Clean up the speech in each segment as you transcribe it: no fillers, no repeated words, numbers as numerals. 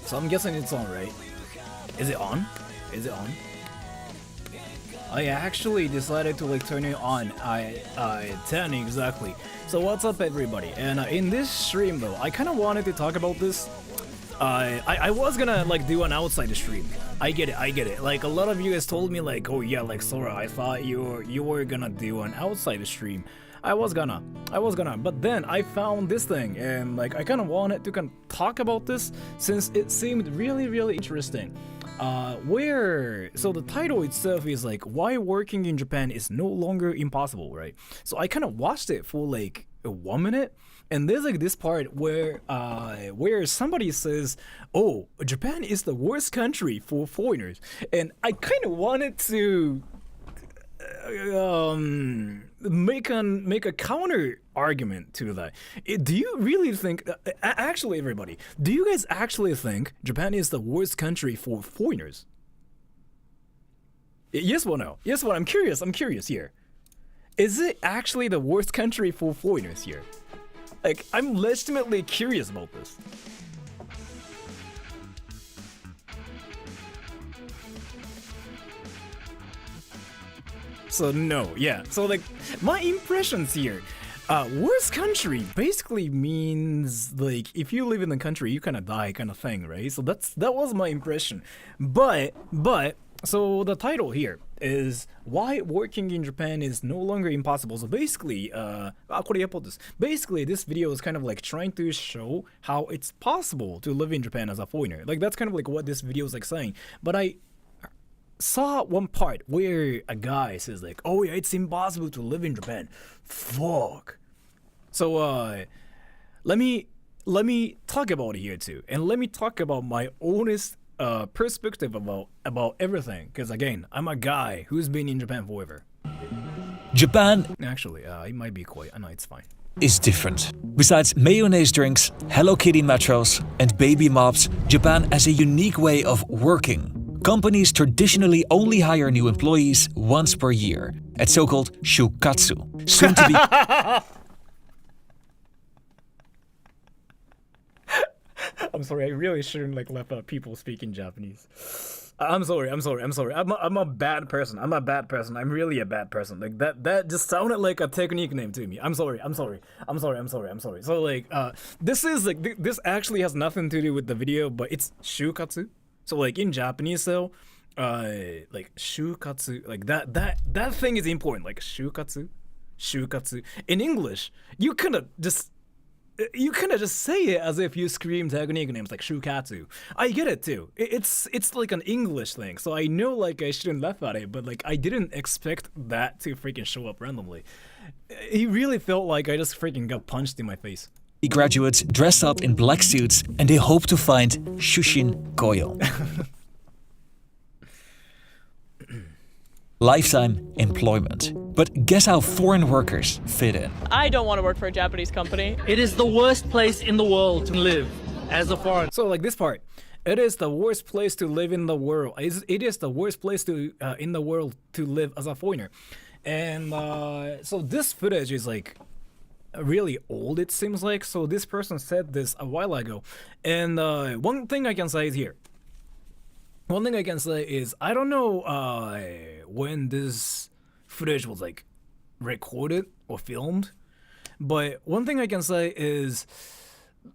So I'm guessing it's on, right? Is it on? Is it on? I actually decided to like turn it on. I 10 exactly. So what's up everybody? And in this stream though, I kind of wanted to talk about this. I was gonna like do an outside stream. I get it. Like a lot of you guys told me like, oh yeah, like Sora, I thought you were gonna do an outside stream. I was gonna, but then I found this thing and like I kind of wanted to kind of talk about this since it seemed really interesting. So the title itself is like why working in Japan is no longer impossible, right? So I kind of watched it for like 1 minute, and there's like this part where somebody says, "Oh, Japan is the worst country for foreigners," and I kind of wanted to make a counter argument to that. Do you really think actually everybody, do you guys actually think Japan is the worst country for foreigners? Yes or no? Yes or no? I'm curious here. Is it actually the worst country for foreigners here? Like, I'm legitimately curious about this. So no, yeah. So like, my impressions here, worst country basically means like if you live in the country, you kind of die, kind of thing, right? So that was my impression. But so the title here is why working in Japan is no longer impossible. So basically, basically this video is kind of like trying to show how it's possible to live in Japan as a foreigner. Like that's kind of like what this video is like saying. But I saw one part where a guy says like, oh yeah, it's impossible to live in Japan. Fuck. So let me talk about it here too, and let me talk about my honest perspective about everything, because again, I'm a guy who's been in Japan forever. Japan actually it might be quite, I know it's fine, is different. Besides mayonnaise drinks, Hello Kitty metros and baby mops, Japan has a unique way of working. Companies traditionally only hire new employees once per year at so-called shukatsu, soon to be... I'm sorry, I really shouldn't like let people speak in Japanese. I'm sorry. I'm a bad person. I'm really a bad person. Like that just sounded like a technique name to me. I'm sorry. So like this actually has nothing to do with the video, but it's shukatsu. So like in Japanese though, like shukatsu, like that thing is important. Like shukatsu. In English, you kind of just say it as if you scream technique names like shukatsu. I get it too. It's like an English thing, so I know like I shouldn't laugh at it, but like I didn't expect that to freaking show up randomly. He really felt like I just freaking got punched in my face. Graduates dress up in black suits and they hope to find Shushin Koyo. Lifetime employment. But guess how foreign workers fit in? I don't want to work for a Japanese company. It is the worst place in the world to live as a foreigner. So like this part, it is the worst place to live in the world. It is the worst place to in the world to live as a foreigner. And so this footage is like really old, it seems like. So this person said this a while ago. And one thing I can say is here. One thing I can say is I don't know when this footage was like recorded or filmed, but one thing I can say is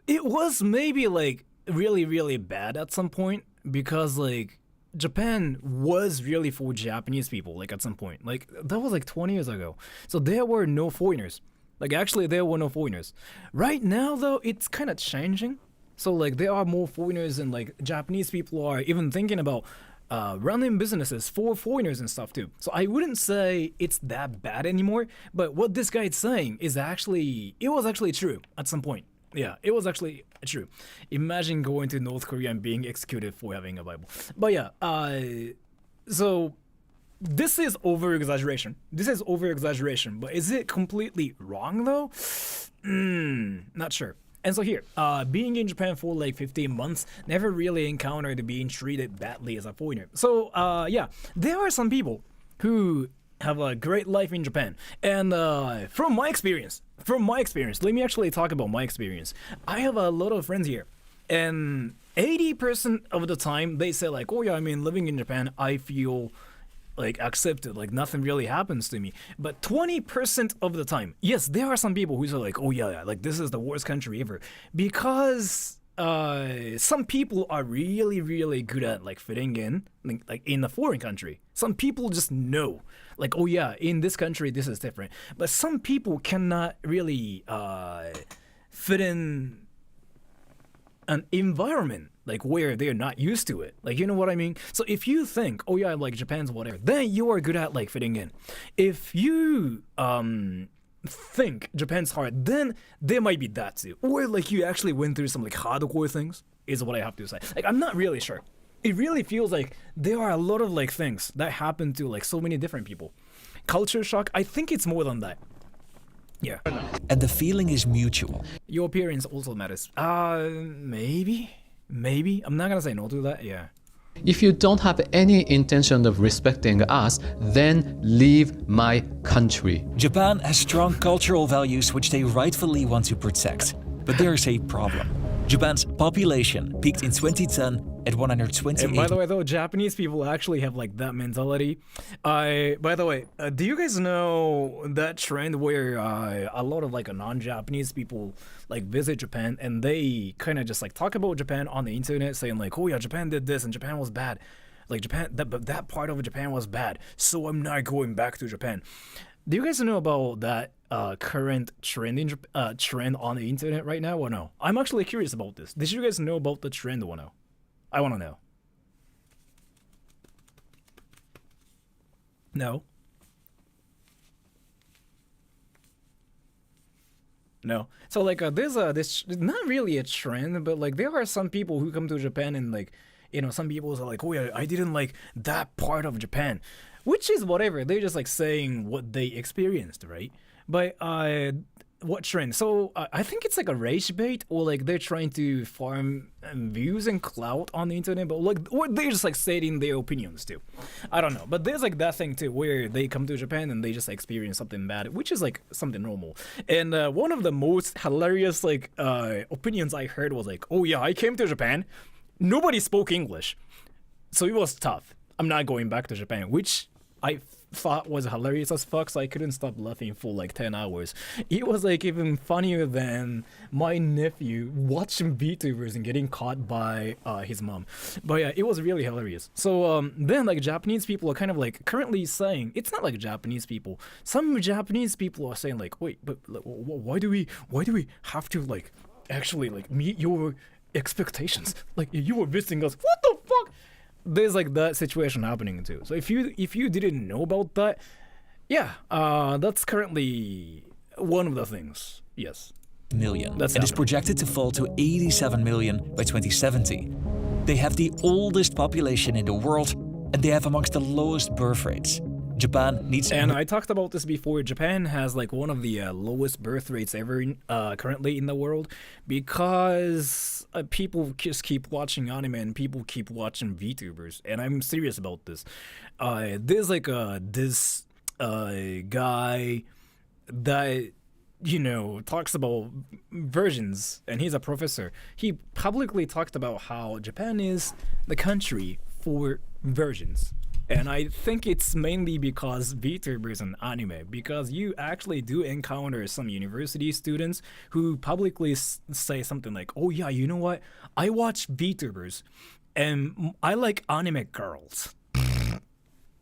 it was maybe like really bad at some point, because like Japan was really for Japanese people like at some point. Like that was like 20 years ago. So there were no foreigners. Like actually there were no foreigners. Right now though, it's kind of changing. So like there are more foreigners, and like Japanese people are even thinking about running businesses for foreigners and stuff too. So I wouldn't say it's that bad anymore, but what this guy is saying is actually, it was actually true at some point. Yeah, it was actually true. Imagine going to North Korea and being executed for having a Bible. But yeah, so this is over-exaggeration. But is it completely wrong though? Not sure. And so here, being in Japan for like 15 months, never really encountered being treated badly as a foreigner. So yeah, there are some people who have a great life in Japan. And from my experience, let me actually talk about my experience. I have a lot of friends here, and 80% of the time they say like, oh yeah, I mean, living in Japan, I feel like accepted, like nothing really happens to me. But 20% of the time, yes, there are some people who say like, oh yeah, like this is the worst country ever, because some people are really, really good at like fitting in, like in a foreign country. Some people just know, like, oh yeah, in this country this is different. But some people cannot really fit in an environment like where they're not used to it. Like, you know what I mean? So if you think, oh yeah, like Japan's whatever, then you are good at like fitting in. If you think Japan's hard, then there might be that too. Or like you actually went through some like hardcore things, is what I have to say. Like, I'm not really sure. It really feels like there are a lot of like things that happen to like so many different people. Culture shock, I think it's more than that. Yeah. And the feeling is mutual. Your appearance also matters. Maybe. I'm not gonna say no to that. Yeah. If you don't have any intention of respecting us, then leave my country. Japan has strong cultural values which they rightfully want to protect. But there's a problem. Japan's population peaked in 2010 at 128. And by the way, though, Japanese people actually have like that mentality. By the way, do you guys know that trend where a lot of like non-Japanese people like visit Japan and they kind of just like talk about Japan on the internet, saying like, oh yeah, Japan did this and Japan was bad. Like Japan, that part of Japan was bad, so I'm not going back to Japan. Do you guys know about that current trend trend on the internet right now or no? I'm actually curious about this. Did you guys know about the trend or no? I want to know. No? No. So like there's this not really a trend, but like there are some people who come to Japan and like, you know, some people are like, oh yeah, I didn't like that part of Japan, which is whatever. They're just like saying what they experienced, right? But what trend? So I think it's like a rage bait, or like they're trying to farm views and clout on the internet, but like, or they're just like stating their opinions too. I don't know, but there's like that thing too where they come to Japan and they just experience something bad, which is like something normal. And one of the most hilarious like opinions I heard was like, oh yeah, I came to Japan, nobody spoke English, so it was tough. I'm not going back to Japan, which I thought was hilarious as fuck, so I couldn't stop laughing for like 10 hours. It was like even funnier than my nephew watching VTubers and getting caught by his mom. But yeah, it was really hilarious. So then like Japanese people are kind of like currently saying, it's not like Japanese people, some Japanese people are saying like, wait, but like, why do we have to like actually like meet your expectations? Like you were visiting us, what the fuck? There's like that situation happening too. So if you didn't know about that, yeah, that's currently one of the things. Yes. Million. That's and is happening. projected to fall to 87 million by 2070. They have the oldest population in the world, and they have amongst the lowest birth rates. Japan needs... And I talked about this before. Japan has like one of the lowest birth rates ever currently in the world, because people just keep watching anime and people keep watching VTubers. And I'm serious about this. There's like this guy that, you know, talks about versions, and he's a professor. He publicly talked about how Japan is the country for versions. And I think it's mainly because VTubers and anime, because you actually do encounter some university students who publicly say something like, oh yeah, you know what? I watch VTubers and I like anime girls.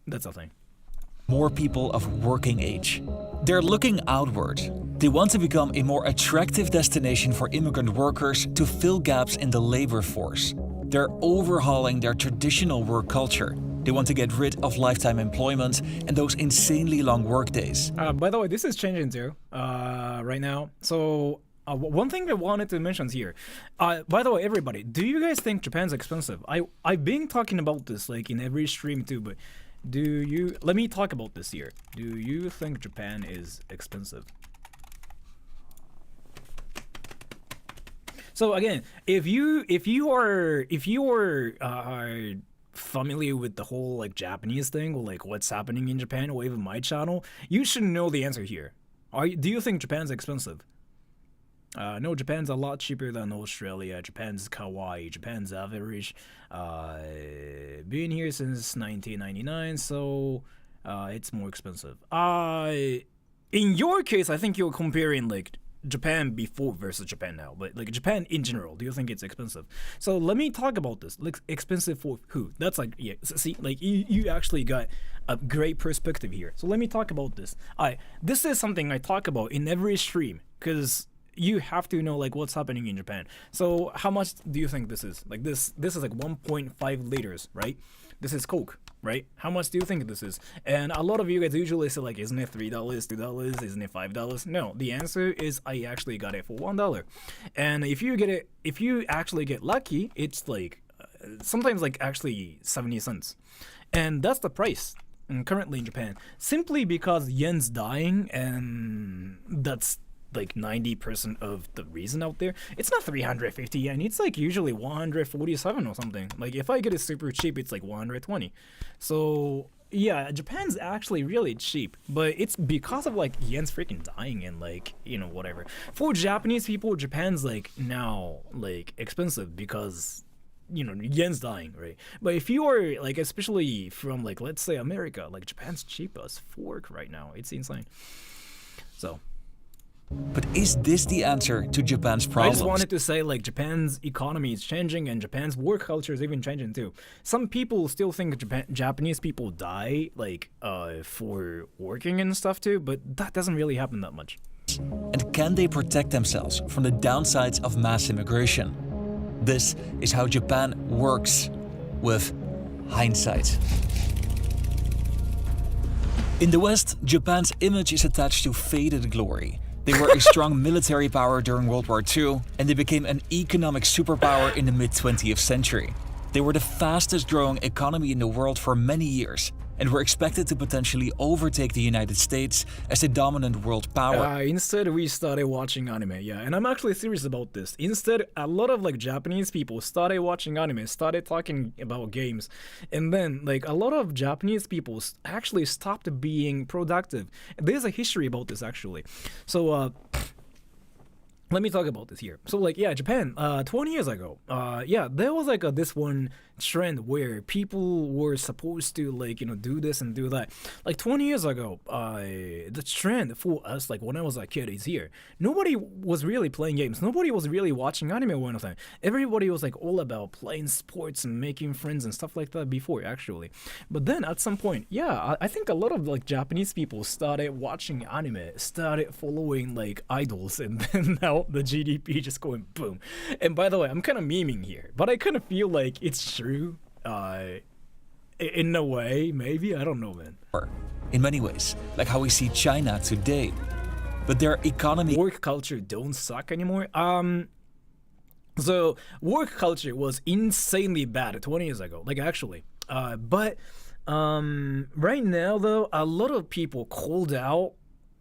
That's a thing. More people of working age. They're looking outward. They want to become a more attractive destination for immigrant workers to fill gaps in the labor force. They're overhauling their traditional work culture. They want to get rid of lifetime employment and those insanely long workdays. By the way, this is changing too right now. So one thing I wanted to mention here. By the way, everybody, do you guys think Japan's expensive? I've been talking about this like in every stream too, but let me talk about this here. Do you think Japan is expensive? So again, if you are familiar with the whole like Japanese thing or like what's happening in Japan or even my channel, you should know the answer here. Do you think Japan's expensive? No, Japan's a lot cheaper than Australia. Japan's kawaii. Japan's average. Been here since 1999, so it's more expensive. In your case, I think you're comparing like Japan before versus Japan now, but like Japan in general, do you think it's expensive? So let me talk about this. Like expensive for who? That's like, yeah, see, like you actually got a great perspective here. So let me talk about this. This is something I talk about in every stream because you have to know like what's happening in Japan. So how much do you think this is? Like this is like 1.5 liters, right? This is Coke, right? How much do you think this is? And a lot of you guys usually say like, isn't it $3, $2, isn't it $5? No, the answer is I actually got it for $1. And if you actually get lucky, it's like sometimes like actually 70 cents. And that's the price currently in Japan, simply because yen's dying, and that's like 90% of the reason out there. It's not 350 yen, it's like usually 147 or something. Like if I get it super cheap, it's like 120. So yeah, Japan's actually really cheap, but it's because of like yen's freaking dying and like, you know, whatever. For Japanese people, Japan's like now like expensive because, you know, yen's dying, right? But if you are like, especially from like, let's say America, like Japan's cheap as fork right now. It's insane. So But is this the answer to Japan's I problems? just wanted to say like Japan's economy is changing and Japan's work culture is even changing too. Some people still think Japanese people die like for working and stuff too, but that doesn't really happen that much. And can they protect themselves from the downsides of mass immigration? This is how Japan works with hindsight. In the West, Japan's image is attached to faded glory. They were a strong military power during World War II, and they became an economic superpower in the mid-20th century. They were the fastest growing economy in the world for many years, and were expected to potentially overtake the United States as the dominant world power. Instead, we started watching anime, yeah, and I'm actually serious about this. Instead, a lot of like Japanese people started watching anime, started talking about games, and then like a lot of Japanese people actually stopped being productive. There's a history about this actually. So let me talk about this here. So like, yeah, Japan, 20 years ago, yeah, there was like this one trend where people were supposed to like, you know, do this and do that. Like 20 years ago, the trend for us, like when I was a kid, is here. Nobody was really playing games. Nobody was really watching anime or anything. Everybody was like all about playing sports and making friends and stuff like that before, actually. But then at some point, yeah, I think a lot of like Japanese people started watching anime, started following like idols, and then now the GDP just going boom. And by the way, I'm kind of memeing here, but I kind of feel like it's true. In a way, maybe, I don't know, man. In many ways, like how we see China today. But their economy... Work culture don't suck anymore. So work culture was insanely bad 20 years ago, like actually. But right now though, a lot of people called out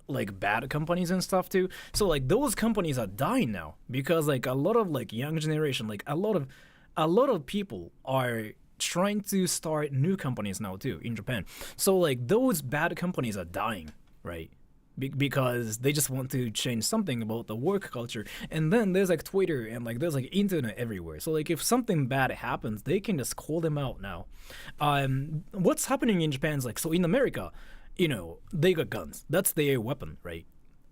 like bad companies and stuff too. So like those companies are dying now because like a lot of like young generation, like a lot of people are trying to start new companies now too in Japan. So like those bad companies are dying, right? Because they just want to change something about the work culture. And then there's like Twitter and like there's like internet everywhere. So like if something bad happens, they can just call them out now. What's happening in Japan is like, so in America, you know, they got guns. That's their weapon, right?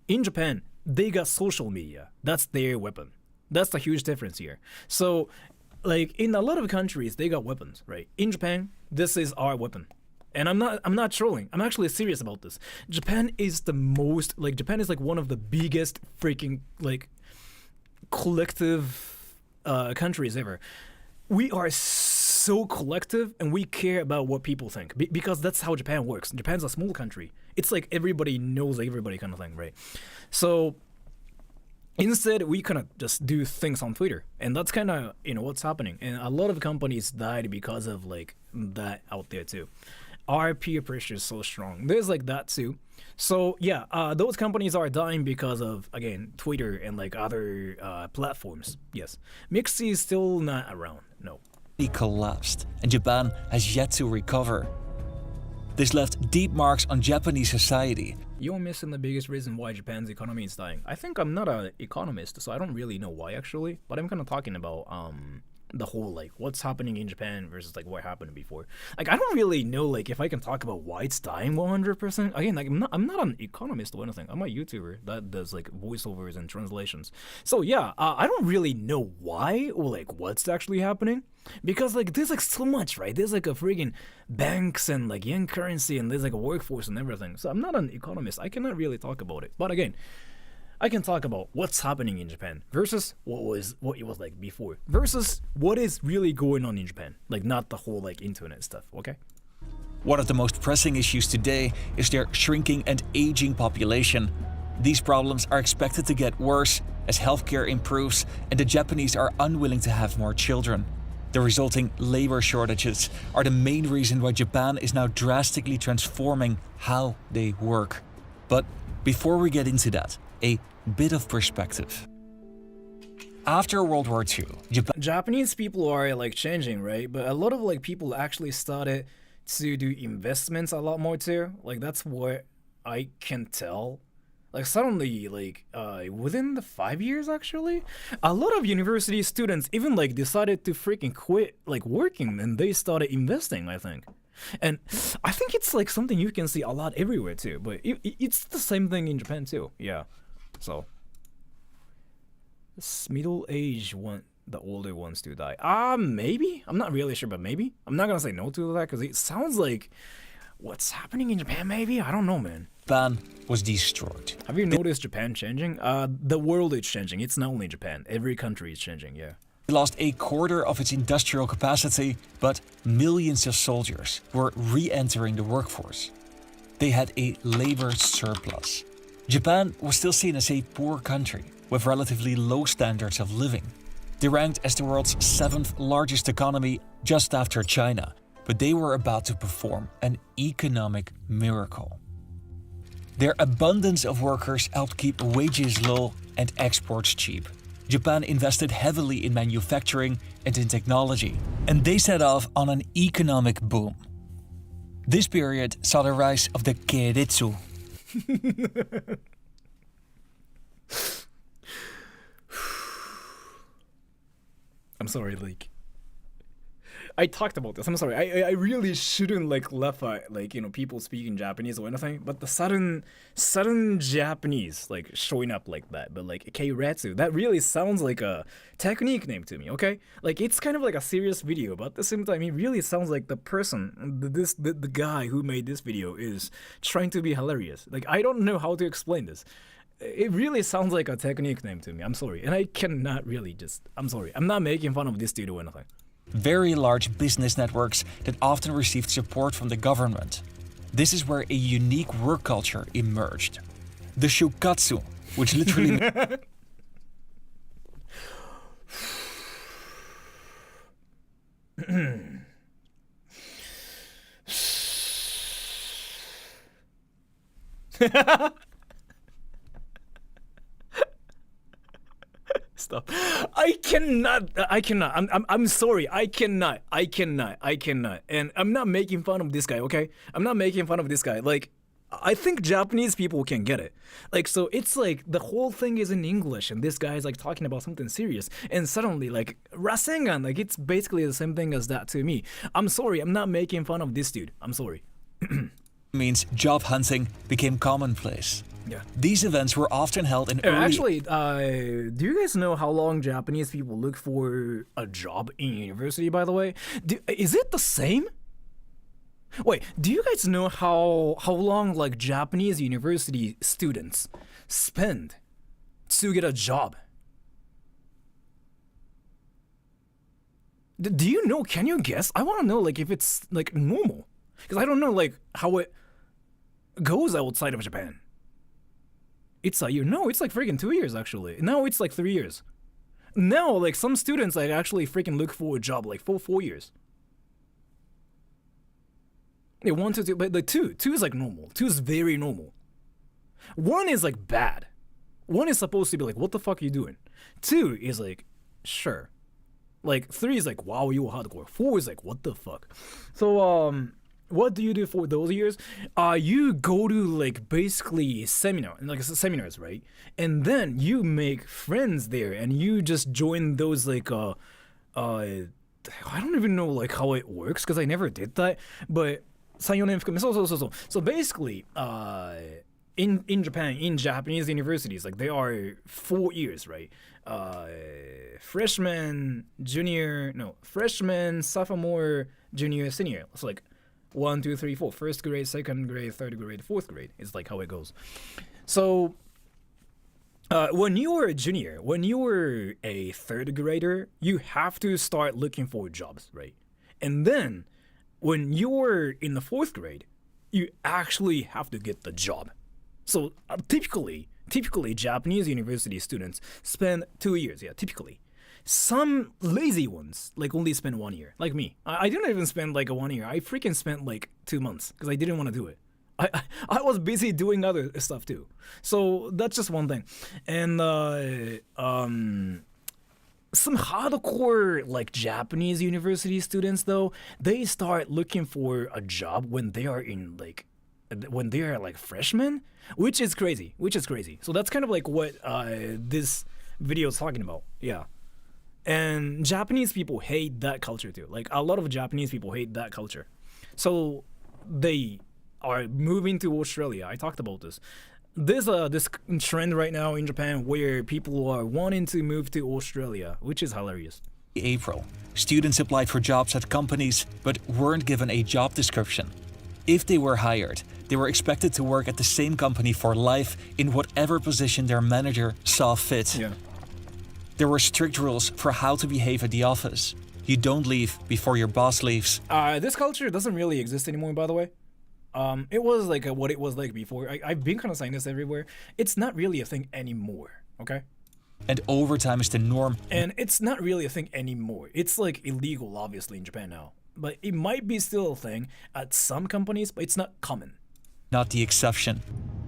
In Japan, they got social media. That's their weapon. That's the huge difference here. So like in a lot of countries, they got weapons, right? In Japan, this is our weapon. And I'm not trolling. I'm actually serious about this. Japan is Japan is like one of the biggest freaking like collective countries ever. We are so collective and we care about what people think because that's how Japan works. Japan's a small country. It's like everybody knows everybody kind of thing, right? So instead, we kind of just do things on Twitter, and that's kind of, you know, what's happening. And a lot of companies died because of like that out there too. Our peer pressure is so strong. There's like that too. So yeah, those companies are dying because of, again, Twitter and like other platforms. Yes, Mixi is still not around. No. collapsed, and Japan has yet to recover. This left deep marks on Japanese society. You're missing the biggest reason why Japan's economy is dying. I think I'm not an economist, so I don't really know why actually, but I'm kind of talking about the whole like what's happening in Japan versus like what happened before. Like I don't really know like if I can talk about why it's dying 100%. Again, like I'm not an economist or anything. I'm a YouTuber that does like voiceovers and translations. So yeah, I don't really know why or like what's actually happening. Because like there's like so much, right? There's like a freaking banks and like yen currency and there's like a workforce and everything. So I'm not an economist. I cannot really talk about it. But again, I can talk about what's happening in Japan versus what it was like before versus what is really going on in Japan. Like not the whole like internet stuff, okay? One of the most pressing issues today is their shrinking and aging population. These problems are expected to get worse as healthcare improves and the Japanese are unwilling to have more children. The resulting labor shortages are the main reason why Japan is now drastically transforming how they work. But before we get into that, a bit of perspective. After World War II, Japanese people are like changing, right? But a lot of like people actually started to do investments a lot more too. Like that's what I can tell. Like suddenly, like within the 5 years actually, a lot of university students even like decided to freaking quit like working and they started investing, I think. And I think it's like something you can see a lot everywhere too, but it's the same thing in Japan too, yeah. So, this middle age want the older ones to die. Maybe? I'm not really sure, but maybe? I'm not gonna say no to that because it sounds like what's happening in Japan, maybe? I don't know, man. Japan was destroyed. Have you noticed Japan changing? The world is changing. It's not only Japan. Every country is changing, yeah. It lost a quarter of its industrial capacity, but millions of soldiers were re-entering the workforce. They had a labor surplus. Japan was still seen as a poor country with relatively low standards of living. They ranked as the world's 7th largest economy just after China, but they were about to perform an economic miracle. Their abundance of workers helped keep wages low and exports cheap. Japan invested heavily in manufacturing and in technology, and they set off on an economic boom. This period saw the rise of the Keiretsu. I'm sorry, like I talked about this. I'm sorry. I really shouldn't like laugh at like people speaking Japanese or anything. But the sudden Japanese like showing up like that. But like Keiretsu, that really sounds like a technique name to me. Okay, like it's kind of like a serious video, but at the same time, it really sounds like the person, the guy who made this video is trying to be hilarious. Like I don't know how to explain this. It really sounds like a technique name to me. I'm sorry, and I cannot really I'm sorry. I'm not making fun of this dude or anything. Very large business networks that often received support from the government. This is where a unique work culture emerged. The shukatsu, which literally Stop. I cannot. I'm sorry. I cannot. And I'm not making fun of this guy, okay? I'm not making fun of this guy. Like, I think Japanese people can get it. Like, so it's like the whole thing is in English and this guy is like talking about something serious. And suddenly, like, Rasengan, like, it's basically the same thing as that to me. I'm sorry. I'm not making fun of this dude. I'm sorry. means job hunting became commonplace. Yeah. These events were often held in early... Actually, do you guys know how long Japanese people look for a job in university, by the way? Is it the same? Wait, do you guys know how long, like, Japanese university students spend to get a job? Do you know? Can you guess? I want to know, like, if it's, like, normal. Because I don't know, like, how it goes outside of Japan. It's a year. No, it's like freaking 2 years, actually. Now it's like 3 years. Now, like, some students, like, actually freaking look for a job, like, for 4 years. They want to do, but like, two is, like, normal. 2 is very normal. 1 is, like, bad. 1 is supposed to be like, what the fuck are you doing? 2 is, like, sure. Like 3 is like, wow, you were hardcore. 4 is like, what the fuck? So what do you do for those years? You go to like basically seminars, right? And then you make friends there, and you just join those like I don't even know like how it works because I never did that. But 3-4年含め So basically, in Japan, in Japanese universities, like they are 4 years, right? Freshman, sophomore, junior, senior. It's like 1, 2, 3, 4. First grade, second grade, third grade, fourth grade is like how it goes. So when you were a junior, when you were a third grader, you have to start looking for jobs, right? And then when you're in the fourth grade, you actually have to get the job. So typically Japanese university students spend 2 years, typically. Some lazy ones like only spend 1 year, like me. I didn't even spend like a 1 year. I freaking spent like 2 months because I didn't want to do it. I was busy doing other stuff too. So that's just one thing. And some hardcore like Japanese university students though, they start looking for a job when they are like freshmen, which is crazy. So that's kind of like what this video is talking about. Yeah. And Japanese people hate that culture too. Like a lot of Japanese people hate that culture. So they are moving to Australia. I talked about this. There's this trend right now in Japan where people are wanting to move to Australia, which is hilarious. April, students applied for jobs at companies but weren't given a job description. If they were hired, they were expected to work at the same company for life in whatever position their manager saw fit. Yeah. There were strict rules for how to behave at the office. You don't leave before your boss leaves. This culture doesn't really exist anymore, by the way. It was like what it was like before. I've been kind of saying this everywhere. It's not really a thing anymore, okay? And overtime is the norm. And it's not really a thing anymore. It's like illegal, obviously, in Japan now. But it might be still a thing at some companies, but it's not common. Not the exception.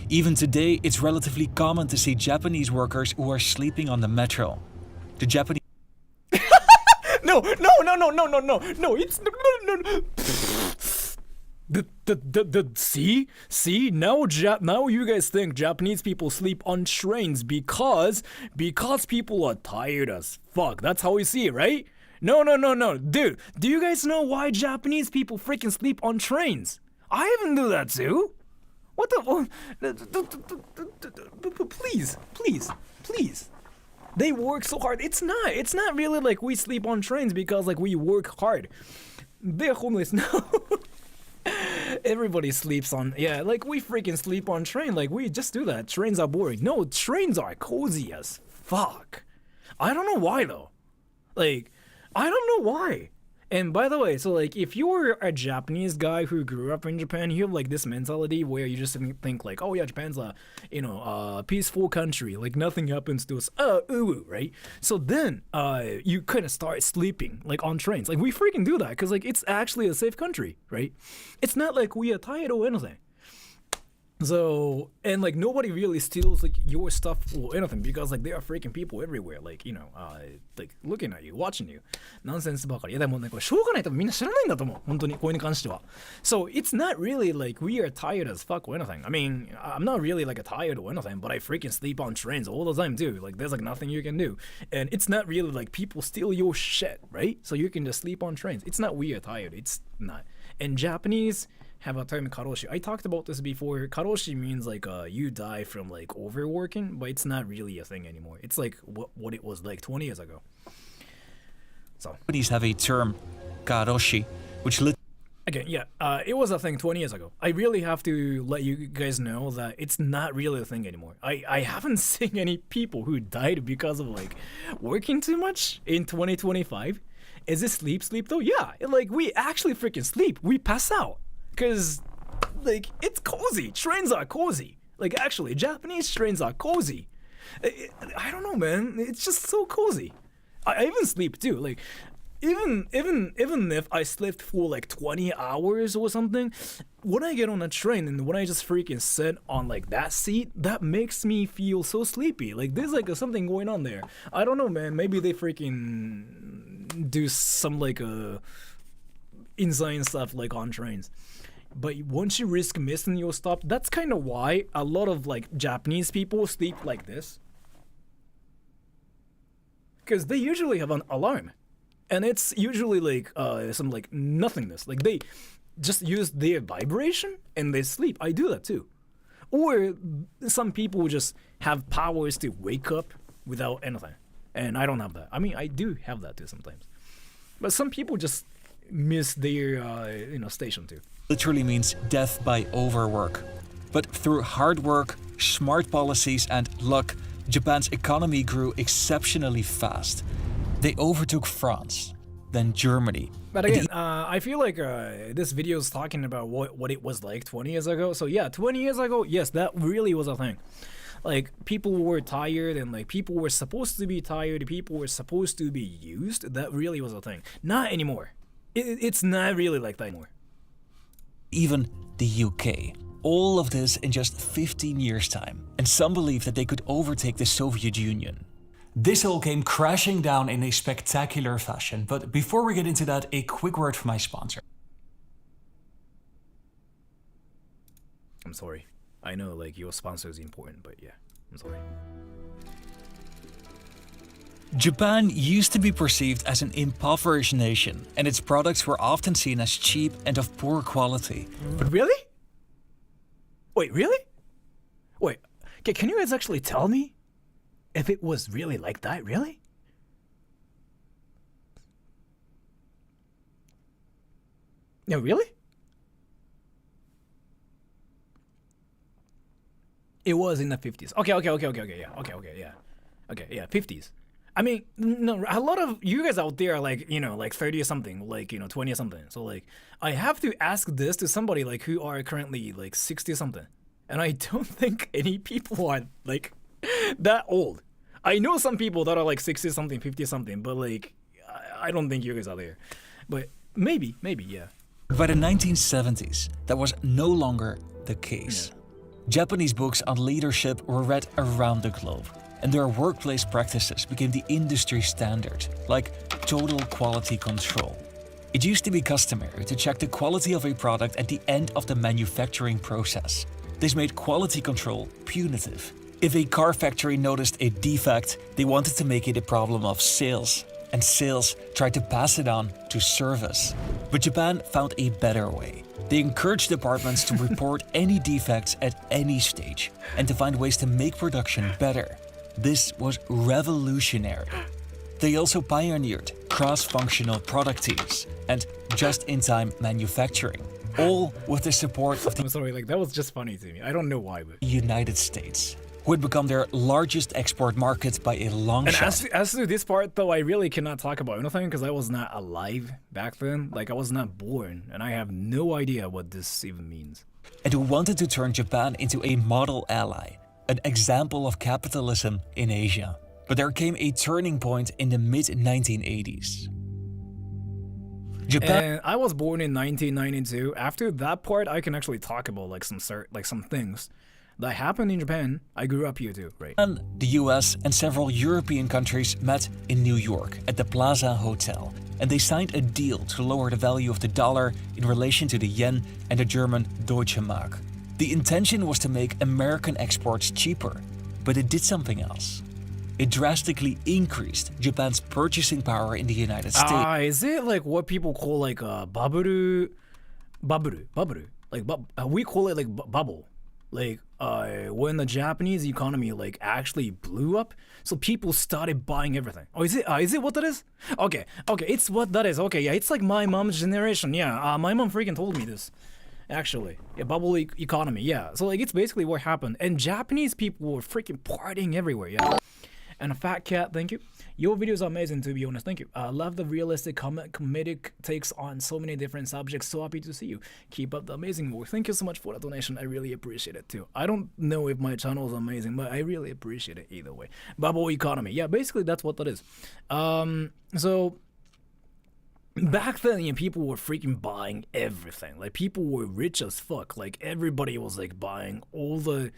Even today, it's relatively common to see Japanese workers who are sleeping on the metro. The Japanese... No, it's no. See now you guys think Japanese people sleep on trains because people are tired as fuck. That's how we see it, right? No, dude. Do you guys know why Japanese people freaking sleep on trains? I even do that too. What the? Please. They work so hard. It's not really like we sleep on trains because like we work hard. They're homeless now. Everybody sleeps on, like we freaking sleep on train. Like we just do that. Trains are boring. No, trains are cozy as fuck. I don't know why though. Like, I don't know why. And by the way, so like if you're a Japanese guy who grew up in Japan, you have like this mentality where you just think like, oh yeah, Japan's a peaceful country, like nothing happens to us, right? So then you kind of start sleeping like on trains. Like we freaking do that because like it's actually a safe country, right? It's not like we are tired or anything. So, and like nobody really steals like your stuff or anything because like there are freaking people everywhere, like, like looking at you, watching you. ナンセンスばかり。いやでもね、これしょうがないとみんな知らないんだと思う。本当にこういうに関しては。So it's not really like we are tired as fuck or anything. I mean, I'm not really like a tired or anything, but I freaking sleep on trains all the time too. Like there's like nothing you can do. And it's not really like people steal your shit, right? So you can just sleep on trains. It's not we are tired. It's not. And Japanese have a term karoshi. I talked about this before. Karoshi means like you die from like overworking, but it's not really a thing anymore. It's like what it was like 20 years ago. So Companies have a term, karoshi, which again, it was a thing 20 years ago. I really have to let you guys know that it's not really a thing anymore. I haven't seen any people who died because of like working too much in 2025. Is it sleep though? Yeah, like we actually freaking sleep. We pass out. Because, like, it's cozy. Trains are cozy. Like, actually, Japanese trains are cozy. I don't know, man. It's just so cozy. I even sleep, too. Like, even if I slept for, like, 20 hours or something, when I get on a train and when I just freaking sit on, like, that seat, that makes me feel so sleepy. Like, there's, like, something going on there. I don't know, man. Maybe they freaking do some like insane stuff like on trains. But once you risk missing your stop, that's kind of why a lot of like Japanese people sleep like this. Because they usually have an alarm. And it's usually like some like nothingness. Like they just use their vibration and they sleep. I do that too. Or some people just have powers to wake up without anything. And I don't have that. I mean, I do have that too sometimes. But some people just miss their station too. Literally means death by overwork. But through hard work, smart policies, and luck, Japan's economy grew exceptionally fast. They overtook France, then Germany. But again, I feel like this video is talking about what it was like 20 years ago. So yeah, 20 years ago, yes, that really was a thing. Like, people were tired, and like people were supposed to be tired, people were supposed to be used. That really was a thing. Not anymore. It's not really like that anymore. Even the UK. All of this in just 15 years' time. And some believe that they could overtake the Soviet Union. This all came crashing down in a spectacular fashion. But before we get into that, a quick word from my sponsor. I'm sorry. I know like your sponsor is important, but yeah, I'm sorry. Japan used to be perceived as an impoverished nation, and its products were often seen as cheap and of poor quality. Really? Wait, really? Wait, okay, can you guys actually tell me if it was really like that? Really? No, really? It was in the 50s. Okay, yeah, 50s. I mean, no, a lot of you guys out there are like, like 30 or something, like, 20 or something. So like, I have to ask this to somebody like who are currently like 60 or something. And I don't think any people are like that old. I know some people that are like 60 something, 50 something, but like, I don't think you guys are there. But maybe, yeah. By the 1970s, that was no longer the case. Yeah. Japanese books on leadership were read around the globe, and their workplace practices became the industry standard, like total quality control. It used to be customary to check the quality of a product at the end of the manufacturing process. This made quality control punitive. If a car factory noticed a defect, they wanted to make it a problem of sales, and sales tried to pass it on to service. But Japan found a better way. They encouraged departments to report any defects at any stage and to find ways to make production better. This was revolutionary. They also pioneered cross-functional product teams and just-in-time manufacturing, all with the support of the I'm sorry, like that was just funny to me. I don't know why, but United States, who had become their largest export market by a long and shot. as to this part though, I really cannot talk about anything because I was not alive back then. Like I was not born, and I have no idea what this even means. And who wanted to turn Japan into a model ally, an example of capitalism in Asia. But there came a turning point in the mid-1980s. Japan And I was born in 1992. After that part, I can actually talk about like some things that happened in Japan. I grew up here too, right? the US and several European countries met in New York at the Plaza Hotel, and they signed a deal to lower the value of the dollar in relation to the yen and the German Deutsche Mark. The intention was to make American exports cheaper, but it did something else. It drastically increased Japan's purchasing power in the United States. Is it like what people call like bubble? Like we call it like bubble. Like when the Japanese economy like actually blew up, so people started buying everything. Oh, is it what that is? Okay, it's what that is. Okay, yeah, it's like my mom's generation. Yeah, my mom freaking told me this. Actually, a bubble economy. Yeah, so like it's basically what happened, and Japanese people were freaking partying everywhere. Yeah. And a fat cat, thank you. Your videos are amazing, to be honest, thank you. I love the realistic comedic takes on so many different subjects. So happy to see you. Keep up the amazing work. Thank you so much for the donation. I really appreciate it too. I don't know if my channel is amazing, but I really appreciate it either way. Bubble economy. Yeah, basically that's what that is. So back then, people were freaking buying everything. Like people were rich as fuck. Like everybody was like buying all the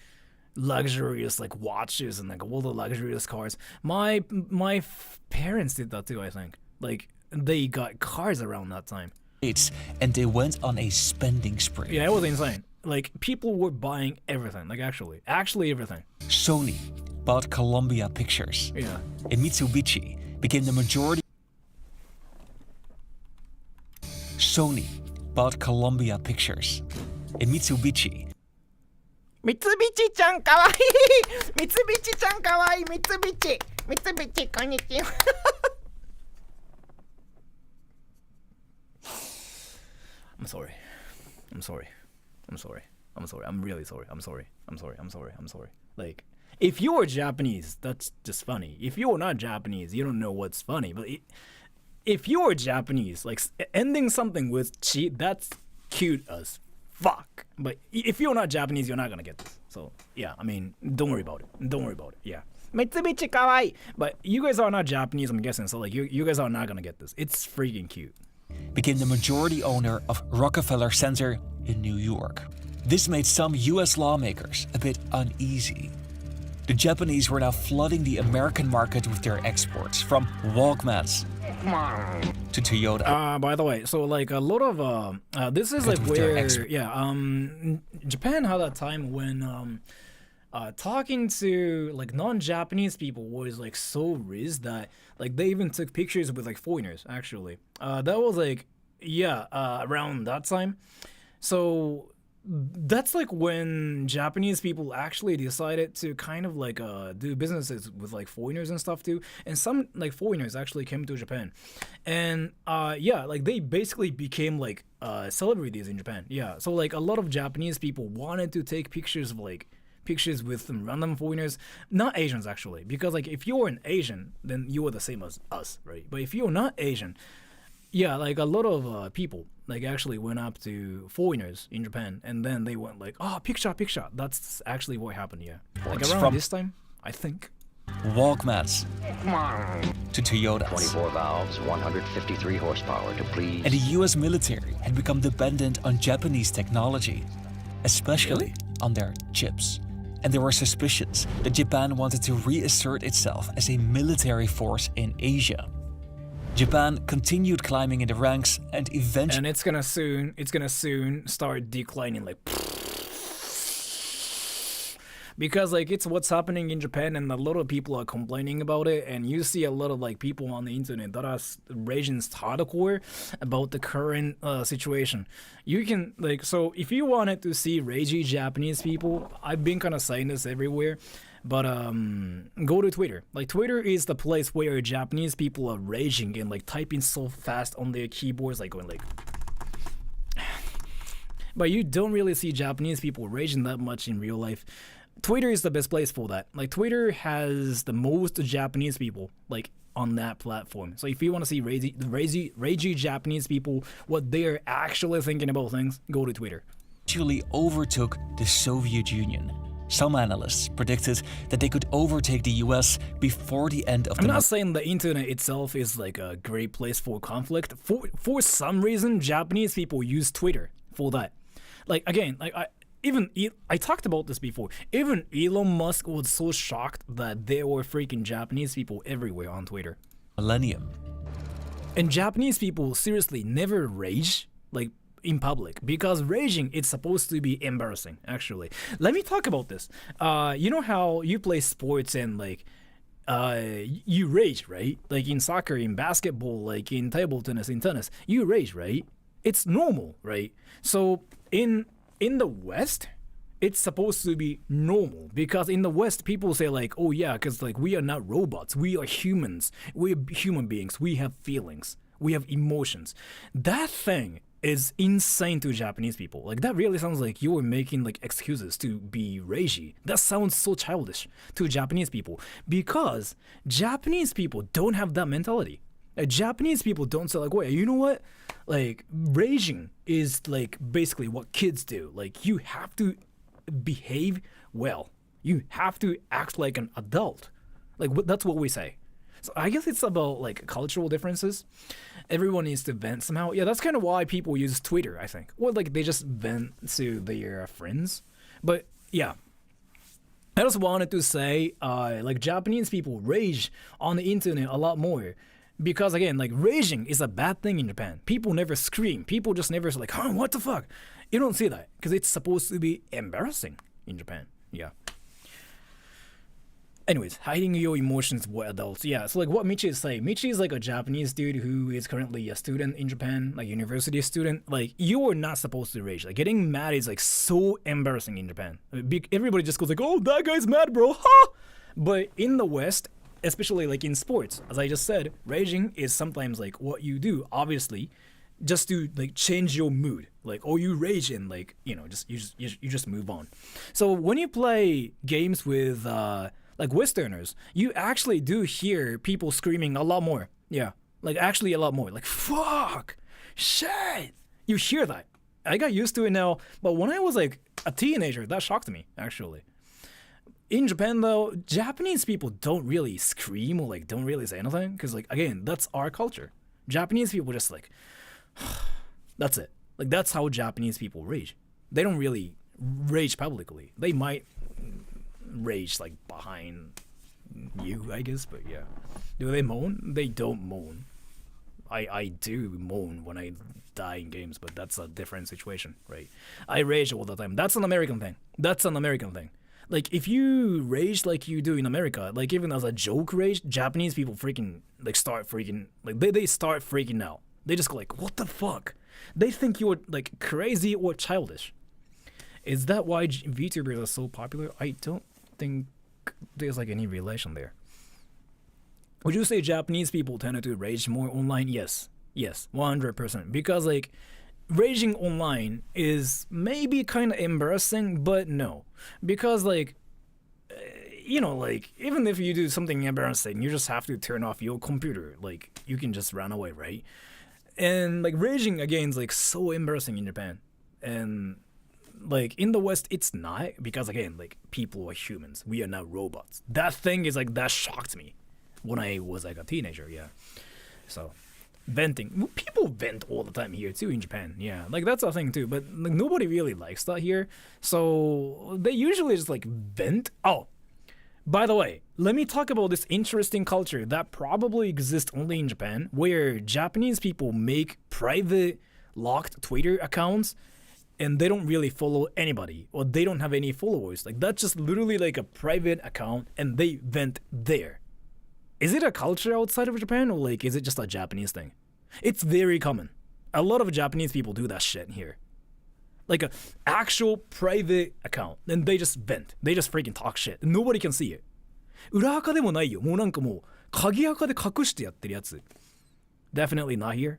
luxurious like watches and like all the luxurious cars. My parents did that too, I think. Like they got cars around that time. And they went on a spending spree. Yeah, it was insane. Like, people were buying everything. Like, actually everything. Sony bought Columbia Pictures. Yeah. And Mitsubishi became the majority. Sony bought Columbia Pictures. And Mitsubishi. 三菱ちゃんかわいい三菱ちゃんかわいい三菱こんにちは I'm sorry. I'm really sorry. I'm sorry. Like, if you're Japanese, that's just funny. If you're not Japanese, you don't know what's funny. But if you're Japanese, like ending something with chi, that's cute as fuck. But if you're not Japanese, you're not gonna get this. So yeah, I mean, don't worry about it. Yeah. 三菱かわいい But you guys are not Japanese, I'm guessing. So like, you guys are not gonna get this. It's freaking cute. Became the majority owner of Rockefeller Center in New York. This made some US lawmakers a bit uneasy. The Japanese were now flooding the American market with their exports, from Walkmans to Toyota. By the way, so like a lot of this is like where Japan had a time when talking to like non-Japanese people was like so riz that like they even took pictures with like foreigners actually. That was like around that time. So that's like when Japanese people actually decided to kind of like do businesses with like foreigners and stuff too. And some like foreigners actually came to Japan. And like they basically became like celebrities in Japan. Yeah. So like a lot of Japanese people wanted to take pictures with some random foreigners, not Asians actually, because like if you're an Asian, then you are the same as us, right? But if you're not Asian, like a lot of people like actually went up to foreigners in Japan, and then they went like, oh, picture. That's actually what happened, yeah. Like around this time, I think. Walkmans to Toyota. 24 valves, 153 horsepower to please. And the US military had become dependent on Japanese technology, especially on their chips. And there were suspicions that Japan wanted to reassert itself as a military force in Asia. Japan continued climbing in the ranks and eventually... And it's gonna soon start declining like... Because like it's what's happening in Japan, and a lot of people are complaining about it, and you see a lot of like people on the internet that are raging hardcore about the current situation. You can like, so if you wanted to see ragey Japanese people, I've been kind of saying this everywhere, but go to Twitter. Like Twitter is the place where Japanese people are raging and like typing so fast on their keyboards, like going like... But you don't really see Japanese people raging that much in real life. Twitter is the best place for that. Like Twitter has the most Japanese people like on that platform. So if you want to see ragey Japanese people, what they're actually thinking about things, go to Twitter. Actually overtook the Soviet Union. Some analysts predicted that they could overtake the US before the end of the... I'm not saying the internet itself is like a great place for conflict. For some reason, Japanese people use Twitter for that. Like again, like I talked about this before. Even Elon Musk was so shocked that there were freaking Japanese people everywhere on Twitter. Millennium. And Japanese people seriously never rage like in public, because raging it's supposed to be embarrassing. Actually, let me talk about this. You know how you play sports and like you rage, right? Like in soccer, in basketball, like in table tennis, in tennis, you rage, right? It's normal, right? So in the West, it's supposed to be normal, because in the West, people say like, oh yeah, because like we are not robots, we are humans, we're human beings, we have feelings, we have emotions. That thing is insane to Japanese people. Like that really sounds like you were making like excuses to be ragey. That sounds so childish to Japanese people, because Japanese people don't have that mentality. Japanese people don't say like, wait, you know what? Like raging is like basically what kids do. Like you have to behave well. You have to act like an adult. Like that's what we say. So I guess it's about like cultural differences. Everyone needs to vent somehow. Yeah, that's kind of why people use Twitter, I think. Or like they just vent to their friends. But yeah. I just wanted to say like Japanese people rage on the internet a lot more. Because again, like raging is a bad thing in Japan. People never scream. People just never like, huh, what the fuck? You don't see that because it's supposed to be embarrassing in Japan. Yeah. Anyways, hiding your emotions for adults. Yeah, so like what Michi is saying, Michi is like a Japanese dude who is currently a student in Japan, like university student. Like you are not supposed to rage. Like getting mad is like so embarrassing in Japan. Everybody just goes like, oh, that guy's mad, bro. Ha! But in the West, especially like in sports, as I just said, raging is sometimes like what you do, obviously, just to like change your mood. Like, oh, you rage and like, you know, you just move on. So when you play games with like Westerners, you actually do hear people screaming a lot more. Yeah, like actually a lot more. Like, fuck, shit. You hear that. I got used to it now, but when I was like a teenager, that shocked me, actually. In Japan, though, Japanese people don't really scream or like don't really say anything because, like, again, that's our culture. Japanese people just like, that's it. Like, that's how Japanese people rage. They don't really rage publicly. They might rage like behind you, I guess, but yeah. Do they moan? They don't moan. I do moan when I die in games, but that's a different situation, right? I rage all the time. That's an American thing. Like, if you rage like you do in America, like even as a joke rage, Japanese people freaking, like start freaking, like they start freaking out. They just go like, what the fuck? They think you're like crazy or childish. Is that why VTubers are so popular? I don't think there's like any relation there. Would you say Japanese people tend to rage more online? Yes, 100%. Because like raging online is maybe kind of embarrassing, but no, because like you know, like even if you do something embarrassing, you just have to turn off your computer. Like you can just run away, right? And like raging again is like so embarrassing in Japan, and like in the West it's not, because again, like people are humans, we are not robots. That thing is like, that shocked me when I was like a teenager. Yeah, so venting, people vent all the time here too in Japan. Yeah, like that's a thing too, but like nobody really likes that here, so they usually just like vent. Oh, by the way, let me talk about this interesting culture that probably exists only in Japan, where Japanese people make private locked Twitter accounts and they don't really follow anybody, or they don't have any followers. Like that's just literally like a private account and they vent there. Is it a culture outside of Japan, or like is it just a Japanese thing? It's very common. A lot of Japanese people do that shit here. Like a actual private account, and they just vent. They just freaking talk shit. Nobody can see it. 裏垢でもないよ。もうなんかもう鍵垢で隠してやってるやつ。Definitely not here.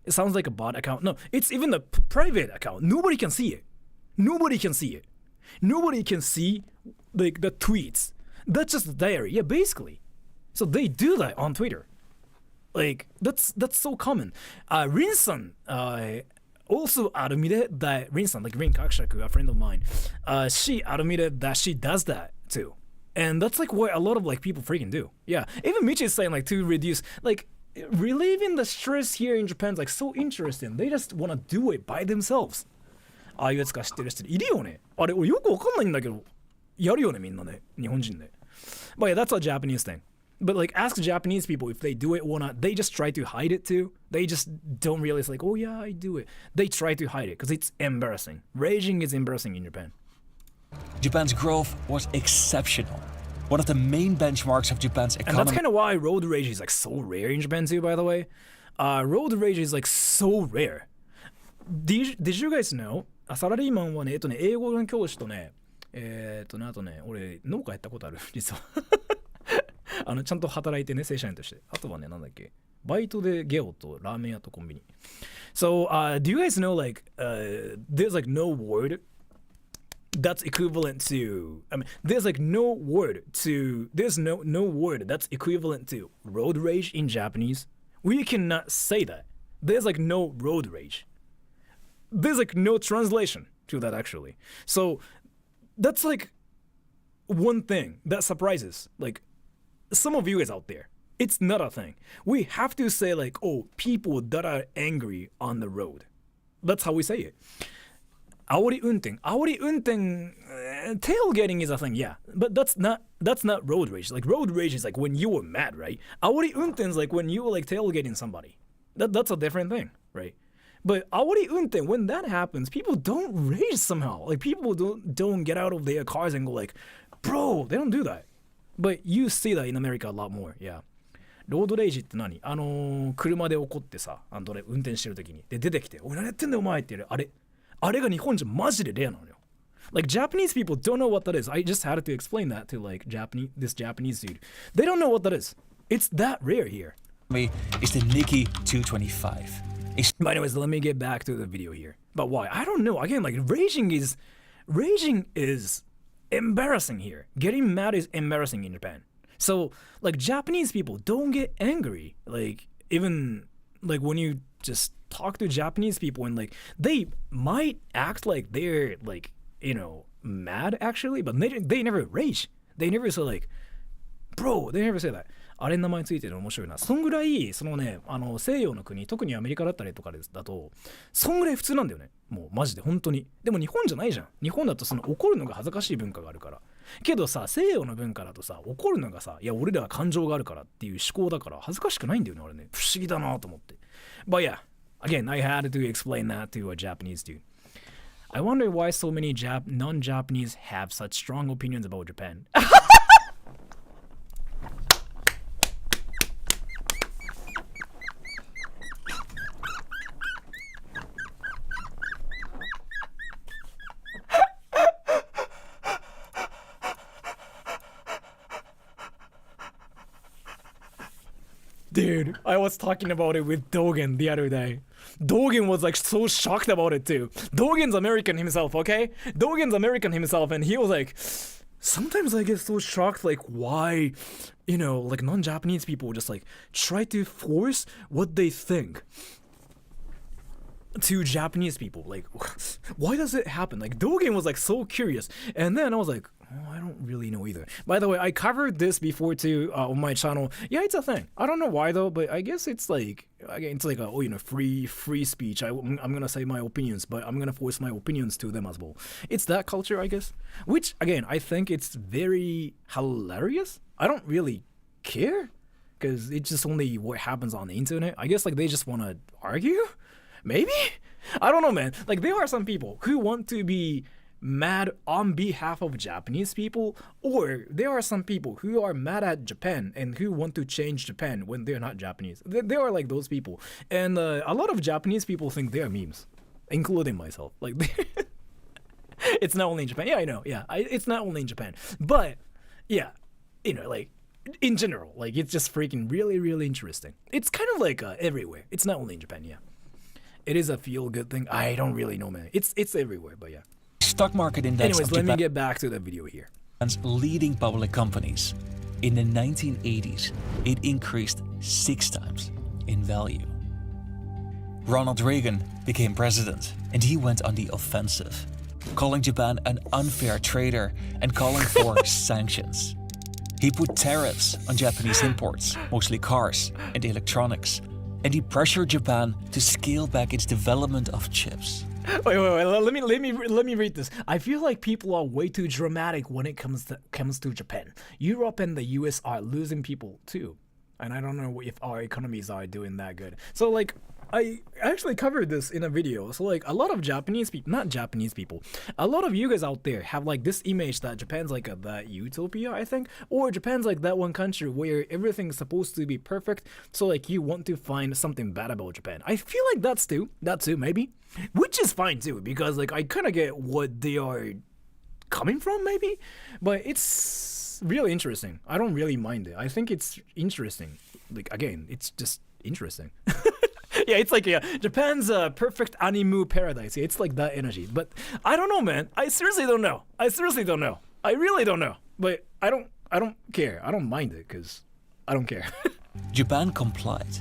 It sounds like a bot account. No, it's even a private account. Nobody can see it. Nobody can see like the tweets. That's just a diary. Yeah, basically. So they do that on Twitter. Like that's so common. Rin-san also admitted that Rin-san, like Rin Kakushaku, a friend of mine, she admitted that she does that too. And that's like what a lot of like people freaking do. Yeah. Even Michi is saying like to reduce, like relieving the stress here in Japan is like so interesting. They just want to do it by themselves. ああいうやつが知ってる人いるよね。あれ俺よくわかんないんだけど、やるよねみんなね、日本人で。But yeah, that's a Japanese thing. But like ask Japanese people if they do it or not. They just try to hide it too. They just don't realize like, oh yeah, I do it. They try to hide it because it's embarrassing. Raging is embarrassing in Japan. Japan's growth was exceptional. One of the main benchmarks of Japan's economy. And that's kind of why road rage is like so rare in Japan too, by the way. Road rage is like so rare. Did you guys know? サラリーマンはね、英語の教師とね、あとね、俺農家やったことある、実は。ちゃんと働いてね、正社員として。あとはね、なんだっけ、バイトでゲオとラーメン屋とコンビニ。So, do you guys know like, there's like no word that's equivalent to, I mean, there's like no word that's equivalent to road rage in Japanese. We cannot say that. There's like no road rage. There's like no translation to that actually. So that's like one thing that surprises like some of you guys out there. It's not a thing. We have to say like, oh, people that are angry on the road. That's how we say it. 煽り運転 tailgating is a thing, yeah, but that's not road rage. Like road rage is like when you were mad, right? 煽り運転 is like when you were like tailgating somebody. That's a different thing, right? But 煽り運転 when that happens, people don't rage somehow. Like people don't get out of their cars and go like, bro, they don't do that. But you see that in America a lot more, yeah. ロードレイジって何？車で怒ってさ、運転してる時にで出てきて、おい何やってんだよお前って言うあれが日本じゃマジでレアなのよ。Like Japanese people don't know what that is. I just had to explain that to like this Japanese dude. They don't know what that is. It's that rare here. Is the Nikki 225. But anyways, let me get back to the video here. But why? I don't know. Again, like raging is embarrassing here. Getting mad is embarrassing in Japan. So like Japanese people don't get angry. Like even like when you just talk to Japanese people and like they might act like they're like, you know, mad actually, but they never rage. They never say like, bro, they never say that. あれ名前ついてるの面白いな。そんぐらいそのね、西洋の国、特にアメリカだったりとかだと、そんぐらい普通なんだよね。もうマジで本当に。でも日本じゃないじゃん。日本だとその怒るのが恥ずかしい文化があるから。けどさ、西洋の文化だとさ、怒るのがさ、いや俺らは感情があるからっていう思考だから恥ずかしくないんだよね、俺ね。不思議だなと思って。But yeah, again, I had to explain that to a Japanese dude. I wonder why so many non-Japanese have such strong opinions about Japan. Dude, I was talking about it with Dogen the other day. Dogen was like so shocked about it too. Dogen's American himself, okay? Dogen's American himself, and he was like, sometimes I get so shocked, like why, you know, like non-Japanese people just like try to force what they think to Japanese people. Like, why does it happen? Like Dogen was like so curious, and then I was like, oh, I don't really know either. By the way, I covered this before too on my channel. Yeah, it's a thing. I don't know why though, but I guess it's like, again, it's like a, you know, free speech. I'm gonna say my opinions, but I'm gonna force my opinions to them as well. It's that culture, I guess. Which again, I think it's very hilarious. I don't really care because it's just only what happens on the internet. I guess like they just want to argue. Maybe? I don't know, man. Like there are some people who want to be mad on behalf of Japanese people, or there are some people who are mad at Japan and who want to change Japan when they're not Japanese. There are like those people, and a lot of Japanese people think they're memes, including myself. Like it's not only in Japan. Yeah, I know. Yeah, it's not only in Japan, but yeah, you know, like in general, like it's just freaking really interesting. It's kind of like everywhere. It's not only in Japan. Yeah, it is a feel-good thing. I don't really know, man. It's everywhere, but yeah. Stock market index. Anyways, let me get back to the video here. Japan's leading public companies. In the 1980s, it increased 6 times in value. Ronald Reagan became president, and he went on the offensive, calling Japan an unfair trader and calling for sanctions. He put tariffs on Japanese imports, mostly cars and electronics, and he pressured Japan to scale back its development of chips. Wait. Let me read this. I feel like people are way too dramatic when it comes to Japan. Europe and the US are losing people too, and I don't know if our economies are doing that good. So like, I actually covered this in a video. So like, a lot of Japanese people, not Japanese people, a lot of you guys out there have like this image that Japan's like that utopia, I think, or Japan's like that one country where everything's supposed to be perfect. So like, you want to find something bad about Japan. I feel like that too, maybe. Which is fine too, because like I kind of get what they are coming from, maybe, but it's really interesting. I don't really mind it. I think it's interesting. Like again, it's just interesting. Yeah, it's like Japan's perfect anime paradise. It's like that energy. But I don't know, man. I seriously don't know. I really don't know. But I don't care. I don't mind it because I don't care. Japan complied.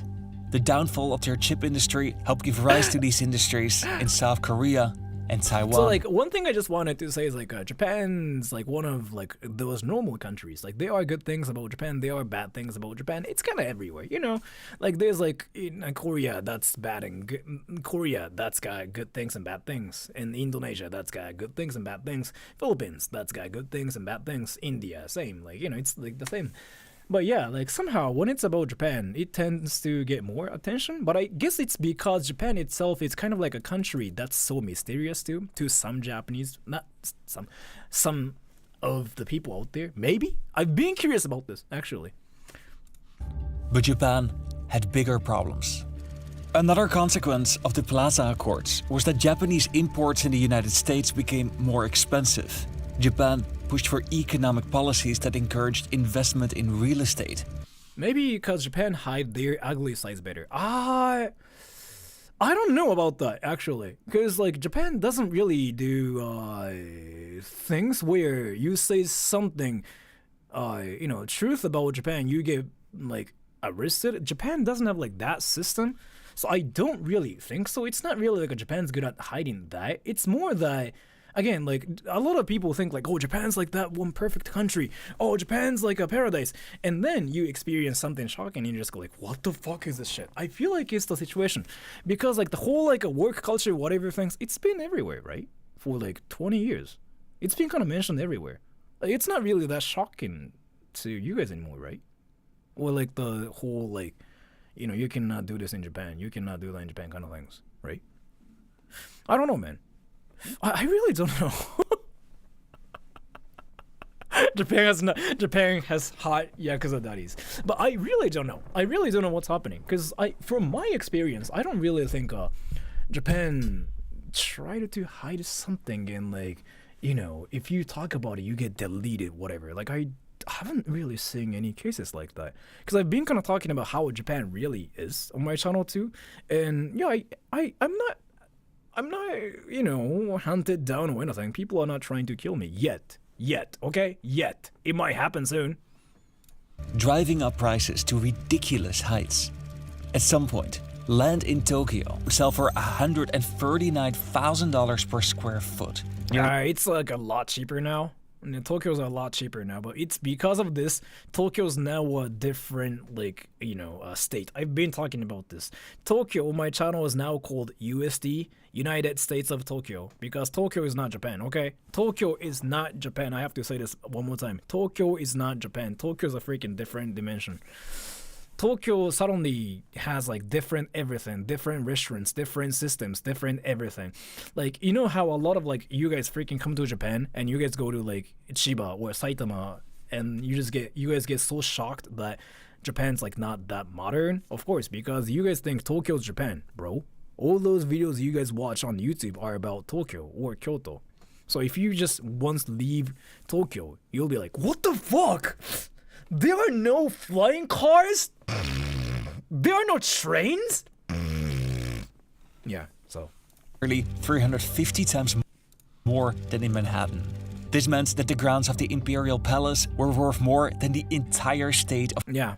The downfall of their chip industry helped give rise to these industries in South Korea and Taiwan. So like one thing I just wanted to say is like Japan's like one of like those normal countries. Like there are good things about Japan, there are bad things about Japan. It's kind of everywhere, you know. Like there's like in Korea that's bad and good. Korea that's got good things and bad things. In Indonesia that's got good things and bad things. Philippines that's got good things and bad things. India same. Like you know it's like the same. But yeah, like somehow when it's about Japan, it tends to get more attention. But I guess it's because Japan itself is kind of like a country that's so mysterious to some Japanese, not some of the people out there. Maybe I've been curious about this actually. But Japan had bigger problems. Another consequence of the Plaza Accords was that Japanese imports in the United States became more expensive. Japan pushed for economic policies that encouraged investment in real estate. Maybe because Japan hide their ugly sides better. I don't know about that actually, because like Japan doesn't really do things where you say something, truth about Japan, you get like arrested. Japan doesn't have like that system, so I don't really think so. It's not really like Japan's good at hiding that. It's more that. Again, like a lot of people think like, oh, Japan's like that one perfect country. Oh, Japan's like a paradise. And then you experience something shocking and you just go like, what the fuck is this shit? I feel like it's the situation. Because like the whole like a work culture, whatever things, it's been everywhere, right? For like 20 years. It's been kind of mentioned everywhere. Like, it's not really that shocking to you guys anymore, right? Or like the whole like, you cannot do this in Japan. You cannot do that in Japan kind of things, right? I don't know, man. I really don't know. Japan has hot Yakuza daddies, but I really don't know. I really don't know what's happening because from my experience, I don't really think Japan tried to hide something and like if you talk about it, you get deleted, whatever. Like I haven't really seen any cases like that because I've been kind of talking about how Japan really is on my channel too, and yeah, I'm not, hunted down or anything. People are not trying to kill me yet, okay? Yet. It might happen soon. Driving up prices to ridiculous heights. At some point, land in Tokyo sell for $139,000 per square foot. It's like a lot cheaper now. And Tokyo's a lot cheaper now, but it's because of this. Tokyo's now a different, state. I've been talking about this. Tokyo, my channel is now called USD, United States of Tokyo, because Tokyo is not Japan, okay? Tokyo is not Japan. I have to say this one more time. Tokyo is not Japan. Tokyo's a freaking different dimension. Tokyo suddenly has like different everything, different restaurants, different systems, different everything. Like, you know how a lot of like you guys freaking come to Japan and you guys go to like Chiba or Saitama and you guys get so shocked that Japan's like not that modern? Of course, because you guys think Tokyo's Japan, bro. All those videos you guys watch on YouTube are about Tokyo or Kyoto. So if you just once leave Tokyo, you'll be like, what the fuck? There are no flying cars? There are no trains? Yeah, so. Nearly 350 times more than in Manhattan. This meant that the grounds of the Imperial Palace were worth more than the entire state of... Yeah.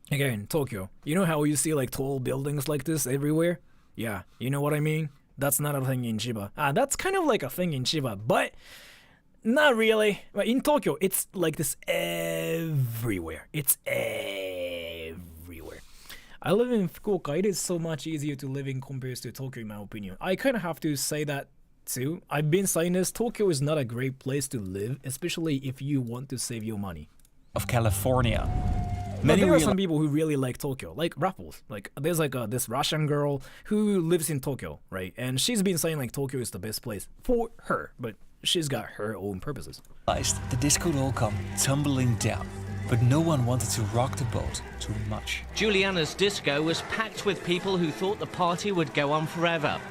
Again, Tokyo. You know how you see like tall buildings like this everywhere? Yeah, you know what I mean? That's not a thing in Chiba. That's kind of like a thing in Chiba, but... Not really. But in Tokyo, it's like this everywhere. It's everywhere. I live in Fukuoka. It is so much easier to live in compared to Tokyo, in my opinion. I kind of have to say that too. I've been saying this. Tokyo is not a great place to live, especially if you want to save your money. Of California. But there are some people who really like Tokyo, like Raffles. Like there's like this Russian girl who lives in Tokyo, right? And she's been saying like Tokyo is the best place for her, but she's got her own purposes. That this could all come tumbling down, but no one wanted to rock the boat too much. Juliana's disco was packed with people who thought the party would go on forever.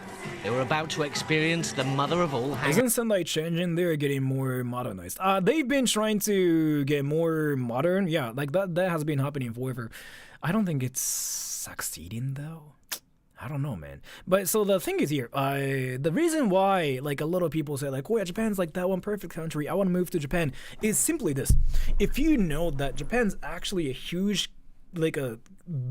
They were about to experience the mother of all hang- Isn't Sendai changing? They're getting more modernized. They've been trying to get more modern. Yeah, like that has been happening forever. I don't think it's succeeding though. I don't know, man. But so the thing is here, the reason why like a lot of people say like, oh yeah, Japan's like that one perfect country, I want to move to Japan, is simply this. If you know that Japan's actually a huge, like a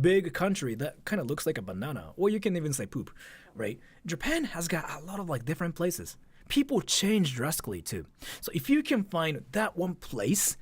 big country that kind of looks like a banana, or you can even say poop, right? Japan has got a lot of like different places. People change drastically too. So if you can find that one place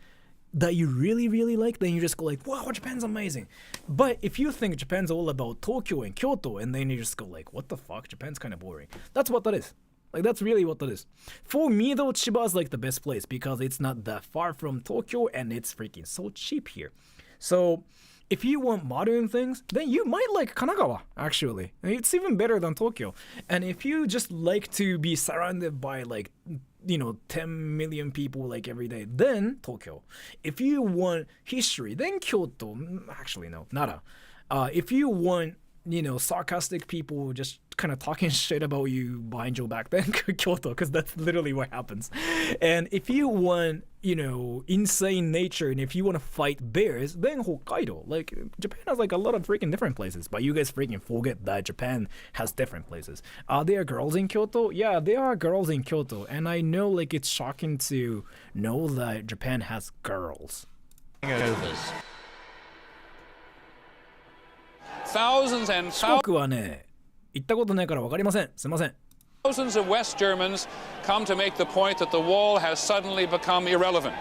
that you really, really like, then you just go like, wow, Japan's amazing. But if you think Japan's all about Tokyo and Kyoto, and then you just go like, what the fuck, Japan's kind of boring. That's what that is. Like, that's really what that is. For me, though, Chiba is like the best place because it's not that far from Tokyo and it's freaking so cheap here. So, if you want modern things, then you might like Kanagawa, actually. It's even better than Tokyo. And if you just like to be surrounded by like, 10 million people like every day, then Tokyo. If you want history, then Kyoto. Actually, no, nada. If you want sarcastic people just kind of talking shit about you behind your back, then Kyoto, because that's literally what happens. And if you want, insane nature, and if you want to fight bears, then Hokkaido. Like, Japan has like a lot of freaking different places, but you guys freaking forget that Japan has different places. Are there girls in Kyoto? Yeah, there are girls in Kyoto, and I know like it's shocking to know that Japan has girls. Overs. Thousands and 四国はね、行ったことないから分かりません。すいません。thousands of West Germans come to make the point that the wall has suddenly become irrelevant.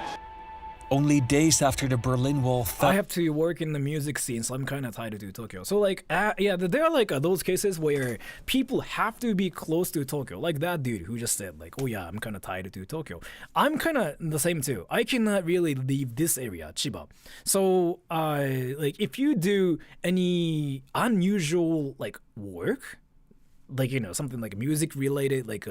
Only days after the Berlin Wall fell. I have to work in the music scene, so I'm kind of tied to Tokyo. So like, there are like those cases where people have to be close to Tokyo. Like that dude who just said like, oh yeah, I'm kind of tied to Tokyo. I'm kind of the same too. I cannot really leave this area, Chiba. So like if you do any unusual like work, like something like music related, like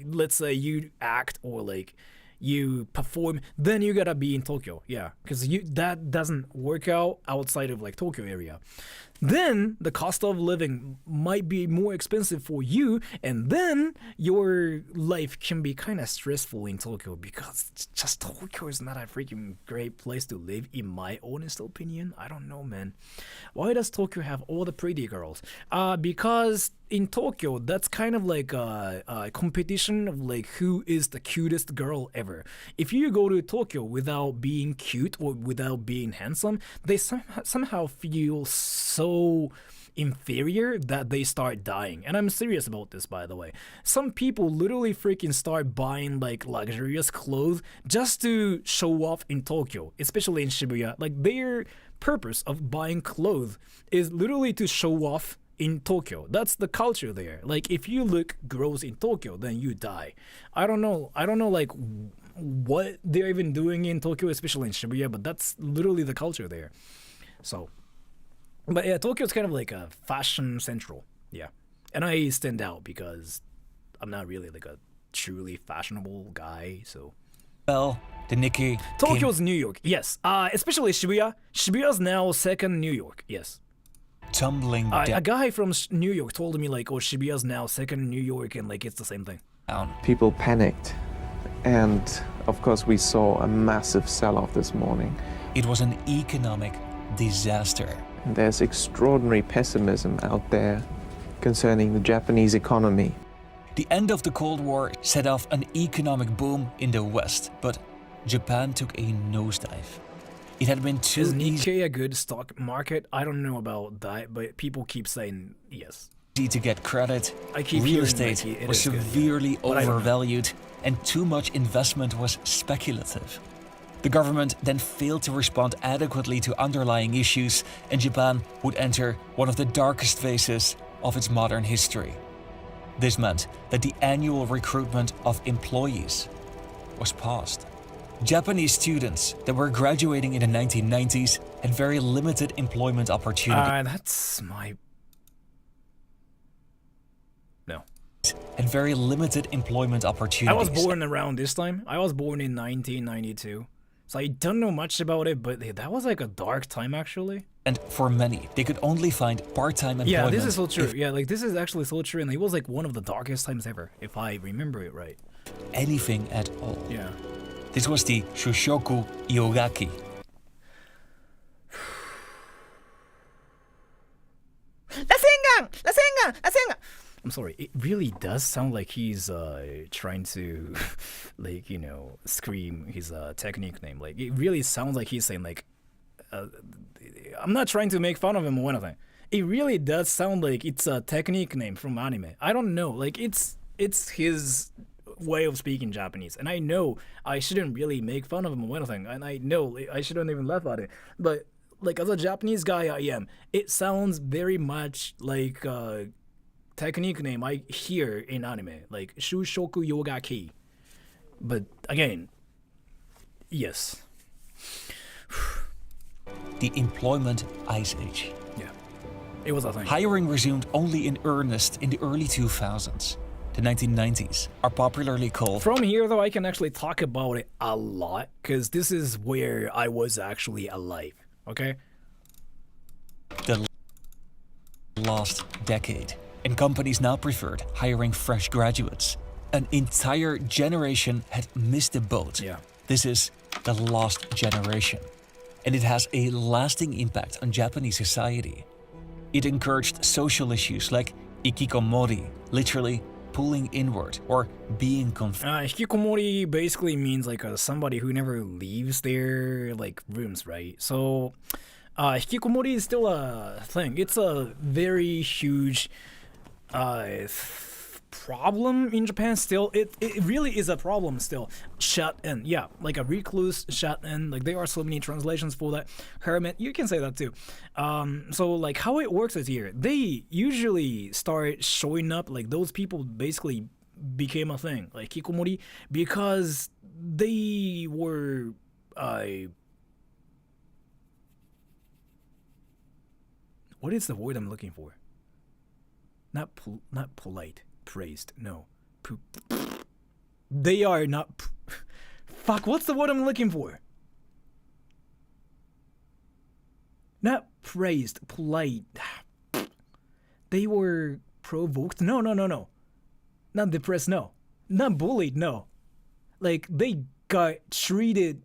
let's say you act or like you perform, then you gotta be in Tokyo, yeah, because that doesn't work out outside of like Tokyo area. Then the cost of living might be more expensive for you, and then your life can be kind of stressful in Tokyo because just Tokyo is not a freaking great place to live, in my honest opinion. I don't know, man. Why does Tokyo have all the pretty girls? Because in Tokyo, that's kind of like a competition of like who is the cutest girl ever. If you go to Tokyo without being cute or without being handsome, they somehow feel so inferior that they start dying. And I'm serious about this, by the way. Some people literally freaking start buying like luxurious clothes just to show off in Tokyo, especially in Shibuya. Like their purpose of buying clothes is literally to show off in Tokyo. That's the culture there. Like if you look gross in Tokyo, then you die. I don't know like what they're even doing in Tokyo, especially in Shibuya, but that's literally the culture there. So, but yeah, Tokyo's kind of like a fashion central. Yeah. And I stand out because I'm not really like a truly fashionable guy, so. Well, the Nikkei. Tokyo's New York, yes. Especially Shibuya. Shibuya's now second New York, yes. Tumbling down. A guy from New York told me like, oh, Shibuya's now second New York, and like it's the same thing. People panicked, and of course we saw a massive sell-off this morning. It was an economic disaster. And there's extraordinary pessimism out there concerning the Japanese economy. The end of the Cold War set off an economic boom in the West, but Japan took a nosedive. It had been too Is easy Nikkei a good stock market? I don't know about that, but people keep saying yes. to get credit. I keep Real hearing estate like it was is good, severely yeah. But I don't know. overvalued, and too much investment was speculative. The government then failed to respond adequately to underlying issues, and Japan would enter one of the darkest phases of its modern history. This meant that the annual recruitment of employees was paused. Japanese students that were graduating in the 1990s had very limited employment opportunities. That's my... No. Had very limited employment opportunities. I was born around this time. I was born in 1992. So I don't know much about it, but that was like a dark time actually. And for many, they could only find part-time employment. Yeah, this is so true. Yeah, like this is actually so true, and it was like one of the darkest times ever, if I remember it right. Anything at all. Yeah. This was the Shushoku Yogaki. I'm sorry, it really does sound like he's trying to, like, you know, scream his technique name. Like, it really sounds like he's saying, like, I'm not trying to make fun of him or anything. It really does sound like it's a technique name from anime. I don't know. Like it's his way of speaking Japanese, and I know I shouldn't really make fun of him or anything, and I know I shouldn't even laugh at it. But like as a Japanese guy, I am. It sounds very much like a technique name I hear in anime, like Shushoku Yogaki. But again, yes. The employment ice age. Yeah, it was a thing. Hiring resumed only in earnest in the early 2000s. The 1990s are popularly called... From here, though, I can actually talk about it a lot, because this is where I was actually alive, okay? The last decade, and companies now preferred hiring fresh graduates. An entire generation had missed the boat. Yeah. This is the lost generation, and it has a lasting impact on Japanese society. It encouraged social issues like ikikomori, literally pulling inward or being hikikomori basically means like somebody who never leaves their like rooms, right? So hikikomori is still a thing. It's a very huge problem in Japan still. It really is a problem still. Shut in, yeah, like a recluse, shut in. Like there are so many translations for that. Hermit, you can say that too. So like how it works is here. They usually start showing up, like those people basically became a thing, like hikikomori, because they were what is the word I'm looking for? Not polite. Praised. No. They are not... Fuck, what's the word I'm looking for? Not praised. Polite. They were provoked. No. Not depressed, no. Not bullied, no. Like, they got treated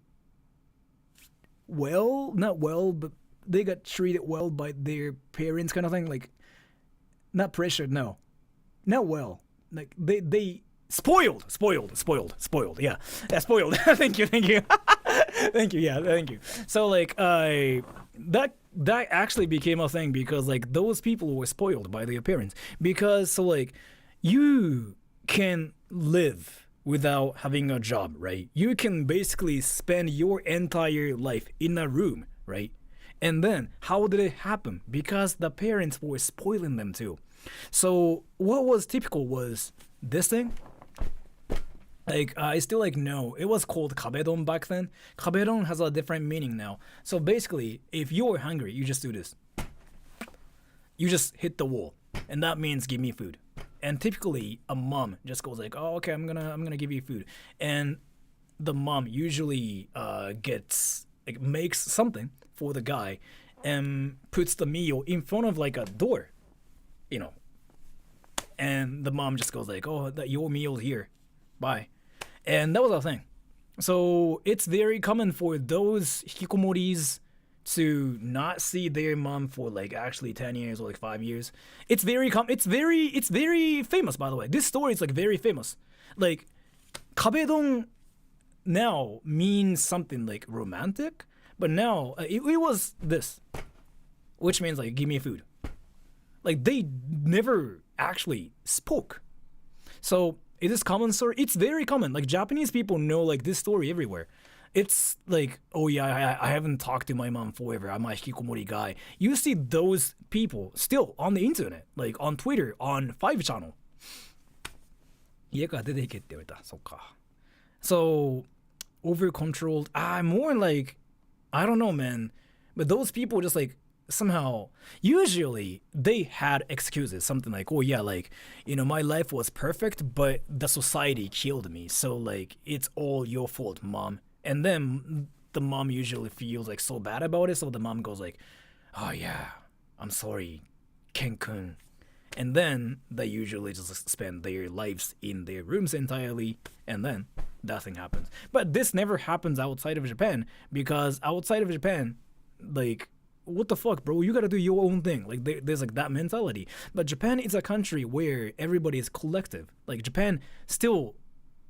well. Not well, but they got treated well by their parents kind of thing. Like, not pressured, no. Not well. Like they spoiled. Yeah, spoiled. Thank you. Thank you. Yeah, thank you. So like that actually became a thing because like those people were spoiled by their parents, because so like you can live without having a job, right? You can basically spend your entire life in a room, right? And then how did it happen? Because the parents were spoiling them too. So what was typical was this thing. Like I still like know it was called kabedon back then. Kabedon has a different meaning now. So basically, if you're hungry, you just do this. You just hit the wall, and that means give me food. And typically, a mom just goes like, "Oh, okay, I'm gonna give you food," and the mom usually makes something for the guy and puts the meal in front of like a door. You know, and the mom just goes like, "Oh, your meal's here, bye," and that was our thing. So it's very common for those hikikomoris to not see their mom for like actually 10 years or like 5 years. It's very it's very famous, by the way. This story is like very famous. Like kabedon now means something like romantic, but now it was this, which means like give me food. Like they never actually spoke. So it is common story. It's very common. Like Japanese people know like this story everywhere. It's like, oh yeah, I haven't talked to my mom forever. I'm a hikikomori guy. You see those people still on the internet, like on Twitter, on 5 channel. 家から出ていけって言われた。そっか。So over controlled. More like, I don't know, man. But those people just like somehow, usually they had excuses, something like, oh yeah, like, you know, my life was perfect, but the society killed me, so like it's all your fault, mom. And then the mom usually feels like so bad about it, so the mom goes like, oh yeah, I'm sorry, Ken-kun. And then they usually just spend their lives in their rooms entirely, and then nothing happens. But this never happens outside of Japan, because outside of Japan, like, what the fuck, bro? You gotta do your own thing. Like, there's like that mentality. But Japan is a country where everybody is collective. Like, Japan still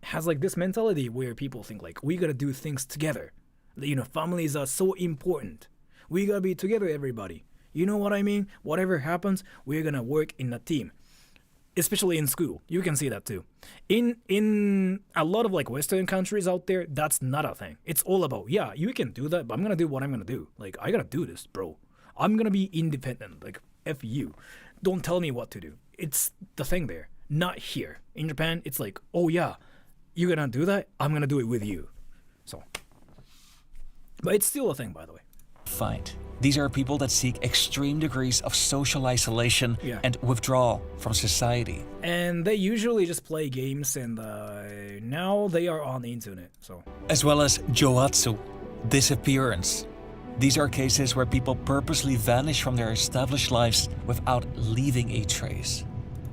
has like this mentality where people think like, we gotta do things together. You know, families are so important. We gotta be together, everybody. You know what I mean? Whatever happens, we're gonna work in a team. Especially in school, you can see that too. In a lot of like Western countries out there, that's not a thing. It's all about, yeah, you can do that, but I'm gonna do what I'm gonna do. Like, I gotta do this, bro. I'm gonna be independent. Like, F you. Don't tell me what to do. It's the thing there. Not here. In Japan, it's like, oh yeah, you're gonna do that? I'm gonna do it with you. So, but it's still a thing, by the way. Find. These are people that seek extreme degrees of social isolation and withdrawal from society. And they usually just play games, and now they are on the internet. So, as well as joatsu, disappearance. These are cases where people purposely vanish from their established lives without leaving a trace.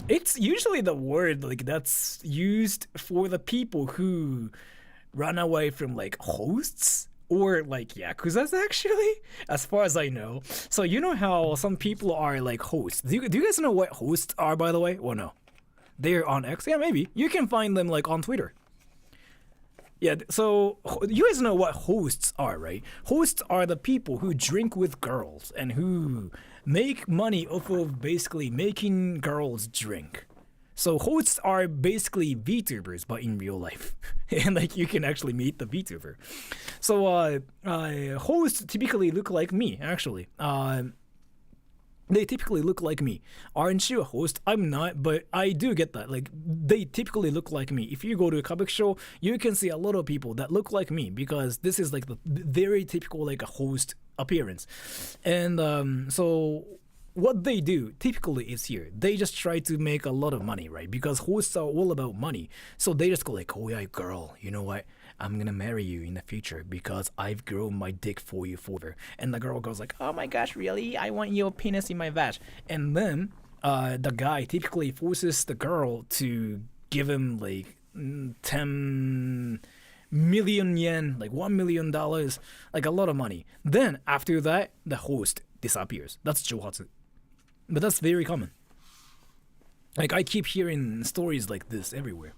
It's usually the word like that's used for the people who run away from like hosts or like yakuzas, actually, as far as I know. So you know how some people are like hosts. Do you guys know what hosts are, by the way? Well, no. They're on X? Yeah, maybe. You can find them like on Twitter. Yeah, so you guys know what hosts are, right? Hosts are the people who drink with girls and who make money off of basically making girls drink. So hosts are basically VTubers, but in real life. And like you can actually meet the VTuber. So hosts typically look like me, actually. They typically look like me. Aren't you a host? I'm not, but I do get that. Like, they typically look like me. If you go to a kabuki show, you can see a lot of people that look like me because this is like the very typical like a host appearance. And so what they do typically is here. They just try to make a lot of money, right? Because hosts are all about money. So they just go like, oh yeah, girl, you know what? I'm gonna marry you in the future because I've grown my dick for you forever. And the girl goes like, oh my gosh, really? I want your penis in my vag. And then the guy typically forces the girl to give him like 10 million yen, like $1 million, like a lot of money. Then after that, the host disappears. That's johatsu. But that's very common. Like I keep hearing stories like this everywhere.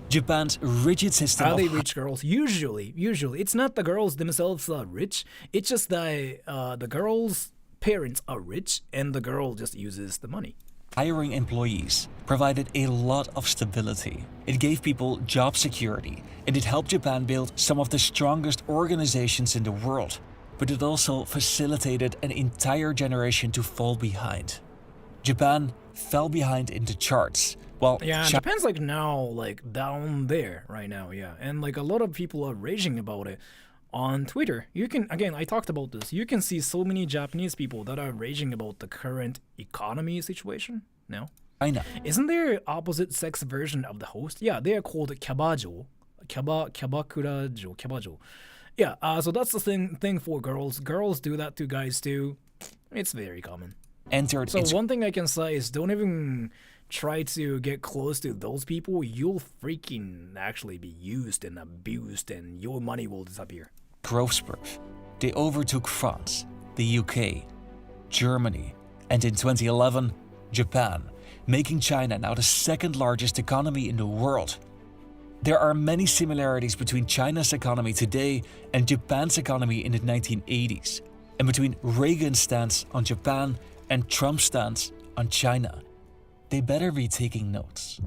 Japan's rigid system Are they rich girls? Usually. It's not the girls themselves are rich. It's just that the girls' parents are rich and the girl just uses the money. Hiring employees provided a lot of stability. It gave people job security, and it helped Japan build some of the strongest organizations in the world. But it also facilitated an entire generation to fall behind. Japan fell behind in the charts. Well, yeah, Japan's like now like down there right now, yeah. And like a lot of people are raging about it on Twitter. You can, again, I talked about this. You can see so many Japanese people that are raging about the current economy situation now. I know. Isn't there opposite sex version of the host? Yeah, they are called kyabajo. Kyabajo. Yeah, so that's the thing for girls. Girls do that to guys too. It's very common. So one thing I can say is don't even try to get close to those people. You'll freaking actually be used and abused and your money will disappear. Growth spurt. They overtook France, the UK, Germany, and in 2011, Japan, making China now the second largest economy in the world. There are many similarities between China's economy today and Japan's economy in the 1980s, and between Reagan's stance on Japan and Trump's stance on China. They better be taking notes.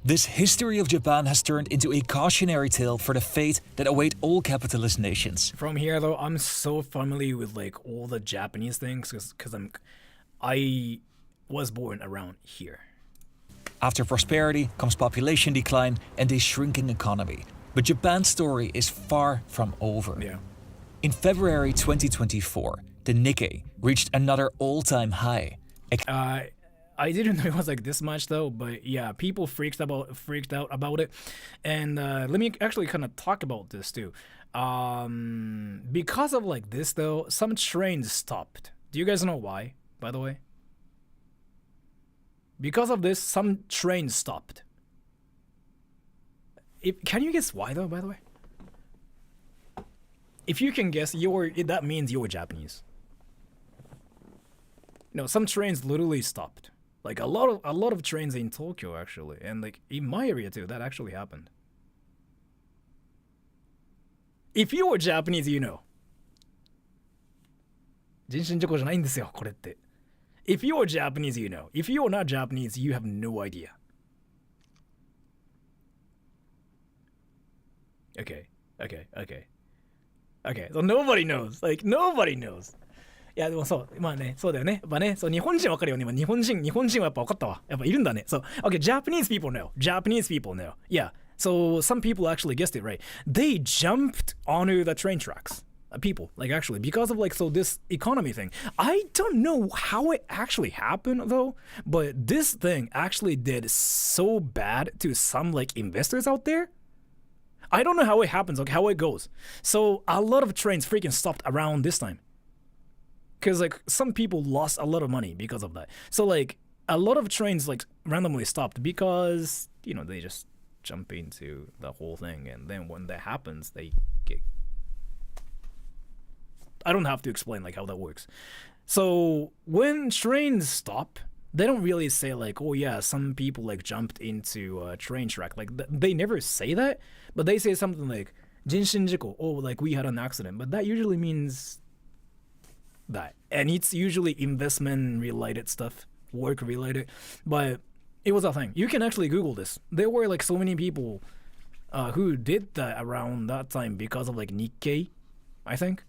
This history of Japan has turned into a cautionary tale for the fate that await all capitalist nations. From here, though, I'm so familiar with like all the Japanese things because I was born around here. After prosperity comes population decline and a shrinking economy. But Japan's story is far from over. Yeah. In February 2024, the Nikkei reached another all-time high. I didn't know it was like this much though, but yeah, people freaked out about it. And let me actually kind of talk about this too. Because of like this though, some trains stopped. Do you guys know why, by the way? Because of this, some trains stopped. Can you guess why though, by the way? If you can guess, that means you're Japanese. No, some trains literally stopped. Like a lot of trains in Tokyo actually, and like in my area too, that actually happened. If you were Japanese, you know. 人身事故じゃないんですよ、これって。If you're Japanese, you know. If you're not Japanese, you have no idea. Okay. So nobody knows. Like, nobody knows. いやでもそうまあねそうだよねやっぱねそう日本人わかるよね今日本人はやっぱ分かったわやっぱいるんだねそう Okay Japanese people know yeah so some people actually guessed it right they jumped onto the train tracks people like actually because of like so this economy thing I don't know how it actually happened though but this thing actually did so bad to some like investors out there I don't know how it happens like how it goes so a lot of trains freaking stopped around this time because like some people lost a lot of money because of that so like a lot of trains like randomly stopped because you know they just jump into the whole thing and then when that happens they get I don't have to explain like how that works so when trains stop they don't really say like oh yeah some people like jumped into a train track like they never say that but they say something like 人身事故 oh like we had an accident but that usually means that and it's usually investment related stuff work related but it was a thing you can actually Google this there were like so many people who did that around that time because of like Nikkei I think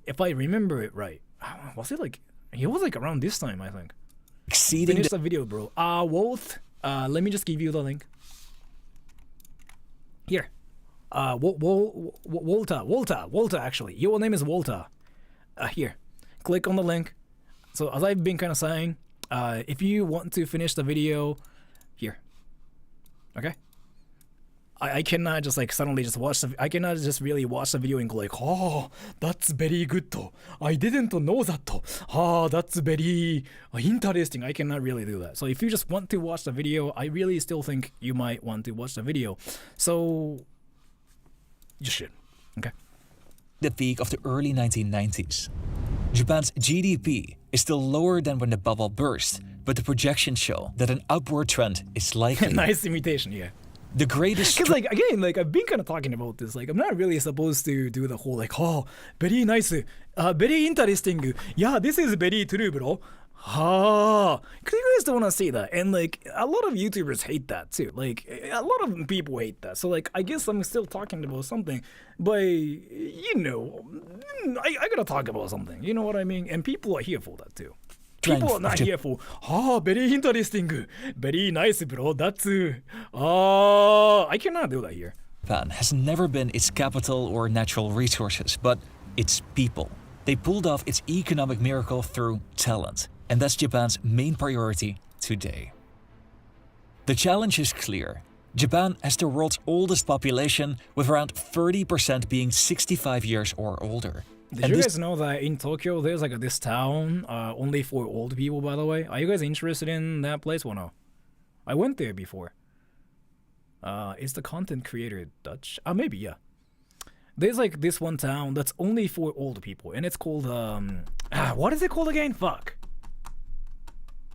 if I remember it right was it like around this time I think exceeding finish the video bro Wolf let me just give you the link here Walter actually your name is Walter here click on the link so as I've been kind of saying if you want to finish the video here okay I cannot just like suddenly just watch I cannot just really watch the video and go like oh that's very good I didn't know that that's very interesting I cannot really do that so if you just want to watch the video I really still think you might want to watch the video so you should okay the peak of the early 1990s. Japan's GDP is still lower than when the bubble burst, but the projections show that an upward trend is likely. Nice imitation, yeah. The greatest... Because, like, again, like, I've been kind of talking about this. Like, I'm not really supposed to do the whole, like, oh, very nice, very interesting. Yeah, this is very true, bro. Because you guys don't want to see that. And, like, a lot of YouTubers hate that, too. Like, a lot of people hate that. So, like, I guess I'm still talking about something. But, you know, I gotta talk about something. You know what I mean? And people are here for that, too. People are not here for, very interesting, very nice, bro. That's, I cannot do that here. Japan has never been its capital or natural resources, but its people. They pulled off its economic miracle through talent, and that's Japan's main priority today. The challenge is clear. Japan has the world's oldest population, with around 30% being 65 years or older. Did you guys know that in Tokyo there's like this town only for old people, by the way? Are you guys interested in that place or no? I went there before. Is the content creator Dutch? Maybe, yeah. There's like this one town that's only for old people, and it's called, what is it called again? Fuck.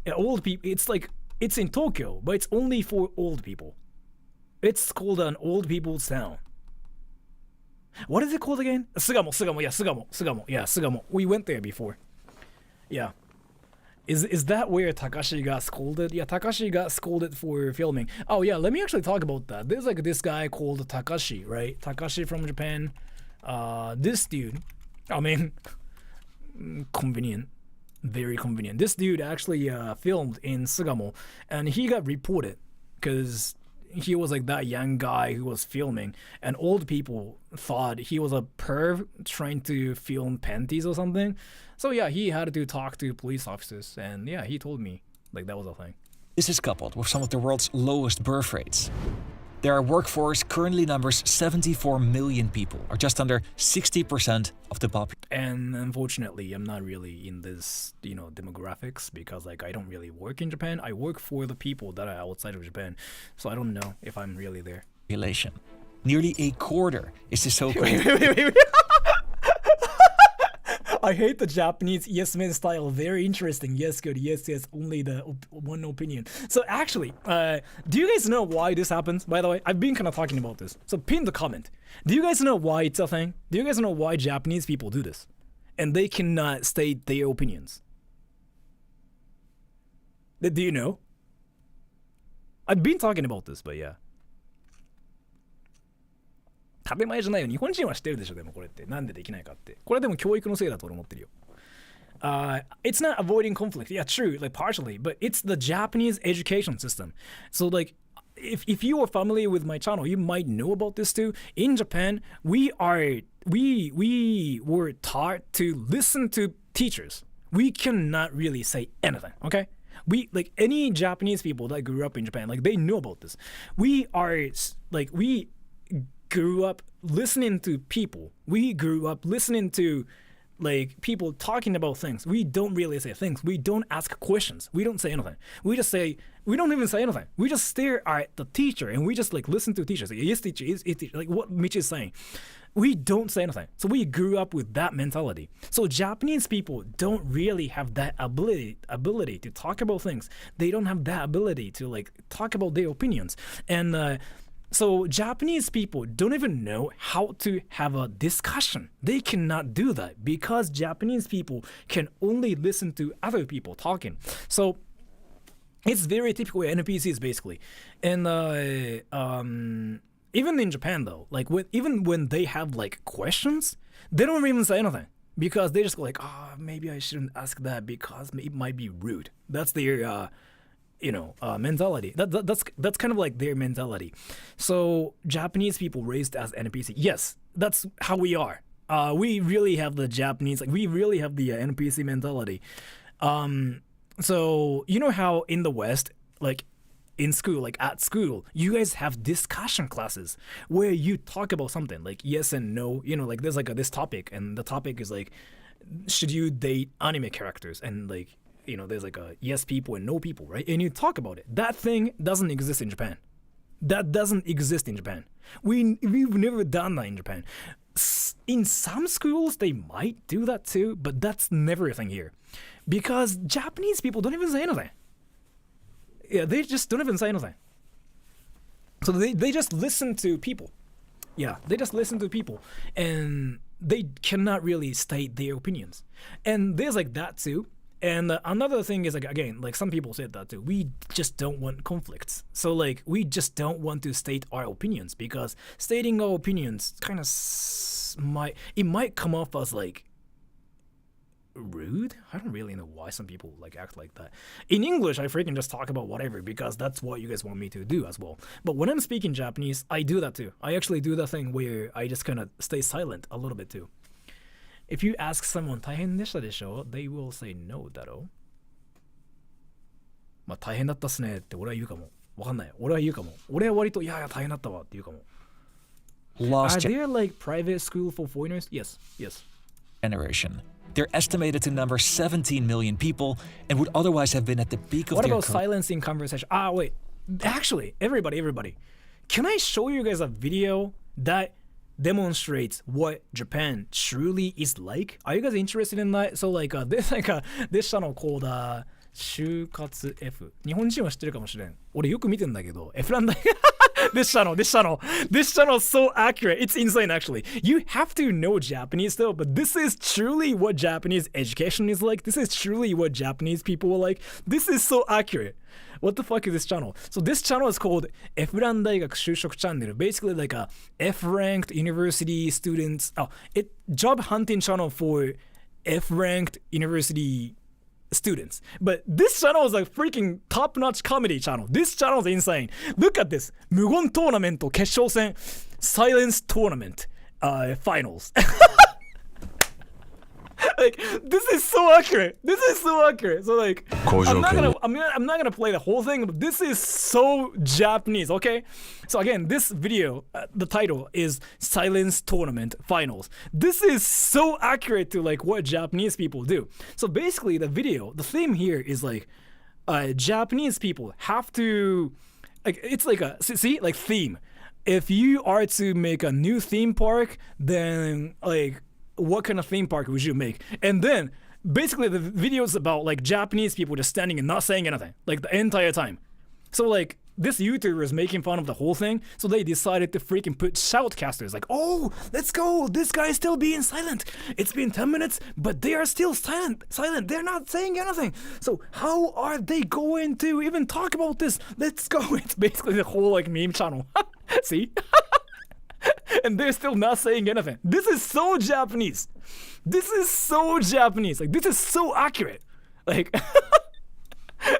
Yeah, old people, it's like, it's in Tokyo, but it's only for old people. It's called an old people's town. What is it called again? Sugamo. Yeah, Sugamo. We went there before. Yeah. Is that where Takashi got scolded? Yeah, Takashi got scolded for filming. Oh yeah, let me actually talk about that. There's like this guy called Takashi, right? Takashi from Japan. This dude, I mean, convenient. Very convenient. This dude actually filmed in Sugamo, and he got reported because he was like that young guy who was filming, and old people thought he was a perv trying to film panties or something. So yeah, he had to talk to police officers, and yeah, he told me like that was a thing. This is coupled with some of the world's lowest birth rates. Their workforce currently numbers 74 million people, or just under 60% of the population. And unfortunately, I'm not really in this, demographics, because like I don't really work in Japan. I work for the people that are outside of Japan, so I don't know if I'm really there. Nearly a quarter is the so-called... Wait. I hate the Japanese yes men style. Very interesting. Yes, good. Yes. Only the one opinion. So actually, do you guys know why this happens? By the way, I've been kind of talking about this. So pin the comment. Do you guys know why it's a thing? Do you guys know why Japanese people do this? and they cannot state their opinions. Do you know? I've been talking about this, but yeah. 建前じゃないよ。日本人は知ってるでしょ、でもこれって。なんでできないかって。これでも教育のせいだと俺思ってるよ。It's not avoiding conflict. Yeah, true, like partially, but it's the Japanese education system. So like, if you are familiar with my channel, you might know about this too. In Japan, we were taught to listen to teachers. We cannot really say anything, okay? We, like any Japanese people that grew up in Japan, like they know about this. We grew up listening to people. We grew up listening to like people talking about things. We don't really say things. We don't ask questions. We don't say anything. We don't even say anything. We just stare at the teacher and we just like listen to teachers. Like, yes, teacher, yes, teacher. Like what Mitch is saying. We don't say anything. So we grew up with that mentality. So Japanese people don't really have that ability to talk about things. They don't have that ability to like talk about their opinions. And so Japanese people don't even know how to have a discussion. They cannot do that because Japanese people can only listen to other people talking. So it's very typical NPCs basically. And even in Japan though, like even when they have like questions, they don't even say anything because they just go like, oh, maybe I shouldn't ask that because it might be rude. That's their mentality. That's kind of like their mentality. So Japanese people raised as NPC, yes, that's how we are. We really have the Japanese, like we really have the NPC mentality. So you know how in the West, like in school, like at school, you guys have discussion classes where you talk about something like yes and no. You know, like there's like this topic, and the topic is like, should you date anime characters? And like, you know, there's like a yes people and no people, right? And you talk about it. That thing doesn't exist in Japan. That doesn't exist in Japan. We've never done that in Japan. In some schools, they might do that too, but that's never a thing here. Because Japanese people don't even say anything. Yeah, they just don't even say anything. So they just listen to people. Yeah, they just listen to people. And they cannot really state their opinions. And there's like that too. And another thing is like, again, like some people said that too. We just don't want conflicts. So like we just don't want to state our opinions because stating our opinions kind of might come off as like rude. I don't really know why some people like act like that. In English, I freaking just talk about whatever because that's what you guys want me to do as well. But when I'm speaking Japanese, I do that too. I actually do that thing where I just kind of stay silent a little bit too. If you ask someone 大変でしたでしょ? They will say no だろ? まあ大変だったっすねって俺は言うかも。わかんない。俺は言うかも。俺は割といやいや大変だったわって言うかも。Are there like private school for foreigners? Yes. Generation. They're estimated to number 17 million people and would otherwise have been at the peak of what their about silencing conversation? Wait. Actually, everybody. Can I show you guys a video that demonstrates what Japan truly is like? Are you guys interested in that? So like there's this channel called 就活 F 日本人は知ってるかもしれん俺よく見てんだけど F なんだThis channel is so accurate. It's insane actually. You have to know Japanese though, but this is truly what Japanese education is like. This is truly what Japanese people are like. This is so accurate. What the fuck is this channel? So this channel is called F-ran 大学就職 channel. Basically like a F-ranked university students. Job hunting channel for F-ranked university students. But this channel is a freaking top-notch comedy channel. This channel is insane. Look at this. 無言トーナメント決勝戦 Silence Tournament finals. Like this is so accurate. So like I'm not gonna play the whole thing, but this is so Japanese, okay? So again, this video, the title is Silence Tournament Finals. This is so accurate to like what Japanese people do. So basically the theme here is like Japanese people have to like it's like a like theme. If you are to make a new theme park, then like what kind of theme park would you make? And then basically the video is about like Japanese people just standing and not saying anything like the entire time. So like this YouTuber is making fun of the whole thing, so they decided to freaking put shoutcasters like, oh, let's go, this guy is still being silent. It's been 10 minutes, but they are still silent. They're not saying anything. So how are they going to even talk about this? Let's go. It's basically the whole like meme channel. See? And they're still not saying anything. This is so Japanese. This is so Japanese. Like, this is so accurate. Like,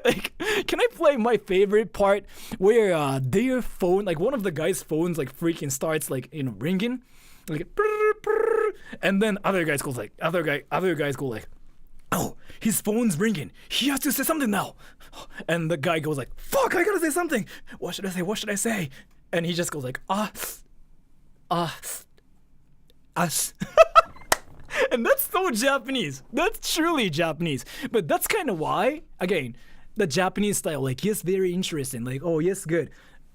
like, can I play my favorite part where their phone, like one of the guys' phones, like freaking starts like ringing, like, brr, brr, and then other guys go like, oh, his phone's ringing. He has to say something now. And the guy goes like, fuck, I gotta say something. What should I say? What should I say? And he just goes like, us. And that's so Japanese. That's truly Japanese. But that's kind of why, again, the Japanese style, like, yes, very interesting. Like, oh, yes, good.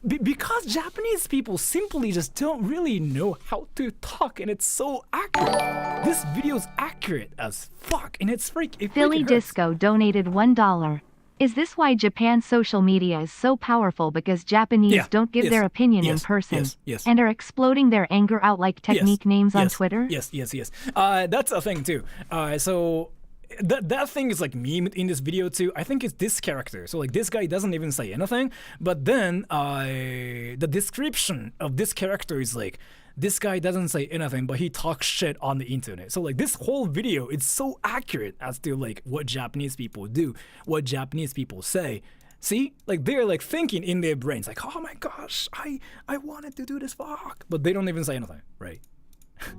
Because Japanese people simply just don't really know how to talk, and it's so accurate. This video is accurate as fuck, and it's Philly Disco donated $1. Is this why Japan's social media is so powerful? Because Japanese don't give their opinion in person and are exploding their anger out like technique names on Twitter? Yes. That's a thing too. So that thing is like memed in this video too. I think it's this character. So like this guy doesn't even say anything, but then the description of this character is like, this guy doesn't say anything, but he talks shit on the internet. So like this whole video, it's so accurate as to like what Japanese people do, what Japanese people say. See, like they're like thinking in their brains, like, oh my gosh, I wanted to do this, fuck, but they don't even say anything, right? This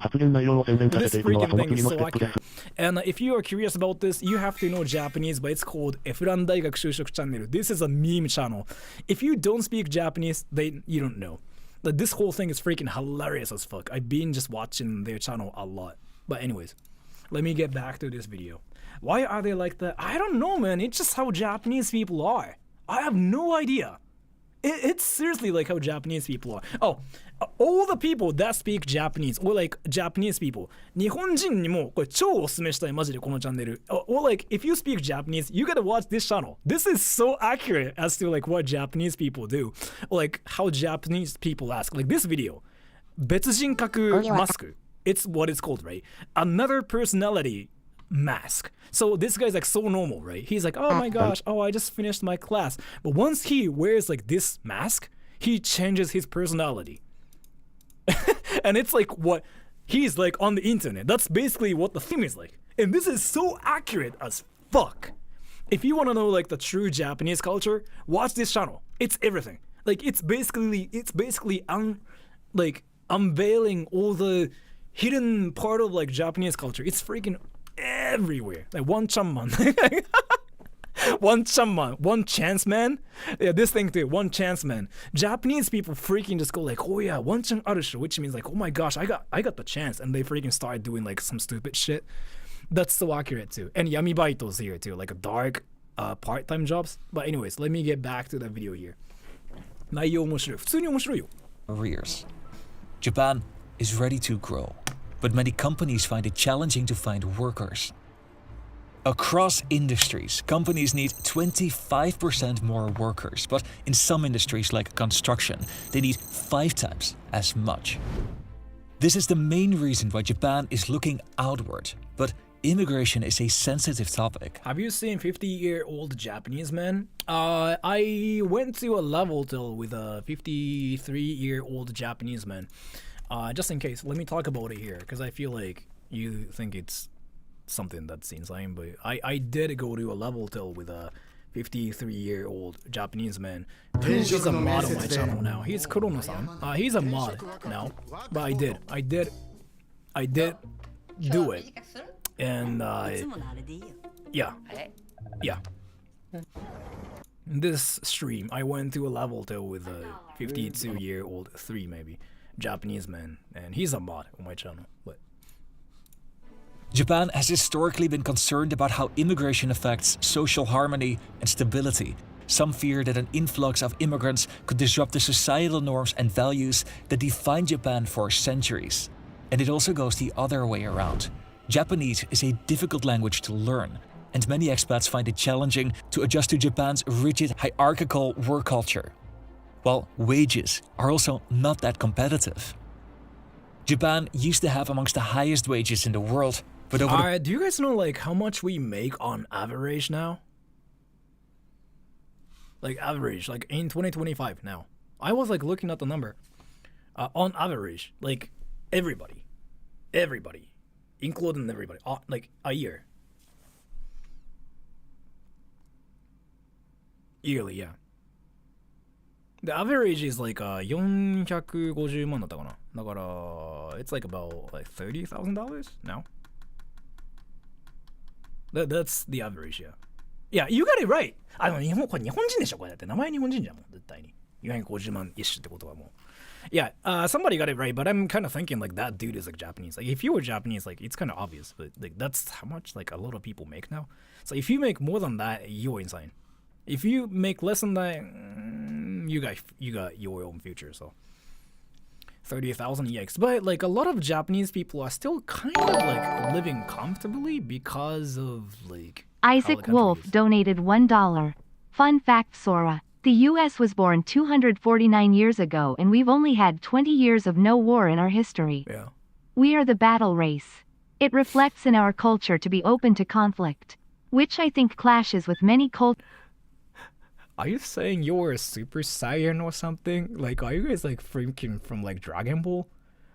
freaking thing is so accurate. And if you are curious about this, you have to know Japanese, but it's called Efran Daigaku Shushoku Channel. This is a meme channel. If you don't speak Japanese, you don't know. Like, this whole thing is freaking hilarious as fuck. I've been just watching their channel a lot. But anyways, let me get back to this video. Why are they like that? I don't know, man. It's just how Japanese people are. I have no idea. It's seriously like how Japanese people are. Oh, all the people that speak Japanese, or like Japanese people, 日本人にもこれ超おすすめしたい、マジでこのチャンネル。Or like, if you speak Japanese, you gotta watch this channel. This is so accurate as to like what Japanese people do. Or like how Japanese people ask. Like this video, 別人格 mask. It's what it's called, right? Another personality mask. So this guy's like so normal, right? He's like, oh my gosh, oh, I just finished my class. But once he wears like this mask, he changes his personality. And it's like what he's like on the internet. That's basically what the theme is like. And this is so accurate as fuck. If you want to know like the true Japanese culture, watch this channel. It's everything. Like it's basically unveiling all the hidden part of like Japanese culture. It's freaking everywhere. Like one chance man. Yeah, this thing too, one chance man. Japanese people freaking just go like, oh yeah, one chan aru, which means like, oh my gosh, I got the chance, and they freaking start doing like some stupid shit. That's so accurate too. And yami baitos here too, like a dark part-time jobs. But anyways, let me get back to the video here. 内容面白い。普通に面白いよ。Careers. Japan is ready to grow, but many companies find it challenging to find workers. Across industries, companies need 25% more workers, but in some industries like construction, they need 5 times as much. This is the main reason why Japan is looking outward, but immigration is a sensitive topic. Have you seen 50-year-old Japanese man? I went to a level till with a 53-year-old Japanese man. Just in case, let me talk about it here, because I feel like you think it's something that's insane, but I did go to a level till with a 53-year-old Japanese man. He's a mod on my channel now. He's Kurono-san. He's a mod now, but I did do it. And yeah. This stream, I went to a level till with a 52-year-old 3 maybe Japanese man, and he's a mod on my channel. But Japan has historically been concerned about how immigration affects social harmony and stability. Some fear that an influx of immigrants could disrupt the societal norms and values that defined Japan for centuries. And it also goes the other way around. Japanese is a difficult language to learn, and many expats find it challenging to adjust to Japan's rigid, hierarchical work culture. while wages are also not that competitive. Japan used to have amongst the highest wages in the world, but over do you guys know like how much we make on average now? Like average, like in 2025 now. I was like looking at the number. On average, like everybody, including everybody, like a year. Yearly, yeah. The average is like 450万だったかな。だから it's like about like $30,000 now. That's the average, yeah. Yeah, you got it right. これ日本人でしょこれだって名前日本人じゃんもん絶対に。450万ishってことはもう。Yeah, somebody got it right, but I'm kind of thinking like that dude is like Japanese. Like if you were Japanese, like it's kind of obvious, but like that's how much like a lot of people make now. So if you make more than that, you're insane. If you make less than that, you got your own future. So 30,000 yikes. But like a lot of Japanese people are still kind of like living comfortably because of like Isaac Wolf donated $1. Fun fact, Sora. The US was born 249 years ago and we've only had 20 years of no war in our history. Yeah. We are the battle race. It reflects in our culture to be open to conflict, which I think clashes with many cultures. Are you saying you're a Super Saiyan or something? Like, are you guys like freaking from like Dragon Ball?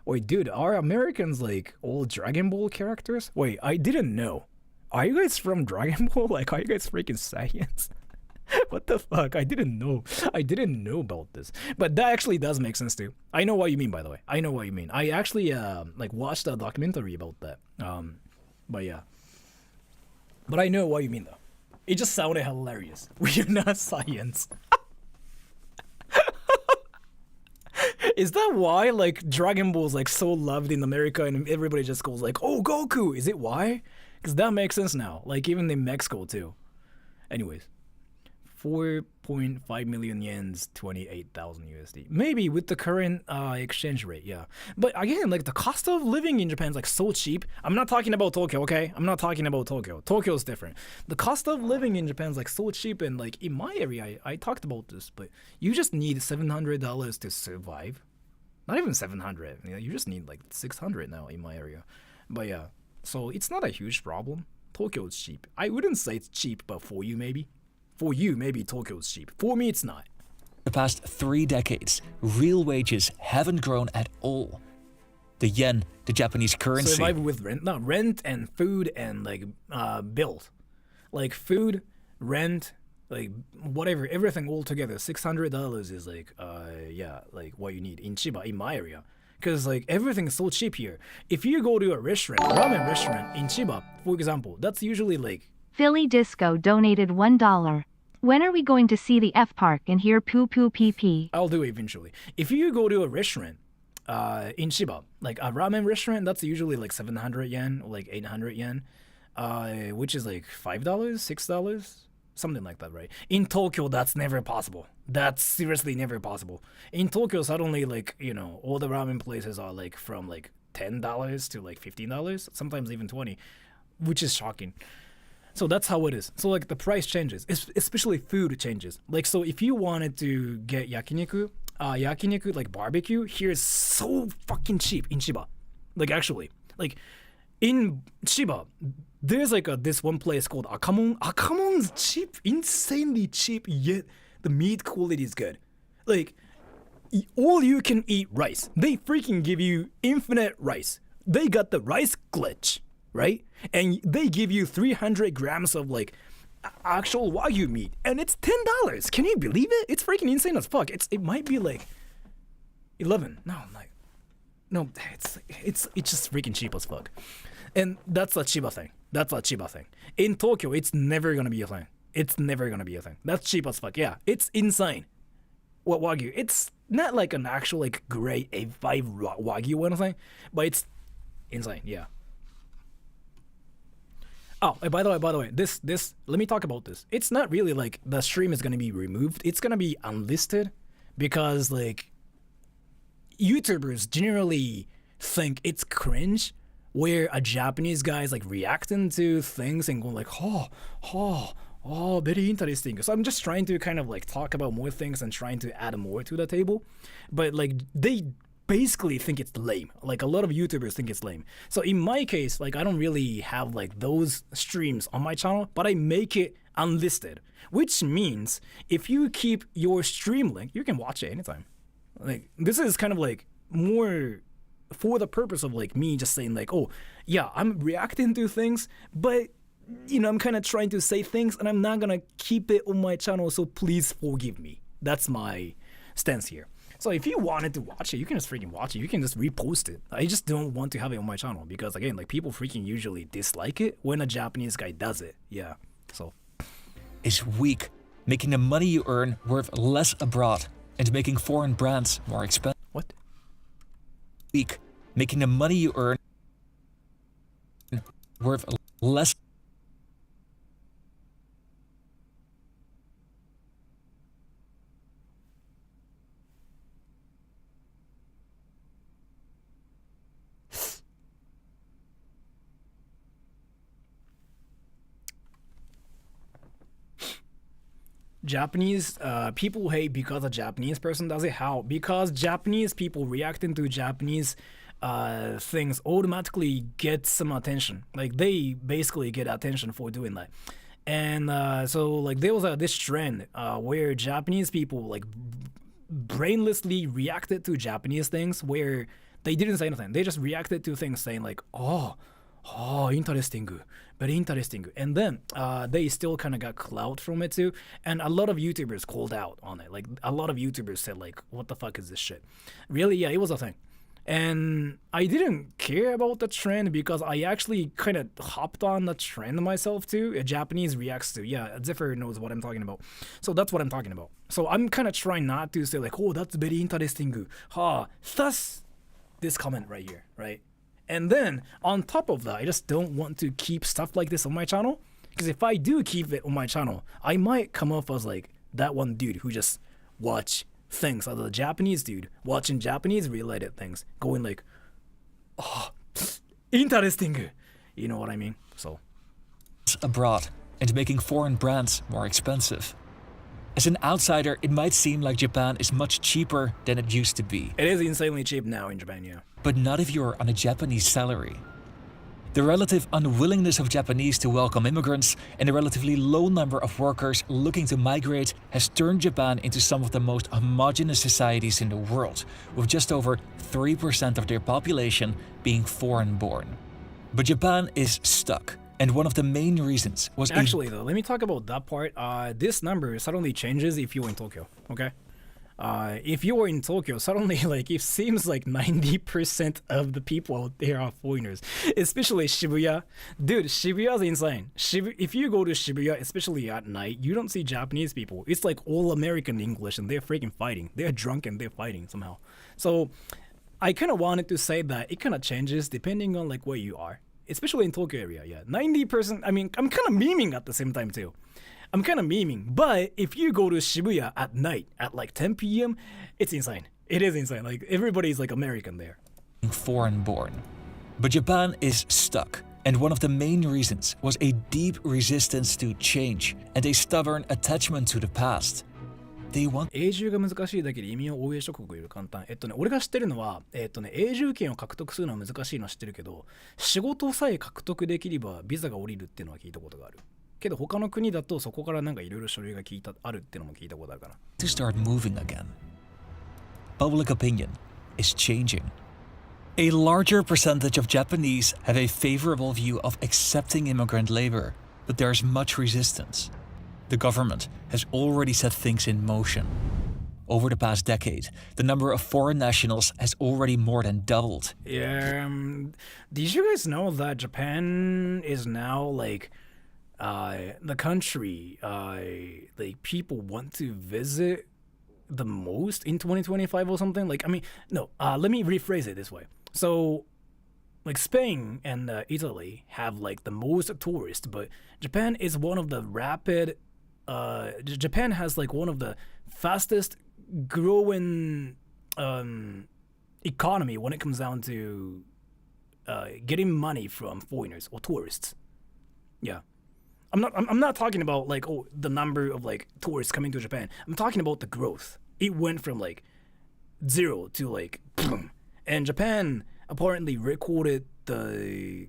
Wait, dude, are Americans like all Dragon Ball characters? Wait, I didn't know. Are you guys from Dragon Ball? Like, are you guys freaking Saiyans? What the fuck? I didn't know. I didn't know about this. But that actually does make sense too. I know what you mean, by the way. I know what you mean. I actually like watched a documentary about that. But yeah. But I know what you mean though. It just sounded hilarious. We are not science. Is that why like Dragon Ball is like so loved in America and everybody just goes like, oh, Goku? Is it why? Because that makes sense now. Like even in Mexico too. Anyways. 4.5 million yens, 28,000 USD. Maybe with the current exchange rate, yeah. But again, like the cost of living in Japan is like so cheap. I'm not talking about Tokyo, okay? I'm not talking about Tokyo. Tokyo is different. The cost of living in Japan is like so cheap, and like in my area, I talked about this, but you just need $700 to survive. Not even 700. You just need like 600 now in my area. But yeah, so it's not a huge problem. Tokyo is cheap. I wouldn't say it's cheap, but for you maybe. For you, maybe Tokyo is cheap. For me, it's not. The past 3 decades, real wages haven't grown at all. The yen, the Japanese currency. Survive with rent and food and like bills. Like food, rent, like whatever, everything all together. $600 is like, yeah, like what you need in Chiba, in my area. Because like everything is so cheap here. If you go to a restaurant, ramen restaurant in Chiba, for example, that's usually like Philly Disco donated $1. When are we going to see the F Park and hear poo poo pee pee? I'll do it eventually. If you go to a restaurant in Chiba, like a ramen restaurant, that's usually like 700 yen or like 800 yen, which is like $5, $6, something like that, right? In Tokyo, that's never possible. That's seriously never possible. In Tokyo, suddenly like, you know, all the ramen places are like from like $10 to like $15, sometimes even 20, which is shocking. So that's how it is. So like the price changes, especially food changes. Like so if you wanted to get yakiniku like barbecue, here is so fucking cheap in Chiba. Like actually, like in Chiba, there's like this one place called Akamon. Akamon's cheap, insanely cheap, yet the meat quality is good. Like all you can eat rice. They freaking give you infinite rice. They got the rice glitch. Right? And they give you 300 grams of like actual Wagyu meat, and it's $10. Can you believe it? It's freaking insane as fuck. It might be like 11. No, it's just freaking cheap as fuck. And that's a Chiba thing. In Tokyo, it's never gonna be a thing. That's cheap as fuck. Yeah, it's insane. What Wagyu? It's not like an actual like grade A5 Wagyu or anything, but it's insane. Yeah. Oh, by the way, this, let me talk about this. It's not really like the stream is going to be removed. It's going to be unlisted because like YouTubers generally think it's cringe where a Japanese guy is like reacting to things and going like, oh, oh, very interesting. So I'm just trying to kind of like talk about more things and trying to add more to the table. But like they basically think it's lame. Like a lot of YouTubers think it's lame. So in my case, like I don't really have like those streams on my channel, but I make it unlisted, which means if you keep your stream link, you can watch it anytime. Like this is kind of like more for the purpose of like me just saying like, oh yeah, I'm reacting to things, but you know, I'm kind of trying to say things and I'm not gonna keep it on my channel, so please forgive me. That's my stance here. So if you wanted to watch it, you can just freaking watch it. You can just repost it. I just don't want to have it on my channel because again, like people freaking usually dislike it when a Japanese guy does it. Yeah, so. Is weak, making the money you earn worth less abroad and making foreign brands more expensive. What? Weak, making the money you earn worth less. Japanese people hate because a Japanese person does it. How? Because Japanese people reacting to Japanese things automatically get some attention. Like they basically get attention for doing that. And so like there was this trend where Japanese people like brainlessly reacted to Japanese things where they didn't say anything. They just reacted to things saying like, oh, interesting, very interesting. And then they still kind of got clout from it too. And a lot of YouTubers called out on it. Like a lot of YouTubers said like, what the fuck is this shit? Really, yeah, it was a thing. And I didn't care about the trend because I actually kind of hopped on the trend myself too. A Japanese reacts to, yeah, Zephyr knows what I'm talking about. So that's what I'm talking about. So I'm kind of trying not to say like, oh, that's very interesting. Thus this comment right here, right? And then on top of that, I just don't want to keep stuff like this on my channel. Because if I do keep it on my channel, I might come off as like that one dude who just watch things, like the Japanese dude watching Japanese related things, going like, oh, interesting. You know what I mean? So. Abroad and making foreign brands more expensive. As an outsider, it might seem like Japan is much cheaper than it used to be. It is insanely cheap now in Japan, yeah. But not if you're on a Japanese salary. The relative unwillingness of Japanese to welcome immigrants and the relatively low number of workers looking to migrate has turned Japan into some of the most homogeneous societies in the world, with just over 3% of their population being foreign-born. But Japan is stuck. And one of the main reasons was actually though, let me talk about that part. This number suddenly changes if you're in Tokyo, okay? If you were in Tokyo, suddenly like it seems like 90% of the people out there are foreigners, especially Shibuya. Dude, Shibuya's insane. If you go to Shibuya, especially at night, you don't see Japanese people. It's like all American English and they're freaking fighting. They're drunk and they're fighting somehow. So I kind of wanted to say that it kind of changes depending on like where you are. Especially in Tokyo area, yeah. 90%, I mean, I'm kind of memeing at the same time too. I'm kind of memeing, but if you go to Shibuya at night, at like 10 p.m., it's insane. It is insane. Like, everybody's like American there. Foreign-born. But Japan is stuck. And one of the main reasons was a deep resistance to change and a stubborn attachment to the past.永住が難しいだけで移民を応援諸国がいる簡単。俺が知ってるのは、永住権を獲得するのは難しいのは知ってるけど、仕事さえ獲得できればビザが下りるっていうのは聞いたことがある。けど他の国だとそこからなんかいろいろ書類があるっていうのも聞いたことあるかな。To start moving again. Public opinion is changing. A larger percentage of Japanese have a favorable view of accepting immigrant labor, but there's much resistance. The government has already set things in motion. Over the past decade, the number of foreign nationals has already more than doubled. Yeah, did you guys know that Japan is now like the country like people want to visit the most in 2025 or something? Like, I mean, no, let me rephrase it this way. So, like Spain and Italy have like the most tourists, but Japan is one of the Japan has like one of the fastest growing economy when it comes down to getting money from foreigners or tourists. Yeah. I'm not talking about like the number of like tourists coming to Japan. I'm talking about the growth. It went from like 0 to like boom. And Japan apparently recorded the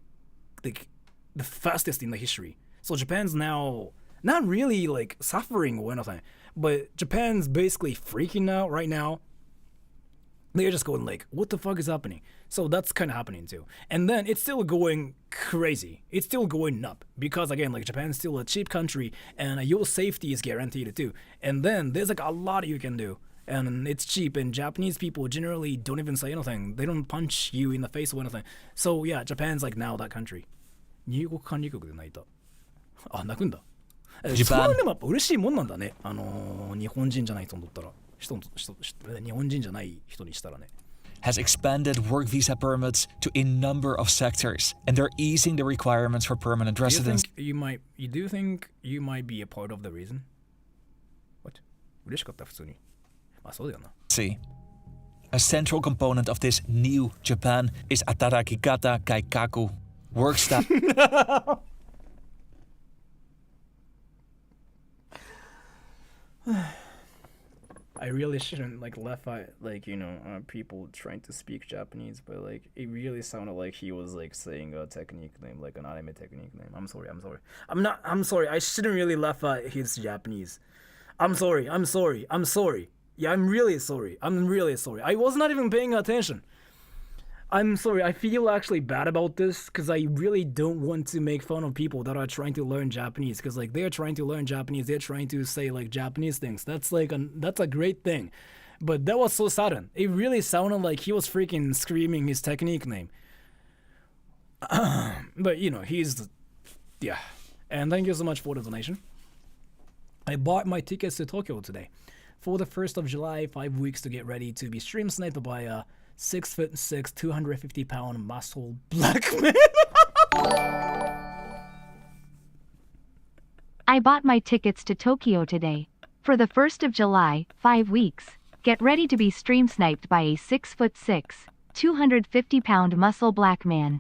fastest in the history. So Japan's now not really like suffering or anything, but Japan's basically freaking out right now. They're just going like, what the fuck is happening? So that's kind of happening too. And then it's still going crazy. It's still going up because again, like Japan's still a cheap country and your safety is guaranteed too. And then there's like a lot you can do. And it's cheap, and Japanese people generally don't even say anything. They don't punch you in the face or anything. So yeah, Japan's like now that country. 入国管理局で泣いた。あ、泣くんだ。そういうのもやっぱ嬉しいもんなんだね。日本人じゃない人にとったら。日本人じゃない人にしたらね。Has expanded work visa permits to a number of sectors, and they're easing the requirements for permanent residents. Do you think you might be a part of the reason? What? 嬉しかった普通に。まあそうだよな。See, a central component of this new Japan is Atarakikata Kaikaku, work style. I really shouldn't like laugh at like people trying to speak Japanese, but like it really sounded like he was like saying a technique name, like an anime technique name. I'm sorry. I'm sorry. I shouldn't really laugh at his Japanese. I'm sorry. Yeah, I'm really sorry. I was not even paying attention. I'm sorry. I feel actually bad about this because I really don't want to make fun of people that are trying to learn Japanese because like they're trying to learn Japanese. They're trying to say like Japanese things. That's a great thing. But that was so sudden. It really sounded like he was freaking screaming his technique name. But yeah. And thank you so much for the donation. I bought my tickets to Tokyo today. For the 1st of July, 5 weeks to get ready to be stream sniped by a 6'6", 250-pound muscle black man. I bought my tickets to Tokyo today. For the 1st of July, 5 weeks. Get ready to be stream sniped by a 6'6", 250-pound muscle black man.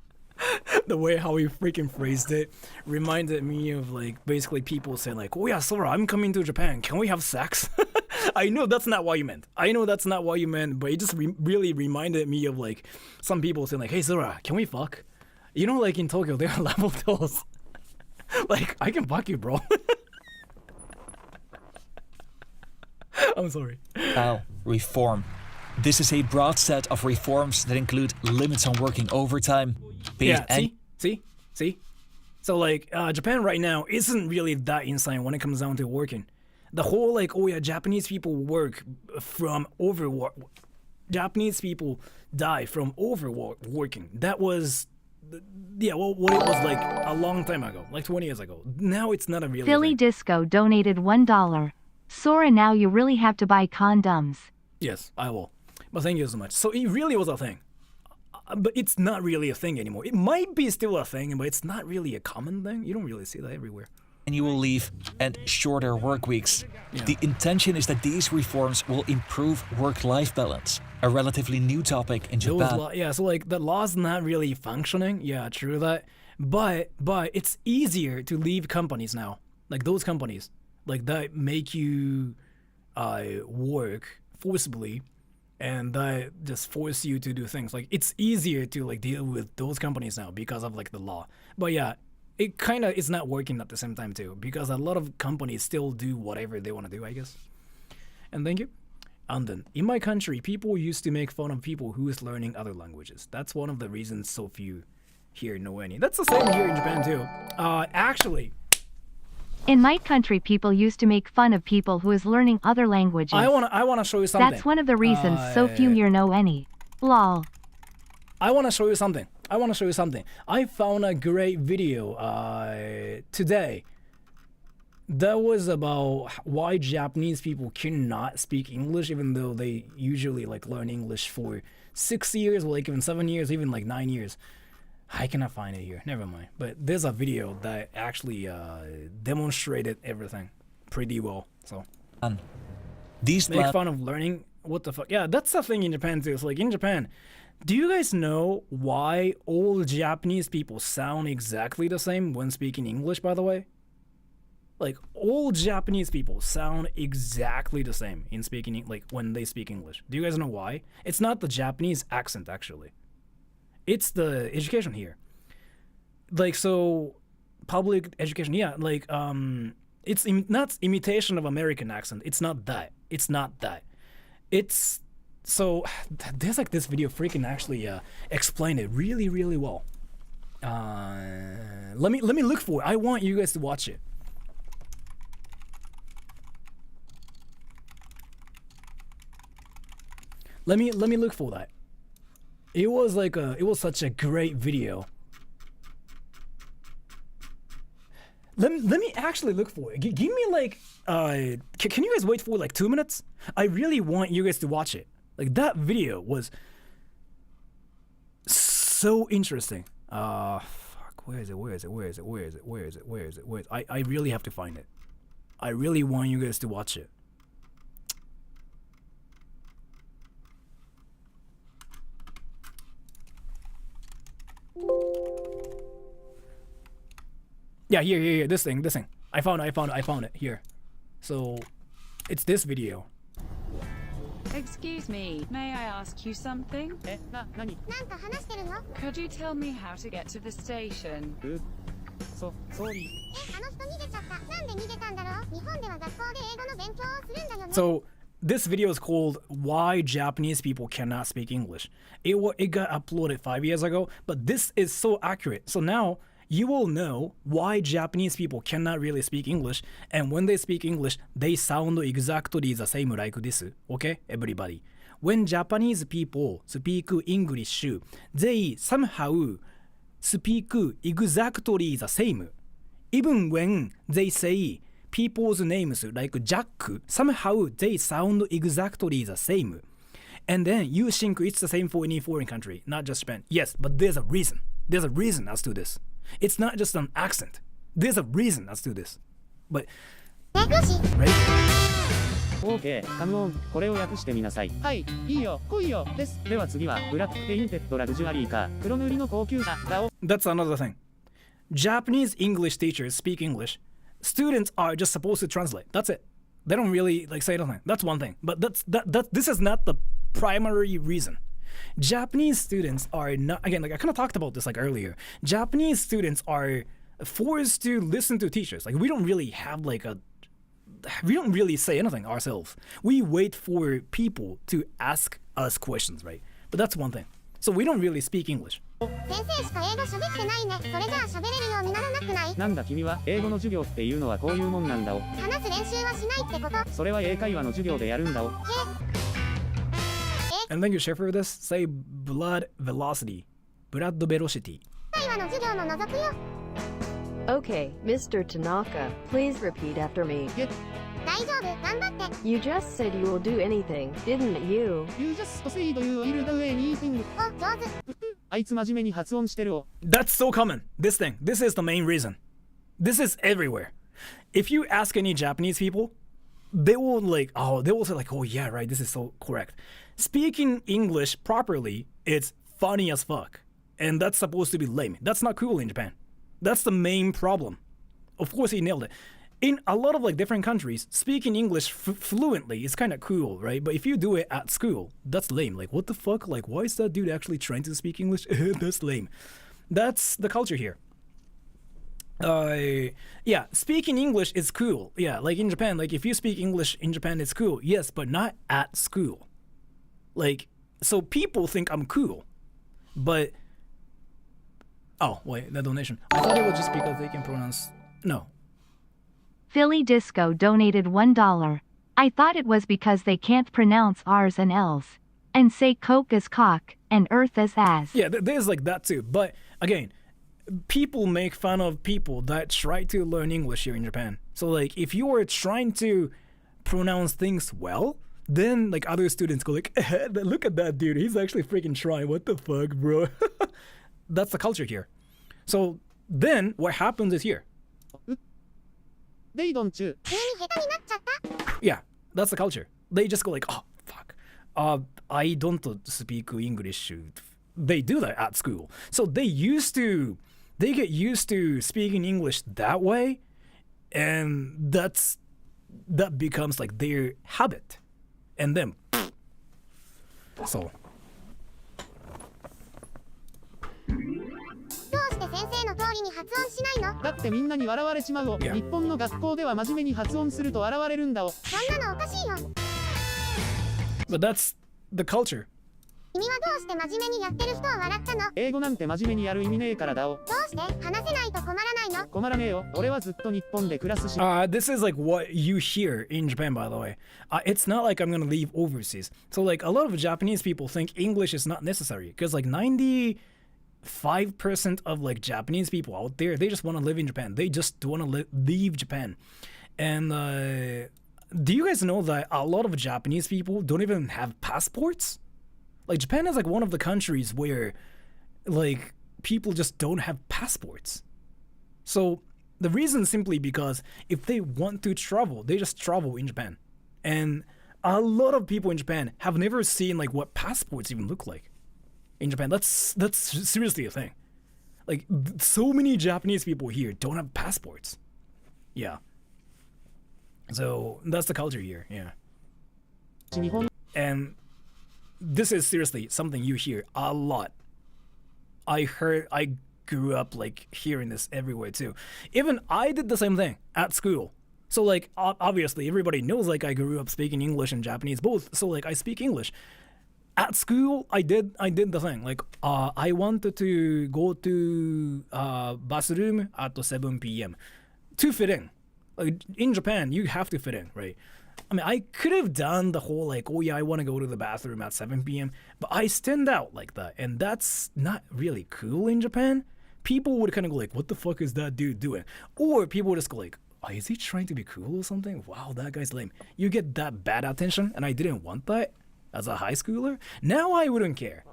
The way how he freaking phrased it reminded me of like basically people saying like, oh yeah, Sora, I'm coming to Japan. Can we have sex? I know that's not what you meant. But it just really reminded me of like some people saying like, hey Sora, can we fuck? Like in Tokyo, there are level dolls. Like, I can fuck you, bro. I'm sorry. Now, reform. This is a broad set of reforms that include limits on working overtime. See? So like, Japan right now isn't really that insane when it comes down to working. The whole like, oh yeah, Japanese people work from overwork. Japanese people die from overworking. That was, what it was like a long time ago, like 20 years ago. Now it's not a real Philly thing. Disco donated $1. Sora, now you really have to buy condoms. Yes, I will. But thank you so much. So it really was a thing. But it's not really a thing anymore. It might be still a thing, but it's not really a common thing. You don't really see that everywhere. Annual leave and shorter work weeks. Yeah. The intention is that these reforms will improve work-life balance, a relatively new topic in Japan. So like the law's not really functioning. Yeah, true that. But it's easier to leave companies now. Like those companies, like that make you work forcibly. And that just force you to do things. Like it's easier to like deal with those companies now because of like the law. But yeah, it kind of is not working at the same time too because a lot of companies still do whatever they want to do, I guess. And thank you. And then in my country, people used to make fun of people who is learning other languages. That's one of the reasons so few here know any. That's the same here in Japan too. Actually. In my country, people used to make fun of people who is learning other languages. I wanna show you something. That's one of the reasons so few here know any. Lol. I wanna show you something. I found a great video today. That was about why Japanese people cannot speak English, even though they usually like learn English for 6 years, or like even 7 years, even like 9 years. I cannot find it here. Never mind. But there's a video that actually demonstrated everything pretty well. So make fun of learning. What the fuck? Yeah, that's the thing in Japan too. It's like in Japan, do you guys know why all Japanese people sound exactly the same when speaking English? By the way, Like all Japanese people sound exactly the same in speaking, like when they speak English. Do you guys know why? It's not the Japanese accent actually. It's the education here. Like so, public education. Yeah, like it's not imitation of American accent. It's not that. It's not that. It's so there's like this video freaking actually explain it really really well. Let me look for it. I want you guys to watch it. Let me look for that. It was such a great video. Let me actually look for it. Give me like can you guys wait for like 2 minutes? I really want you guys to watch it. Like that video was so interesting. Fuck, where is it? I really have to find it. I really want you guys to watch it. Yeah, here, this thing. I found it, here. So, it's this video. Excuse me, may I ask you something? Could you tell me how to get to the station? So, this video is called Why Japanese People Cannot Speak English. It got uploaded 5 years ago, but this is so accurate. So now, you will know why Japanese people cannot really speak English, and when they speak English, they sound exactly the same like this. Okay, everybody? When Japanese people speak English, they somehow speak exactly the same. Even when they say people's names like Jack, somehow they sound exactly the same. And then you think it's the same for any foreign country, not just Japan. Yes, but there's a reason. There's a reason as to this. It's not just an accent. There's a reason as to this. But, right? OK, come on, これを訳してみなさい。はい、いいよ、来いよ、です。では次は、ブラックペインテッドラグジュアリーカー、黒塗りの高級車だお。That's another thing. Japanese English teachers speak English. Students are just supposed to translate. That's it. They don't really like say anything. That's one thing. But this is not the primary reason. Japanese students are not, again, like I kind of talked about this like earlier. Japanese students are forced to listen to teachers. Like we don't really say anything ourselves. We wait for people to ask us questions, right? But that's one thing. So we don't really speak English. 先生しか英語喋ってないね。それじゃあ喋れるようにならなくない？なんだ君は英語の授業っていうのはこういうもんなんだお。話す練習はしないってこと？それは英会話の授業でやるんだお。And then you share for this, say blood velocity. Blood velocity. 会話の授業も除くよ。Okay, Mr. Tanaka, please repeat after me. 大丈夫、頑張って。You just said you will do anything, didn't you? You just said you will do anything. お、上手。あいつ真面目に発音してるお。That's so common. This thing. This is the main reason. This is everywhere. If you ask any Japanese people, they will say like, oh yeah, right, this is so correct. Speaking English properly, it's funny as fuck. And that's supposed to be lame. That's not cool in Japan. That's the main problem. Of course, he nailed it. In a lot of like different countries, speaking English fluently is kind of cool, right? But if you do it at school, that's lame. Like, what the fuck? Like, why is that dude actually trying to speak English? That's lame. That's the culture here. Yeah, speaking English is cool. Yeah, like in Japan, like if you speak English in Japan, it's cool. Yes, but not at school. Like, so people think I'm cool, but oh wait, that donation. I thought it was just because they can pronounce. No. Philly Disco donated $1. I thought it was because they can't pronounce R's and L's, and say Coke is cock and Earth is ass. Yeah, there's like that too. But again, people make fun of people that try to learn English here in Japan. So like, if you are trying to pronounce things well, then like other students go like, look at that dude, he's actually freaking trying. What the fuck, bro? That's the culture here. So then what happens is here. They don't you. Yeah, that's the culture. They just go like, oh fuck, I don't speak English. They do that at school. So they get used to speaking English that way, and that becomes like their habit, and then so. どうして先生の通りに発音しないの？だってみんなに笑われちまうを。日本の学校では真面目に発音すると笑われるんだを。そんなのおかしいよ。But that's the culture. 君はどうして真面目にやってる人を笑ったの？英語なんて真面目にやる意味ねえからだお。どうして話せないと困らないの？困らねえよ。俺はずっと日本で暮らすし。This is like what you hear in Japan, by the way. It's not like I'm gonna leave overseas. So like a lot of Japanese people think English is not necessary because like 95% of like Japanese people out there, they just want to live in Japan. They just want to leave Japan. And do you guys know that a lot of Japanese people don't even have passports? Like Japan is like one of the countries where like people just don't have passports. So the reason simply because if they want to travel, they just travel in Japan. And a lot of people in Japan have never seen like what passports even look like in Japan. That's seriously a thing. Like so many Japanese people here don't have passports. Yeah. So that's the culture here. Yeah. And this is seriously something you hear a lot. I grew up like hearing this everywhere too. Even I did the same thing at school. So like obviously everybody knows like I grew up speaking English and Japanese both. So like I speak English. At school I did the thing. Like I wanted to go to bathroom at 7 p.m. to fit in. Like in Japan you have to fit in, right? I mean, I could have done the whole like, oh yeah, I want to go to the bathroom at 7 p.m. But I stand out like that. And that's not really cool in Japan. People would kind of go like, what the fuck is that dude doing? Or people would just go like, oh, is he trying to be cool or something? Wow, that guy's lame. You get that bad attention. And I didn't want that as a high schooler. Now I wouldn't care.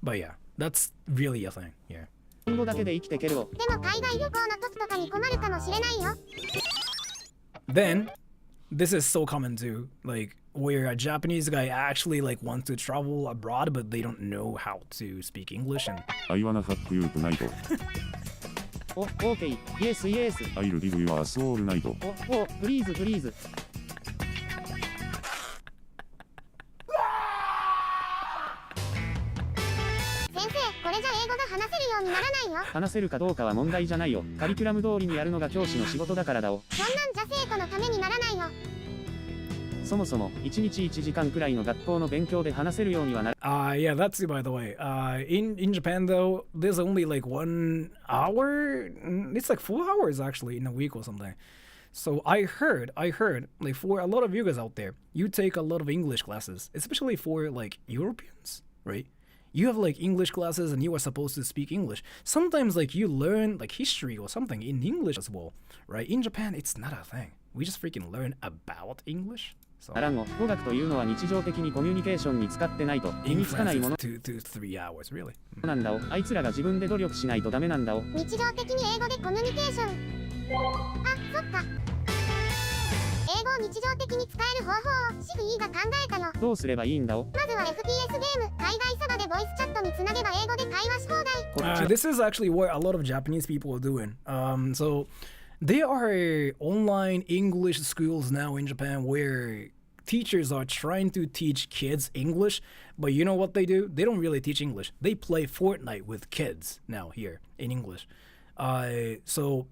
But yeah, that's really a thing. Yeah. でも海外旅行の時とかに困るかもしれないよ。Then this is so common too, like where a Japanese guy actually like wants to travel abroad, but they don't know how to speak English. And I wanna fuck you tonight. Oh, okay, yes, yes. I'll give you a soul night. Oh, please, please. 先生、これじゃ英語が話せるようにならないよ。話せるかどうかは問題じゃないよ。カリキュラム通りにやるのが教師の仕事だからだお。そんなんじゃ生徒のためにならないよ。そもそも1日1時間くらいの学校の勉強で話せるようにはなる。Yeah, that's it, by the way. In Japan though, there's only like 1 hour. It's like 4 hours actually in a week or something. So I heard like for a lot of you guys out there, you take a lot of English classes, especially for like Europeans, right? You have like English classes and you are supposed to speak English. Sometimes like you learn like history or something in English as well, right? In Japan, it's not a thing. We just freaking learn about English. So 語学というのは日常的にコミュニケーションに使ってないと身につかないもの 2 to 3 hours, really. なんだお。あいつらが自分で努力しないとダメなんだお。日常的に英語でコミュニケーション。あ、そっか。英語を日常的に使える方法をシグイーが考えたよ。どうすればいいんだお。まずは FPS ゲーム、海外サバでボイスチャットにつなげば英語で会話し放題。This is actually what a lot of Japanese people are doing. So there are online English schools now in Japan where teachers are trying to teach kids English, but you know what they do? They don't really teach English. They play Fortnite with kids now here in English. So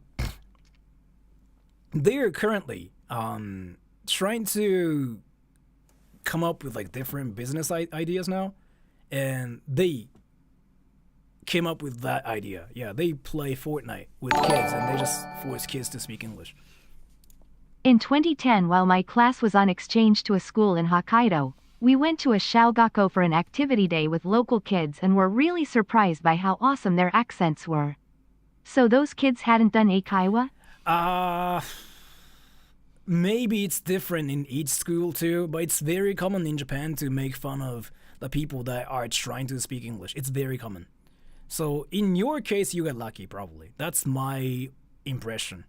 they're currently trying to come up with like different business ideas now, and they came up with that idea. Yeah, they play Fortnite with kids and they just force kids to speak English. In 2010, while my class was on exchange to a school in Hokkaido, we went to a Shaogakko for an activity day with local kids and were really surprised by how awesome their accents were. So those kids hadn't done eikaiwa? Maybe it's different in each school too, but it's very common in Japan to make fun of the people that are trying to speak English. It's very common. So in your case, you got lucky probably. That's my impression.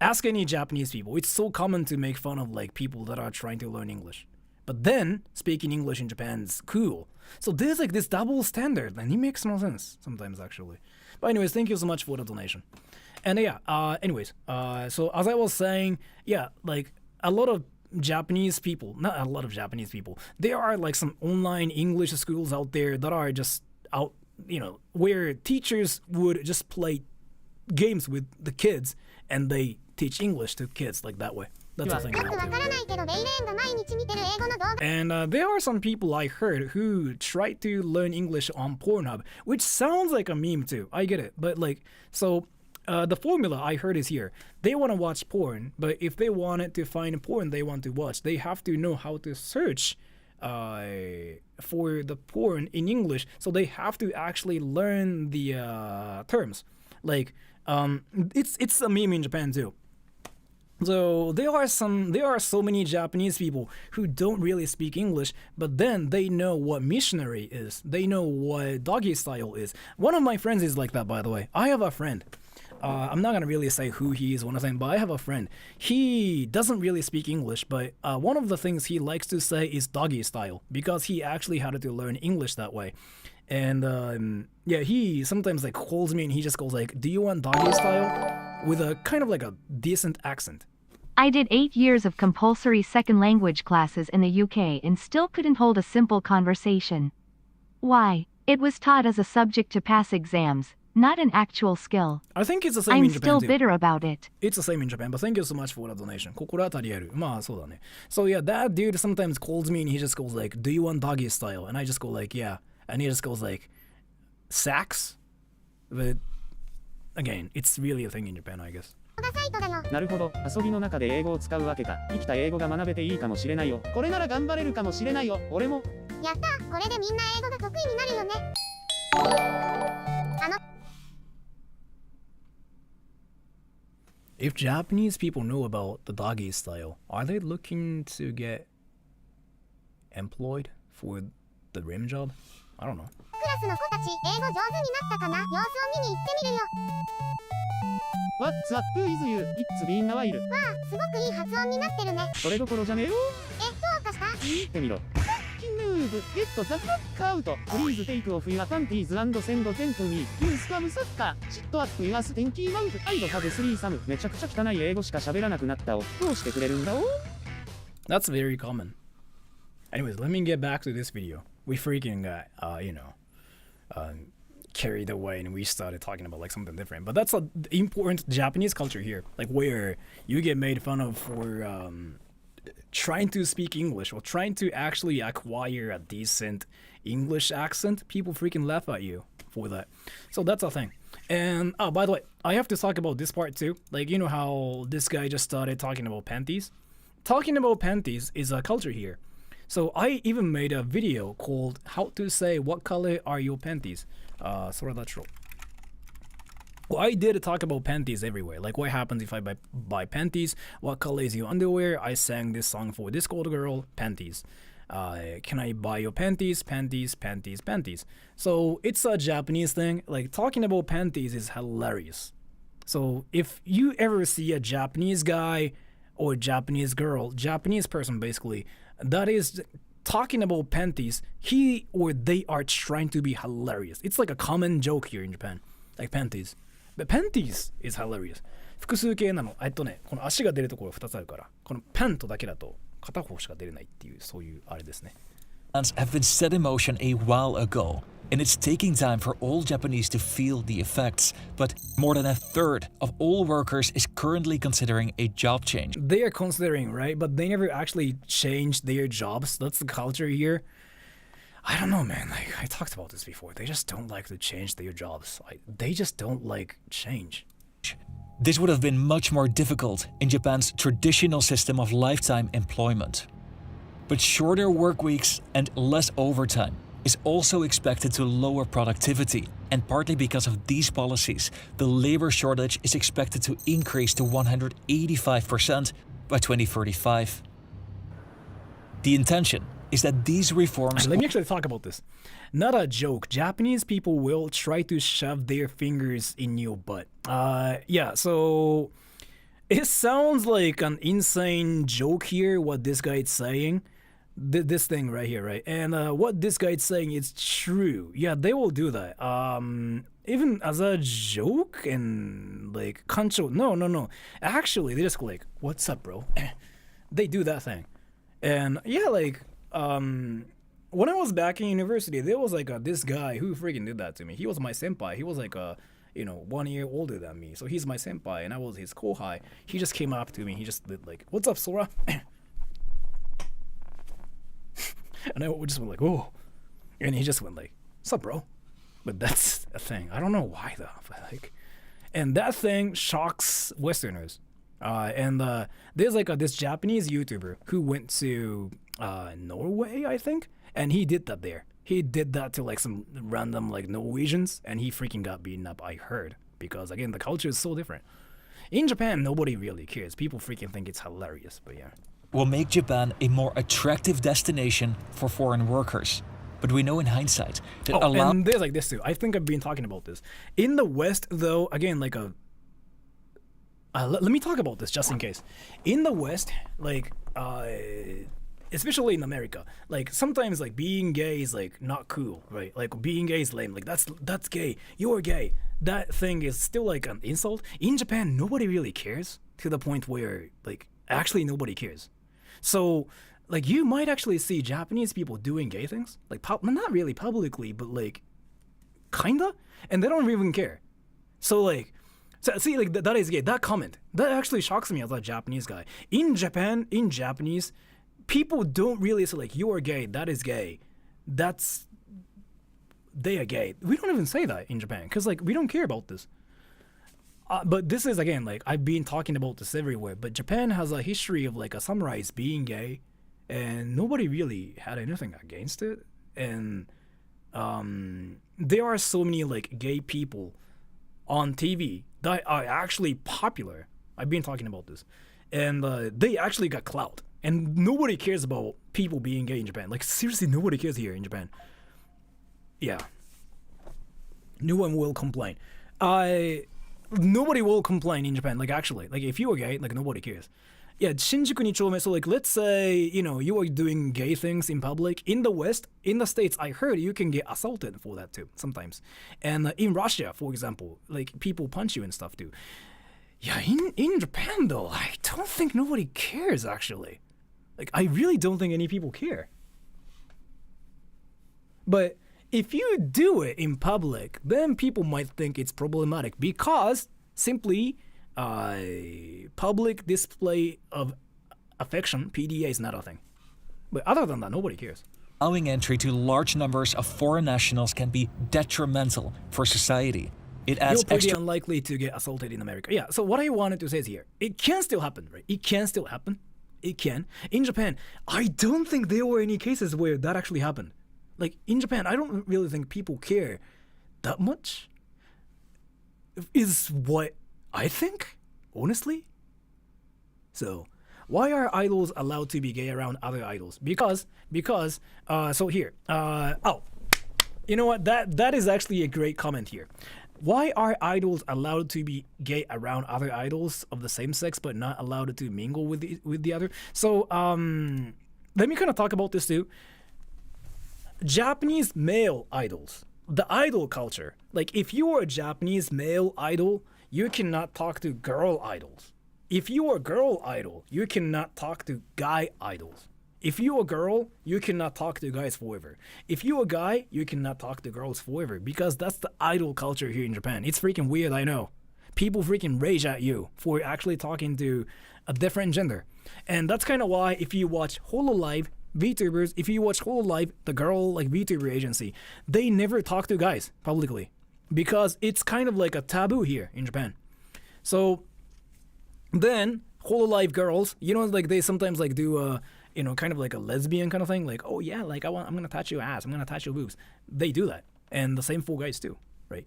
Ask any Japanese people. It's so common to make fun of like people that are trying to learn English. but then speaking English in Japan is cool. So there's like this double standard, and it makes no sense sometimes actually. But anyways, thank you so much for the donation. And yeah, so as I was saying, yeah, like a lot of Japanese people, not a lot of Japanese people, there are like some online English schools out there that are just out, where teachers would just play games with the kids and they teach English to kids like that way. That's the thing. And there are some people I heard who try to learn English on Pornhub, which sounds like a meme too. I get it. But like, so the formula I heard is here. They want to watch porn, but if they wanted to find porn they want to watch, they have to know how to search for the porn in English. So they have to actually learn the terms. Like, it's a meme in Japan too. So there are so many Japanese people who don't really speak English, but then they know what missionary is. They know what doggy style is. One of my friends is like that, by the way. I have a friend. I'm not gonna really say who he is when I say, but I have a friend. He doesn't really speak English, but one of the things he likes to say is doggy style because he actually had to learn English that way. And yeah, he sometimes like calls me and he just goes like, "Do you want doggy style?" with a kind of like a decent accent. I did 8 years of compulsory second language classes in the UK and still couldn't hold a simple conversation. Why? It was taught as a subject to pass exams, not an actual skill. I think it's the same in Japan I'm still too. bitter about it. It's the same in Japan, but thank you so much for the donation. 心当たりある。まあそうだね。So yeah, that dude sometimes calls me and he just goes like, "Do you want doggy style?" And I just go like, "Yeah." And he just goes like, "Sax?" But again, it's really a thing in Japan, I guess. なるほど、遊びの中で英語を使うわけか。生きた英語が学べていいかもしれないよ。これなら頑張れるかもしれないよ。俺も。やった、これでみんな英語が得意になるよね。If Japanese people know about the doggy style, are they looking to get employed for the rim job? I don't know. クラスの子たち、英語上手になったかな？様子を見に行ってみるよ。What's up with you? It's been a while. わあ、すごくいい発音になってるね。それどころじゃねえよ。どうかした？言ってみろ。Move, get the fuck out. Please take off your panties and send them to me. You scum sucker. Shit up your stinky mouth. I don't have threesome. めちゃくちゃ汚い英語しか喋らなくなったを。どうしてくれるんだお？ That's very common. Anyways, let me get back to this video. We freaking got, carried away and we started talking about like something different. But that's an important Japanese culture here, like where you get made fun of for trying to speak English or trying to actually acquire a decent English accent. People freaking laugh at you for that. So that's a thing. And by the way, I have to talk about this part too. Like, you know how this guy just started talking about panties? Talking about panties is a culture here. So I even made a video called how to say what color are your panties. Sora that's true. Well, I did talk about panties everywhere. Like what happens if I buy panties? What color is your underwear? I sang this song for this old girl, panties. Can I buy your panties? Panties, panties, panties. So it's a Japanese thing. Like talking about panties is hilarious. So if you ever see a Japanese guy or Japanese girl, Japanese person basically, that is talking about panties, he or they are trying to be hilarious. It's like a common joke here in Japan. Like panties. But panties is hilarious. 複数形なの。この足が出るところ2つあるから、このパントだけだと片方しか出れないっていう、そういうあれですね。Have been set in motion a while ago, and it's taking time for all Japanese to feel the effects. But more than a third of all workers is currently considering a job change. They are considering, right? But they never actually changed their jobs. That's the culture here. I don't know, man. Like I talked about this before. They just don't like to change their jobs. They just don't like change. This would have been much more difficult in Japan's traditional system of lifetime employment. But shorter work weeks and less overtime is also expected to lower productivity, and partly because of these policies, the labor shortage is expected to increase to 185% by 2035. The intention is that these reforms... Let me actually talk about this. Not a joke. Japanese people will try to shove their fingers in your butt. Yeah, so it sounds like an insane joke here, what this guy is saying. this thing right here, right? And what this guy is saying is true. Yeah, they will do that. Even as a joke and like kancho. No. Actually, they just go like, "What's up, bro?" They do that thing, and yeah, like when I was back in university, there was like this guy who freaking did that to me. He was my senpai. He was like 1 year older than me, so he's my senpai, and I was his kohai. He just came up to me. He just did like, "What's up, Sora?" And I just went like, "Oh," and he just went like, "What's up, bro?" But that's a thing. I don't know why though. But like, and that thing shocks Westerners. And there's like this Japanese YouTuber who went to Norway, I think, and he did that there. He did that to like some random like Norwegians, and he freaking got beaten up. I heard, because again, the culture is so different. In Japan, nobody really cares. People freaking think it's hilarious, but yeah. Will make Japan a more attractive destination for foreign workers. But we know in hindsight that and there's like this too. I think I've been talking about this. In the West, though, again, like let me talk about this just in case. In the West, like, especially in America, like sometimes like being gay is like not cool, right? Like being gay is lame. Like that's gay. You're gay. That thing is still like an insult. In Japan, nobody really cares, to the point where like actually nobody cares. So, like, you might actually see Japanese people doing gay things, like, not really publicly, but, like, kinda, and they don't even care. So, like, see, like, that is gay. That comment, that actually shocks me as a Japanese guy. In Japan, in Japanese, people don't really say, like, you are gay, that is gay, they are gay. We don't even say that in Japan, because, like, we don't care about this. But this is, again, like, I've been talking about this everywhere, but Japan has a history of, like, a samurais being gay, and nobody really had anything against it. And there are so many, like, gay people on TV that are actually popular. I've been talking about this. And they actually got clout. And nobody cares about people being gay in Japan. Like, seriously, nobody cares here in Japan. Yeah. No one will complain. Nobody will complain in Japan, like, actually. Like, if you are gay, like, nobody cares. Yeah, Shinjuku 2丁目, so, like, let's say, you are doing gay things in public. In the West, in the States, I heard you can get assaulted for that, too, sometimes. And in Russia, for example, like, people punch you and stuff, too. Yeah, in Japan, though, I don't think nobody cares, actually. Like, I really don't think any people care. But if you do it in public, then people might think it's problematic, because simply public display of affection, PDA, is not a thing. But other than that, nobody cares. Allowing entry to large numbers of foreign nationals can be detrimental for society. It adds You're pretty unlikely to get assaulted in America. Yeah, so what I wanted to say is here, it can still happen, right? It can still happen. It can. In Japan, I don't think there were any cases where that actually happened. Like, in Japan, I don't really think people care that much, is what I think, honestly. So, why are idols allowed to be gay around other idols? Because, so here, you know what, that is actually a great comment here. Why are idols allowed to be gay around other idols of the same sex, but not allowed to mingle with the other? So, let me kind of talk about this too. Japanese male idols, the idol culture. Like, if you are a Japanese male idol, you cannot talk to girl idols. If you are a girl idol, you cannot talk to guy idols. If you're a girl, you cannot talk to guys forever. If you're a guy, you cannot talk to girls forever, because that's the idol culture here in Japan. It's freaking weird, I know. People freaking rage at you for actually talking to a different gender. And that's kind of why if you watch Hololive VTubers, if you watch Hololive, the girl like VTuber agency, they never talk to guys publicly, because it's kind of like a taboo here in Japan. So then Hololive girls, like they sometimes like do kind of like a lesbian kind of thing, like, oh yeah, like I'm gonna touch your ass, I'm gonna touch your boobs. They do that, and the same for guys too, right?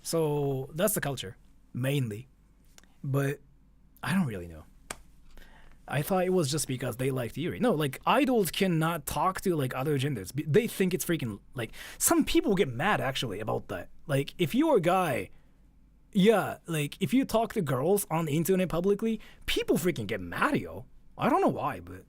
So that's the culture mainly, but I don't really know. I thought it was just because they like theory. No, like, idols cannot talk to, like, other genders. They think it's freaking, like, some people get mad, actually, about that. Like, if you're a guy, yeah, like, if you talk to girls on the internet publicly, people freaking get mad, yo. I don't know why, but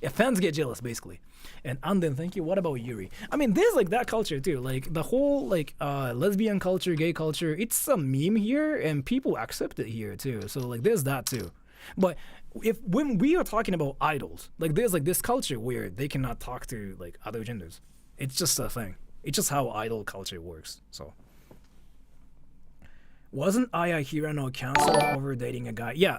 Yeah, fans get jealous basically. And Anden, thank you. What about Yuri? I mean, there's like that culture too. Like the whole like lesbian culture, gay culture. It's a meme here, and people accept it here too. So like there's that too. But when we are talking about idols, like there's like this culture where they cannot talk to like other genders. It's just a thing. It's just how idol culture works. So wasn't Aya Hirano canceled over dating a guy? Yeah,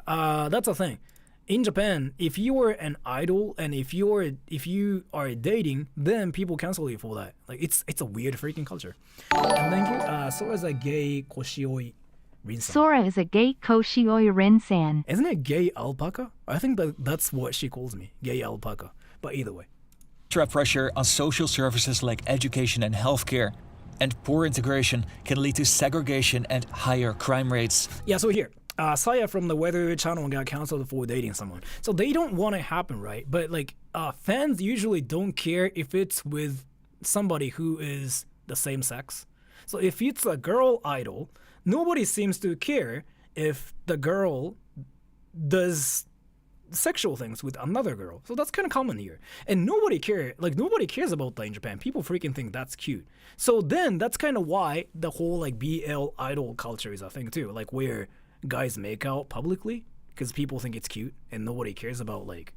that's a thing. In Japan, if you are an idol and if you are dating, then people cancel you for that. Like it's a weird freaking culture. And thank you. Sora is a gay Koshioi Rinsan. Sora is a gay Koshioi Rinsan. Isn't it gay alpaca? I think that's what she calls me, gay alpaca. But either way. Extra pressure on social services like education and healthcare, and poor integration can lead to segregation and higher crime rates. Yeah, so here. Saya from the Weather Channel got canceled for dating someone. So they don't want it to happen, right? But like fans usually don't care if it's with somebody who is the same sex. So if it's a girl idol, nobody seems to care if the girl does sexual things with another girl. So that's kind of common here. And nobody cares about that in Japan. People freaking think that's cute. So then that's kind of why the whole like BL idol culture is a thing too. Like where guys make out publicly because people think it's cute and nobody cares about like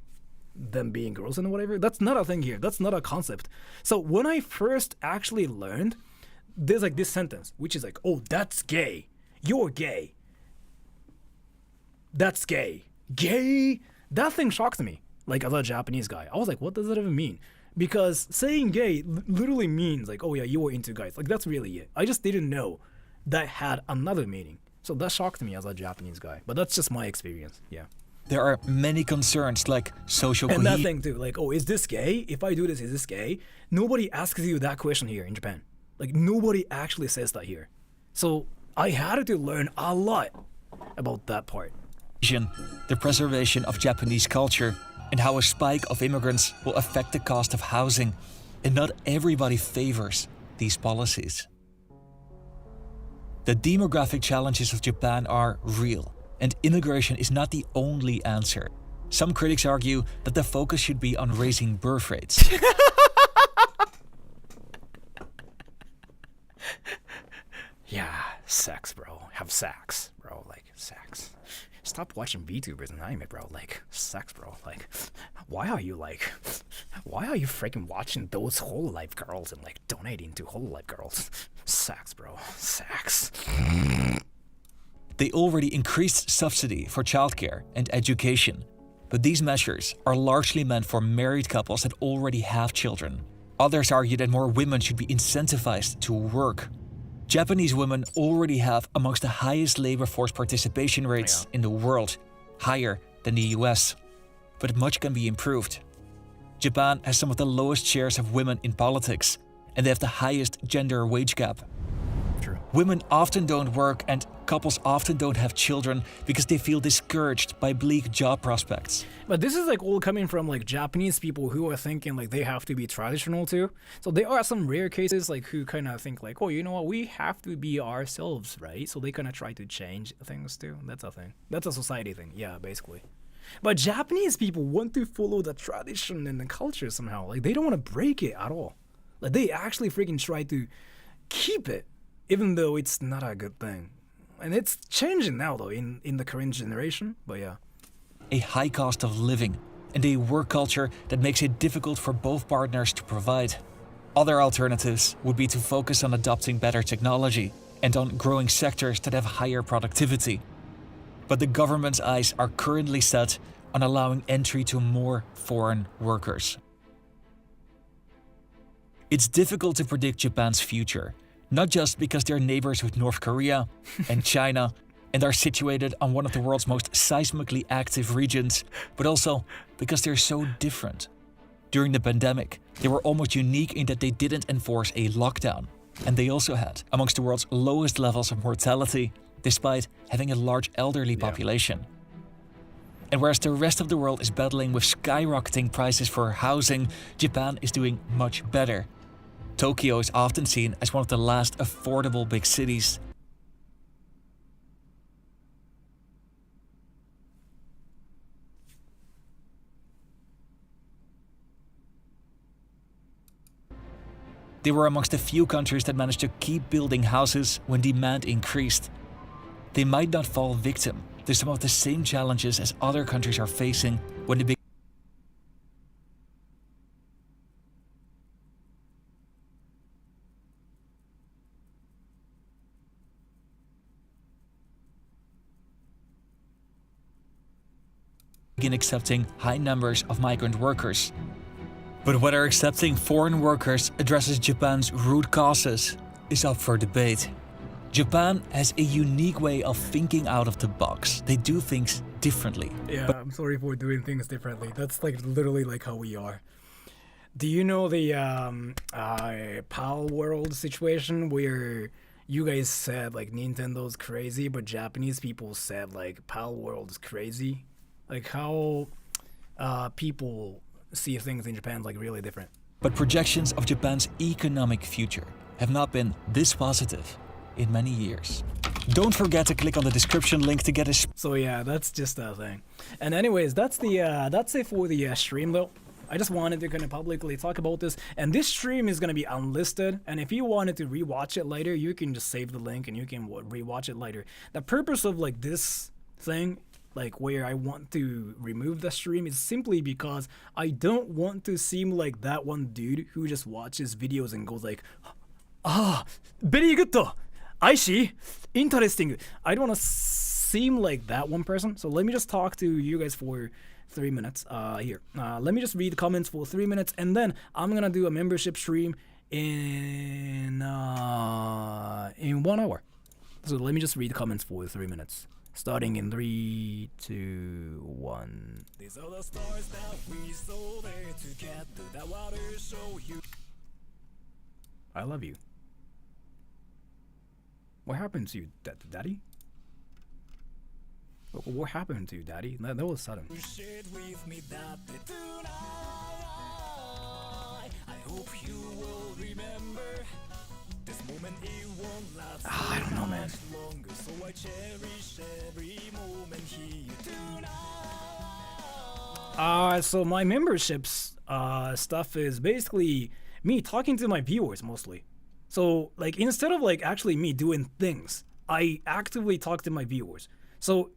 them being girls and whatever. That's not a thing here. That's not a concept. So when I first actually learned, there's like this sentence which is like, oh, that's gay. You're gay. That's gay. Gay? That thing shocked me. Like as a Japanese guy, I was like, what does that even mean? Because saying gay literally means like, oh yeah, you were into guys. Like that's really it. I just didn't know that had another meaning. So that shocked me as a Japanese guy. But that's just my experience, yeah. There are many concerns like social cohesion. And cohesion. that thing too, like, oh, is this gay? If I do this, is this gay? Nobody asks you that question here in Japan. Like, nobody actually says that here. So I had to learn a lot about that part. The preservation of Japanese culture and how a spike of immigrants will affect the cost of housing. And not everybody favors these policies. The demographic challenges of Japan are real, and immigration is not the only answer. Some critics argue that the focus should be on raising birth rates. Yeah, sex, bro. Have sex, bro. Like, sex. Stop watching VTubers and anime, bro. Like, sex, bro. Like, why are you freaking watching those whole life girls and like donating to whole life girls? Sex, bro. Sex. They already increased subsidy for childcare and education, but these measures are largely meant for married couples that already have children. Others argue that more women should be incentivized to work. Japanese women already have amongst the highest labor force participation rates in the world, higher than the US. But much can be improved. Japan has some of the lowest shares of women in politics, and they have the highest gender wage gap. True. Women often don't work and couples often don't have children because they feel discouraged by bleak job prospects. But this is like all coming from like Japanese people who are thinking like they have to be traditional too. So there are some rare cases like who kind of think like, oh, you know what, we have to be ourselves, right? So they kind of try to change things too. That's a thing. That's a society thing. Yeah, basically. But Japanese people want to follow the tradition and the culture somehow. Like they don't want to break it at all. Like they actually freaking try to keep it, even though it's not a good thing. And it's changing now though in the current generation, but yeah. A high cost of living and a work culture that makes it difficult for both partners to provide. Other alternatives would be to focus on adopting better technology and on growing sectors that have higher productivity. But the government's eyes are currently set on allowing entry to more foreign workers. It's difficult to predict Japan's future, not just because they're neighbors with North Korea and China and are situated on one of the world's most seismically active regions, but also because they're so different. During the pandemic, they were almost unique in that they didn't enforce a lockdown, and they also had amongst the world's lowest levels of mortality, despite having a large elderly population. And whereas the rest of the world is battling with skyrocketing prices for housing, Japan is doing much better. Tokyo is often seen as one of the last affordable big cities. They were amongst the few countries that managed to keep building houses when demand increased. They might not fall victim to some of the same challenges as other countries are facing when they begin accepting high numbers of migrant workers. But whether accepting foreign workers addresses Japan's root causes is up for debate. Japan has a unique way of thinking out of the box. They do things differently. Yeah, I'm sorry for doing things differently. That's like literally like how we are. Do you know the PAL World situation where you guys said like Nintendo's crazy, but Japanese people said like PAL World's crazy? Like how people see things in Japan like really different. But projections of Japan's economic future have not been this positive in many years. Don't forget to click on the description link to get a... So yeah, that's just a thing. And anyways, that's it for the stream though. I just wanted to kind of publicly talk about this. And this stream is going to be unlisted. And if you wanted to rewatch it later, you can just save the link and you can rewatch it later. The purpose of like this thing, like where I want to remove the stream, is simply because I don't want to seem like that one dude who just watches videos and goes like, ah, very good. I see. Interesting. I don't want to seem like that one person. So let me just talk to you guys for 3 minutes here. Let me just read the comments for 3 minutes, and then I'm gonna do a membership stream in 1 hour. So let me just read the comments for 3 minutes. Starting in 3, 2, 1. These are the stars that we saw there to get to that water show you. I love you. What happened to you, Daddy? What happened to you, Daddy? That was sudden. I don't know, man. So my memberships stuff is basically me talking to my viewers mostly. So like instead of like actually me doing things, I actively talk to my viewers. So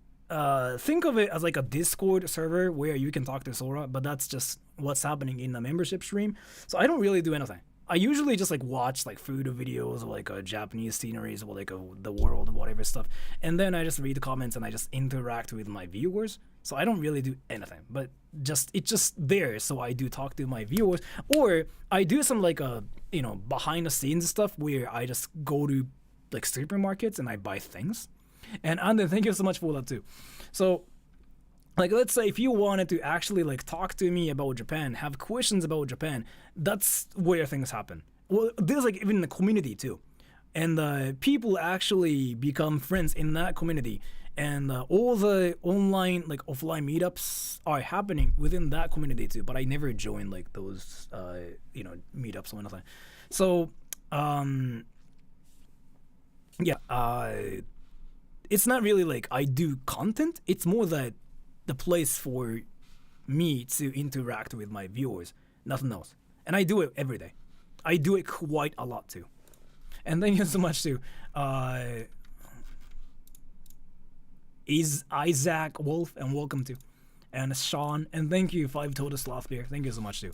think of it as like a Discord server where you can talk to Sora, but that's just what's happening in the membership stream. So I don't really do anything. I usually just like watch like food videos or like Japanese sceneries or like the world or whatever stuff, and then I just read the comments and I just interact with my viewers. So I don't really do anything, but it's just there. So I do talk to my viewers, or I do some like behind the scenes stuff where I just go to like supermarkets and I buy things. And Ande, thank you so much for that too. So like, let's say if you wanted to actually like talk to me about Japan, have questions about Japan, that's where things happen. Well, there's like even the community too. And people actually become friends in that community. And all the online, like offline meetups are happening within that community too. But I never joined like those, meetups or anything. So, it's not really like I do content. It's more that the place for me to interact with my viewers, nothing else. And I do it every day. I do it quite a lot too. And thank you so much to is Isaac Wolf, and welcome to, and Sean, and thank you 5 Total Sloth Beer. Thank you so much too.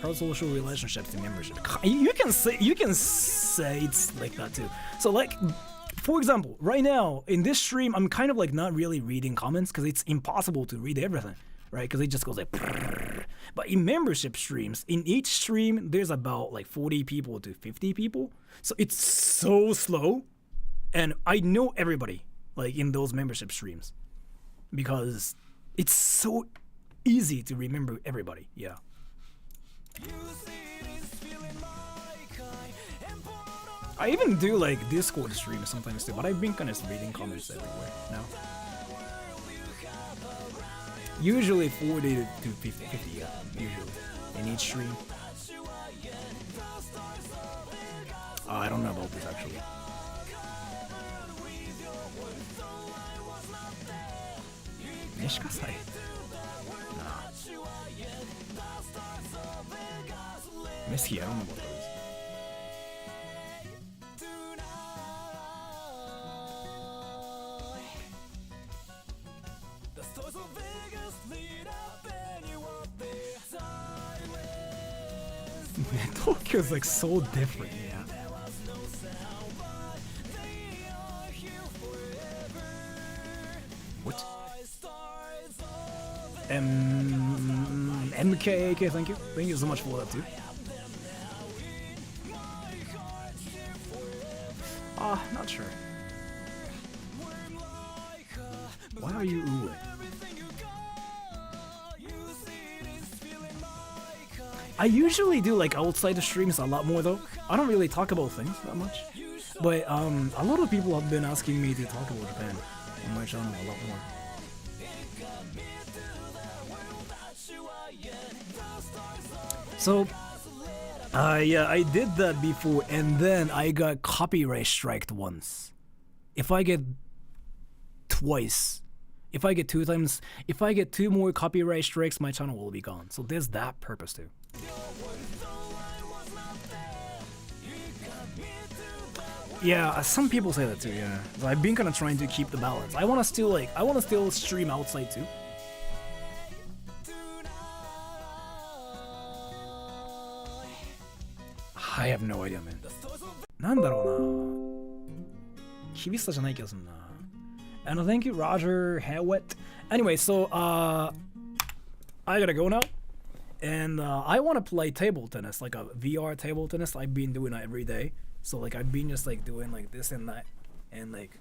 Pro-social relationships and membership. You can say it's like that too. So like, for example, right now in this stream, I'm kind of like not really reading comments because it's impossible to read everything, right? Because it just goes like. But in membership streams, in each stream, there's about like 40 people to 50 people. So it's so slow, and I know everybody like in those membership streams because it's so easy to remember everybody. Yeah. I even do like Discord streams sometimes too, but I've been kind of reading comments everywhere now. Usually 40 to 50, yeah, usually in each stream. I don't know about this actually. Neshikasai? Nah. Misty, I don't know what that is. Tokyo's like so different, yeah. What? MKAK, thank you. Thank you so much for that too. Not sure. Why are you oohing? I usually do like outside the streams a lot more though. I don't really talk about things that much. But a lot of people have been asking me to talk about Japan on my channel a lot more. So, yeah, I did that before and then I got copyright striked once. If I get twice, if I get 2 times, if I get 2 more copyright strikes, my channel will be gone. So there's that purpose too. Yeah, some people say that too, yeah. So I've been kind of trying to keep the balance. I want to still stream outside too. I have no idea, man. なんだろうな。厳しさじゃない気がするな。And thank you, Roger Hewett. Anyway, so I gotta go now. And I want to play table tennis, like a VR table tennis. I've been doing that every day. So like I've been just like doing like this and that, and like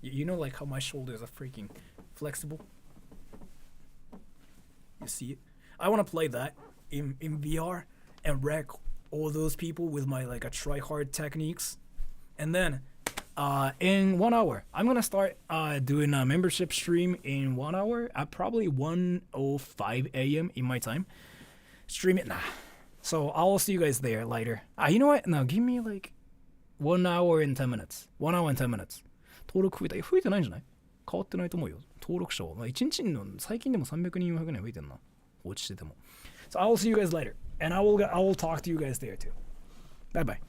you know like how my shoulders are freaking flexible. You see it? I want to play that in VR and wreck all those people with my like a try hard techniques, and then in 1 hour I'm gonna start doing a membership stream in 1 hour at probably 1:05 a.m. in my time. Stream it now. So I'll see you guys there later. You know what? Now give me like 1 hour and 10 minutes. 1 hour and 10 minutes. 登録増えてないんじゃない？変わってないと思うよ。登録者は。1日の最近でも300人400人増えてんな。落ちてても。So I will see you guys later. And I will talk to you guys there too. Bye bye.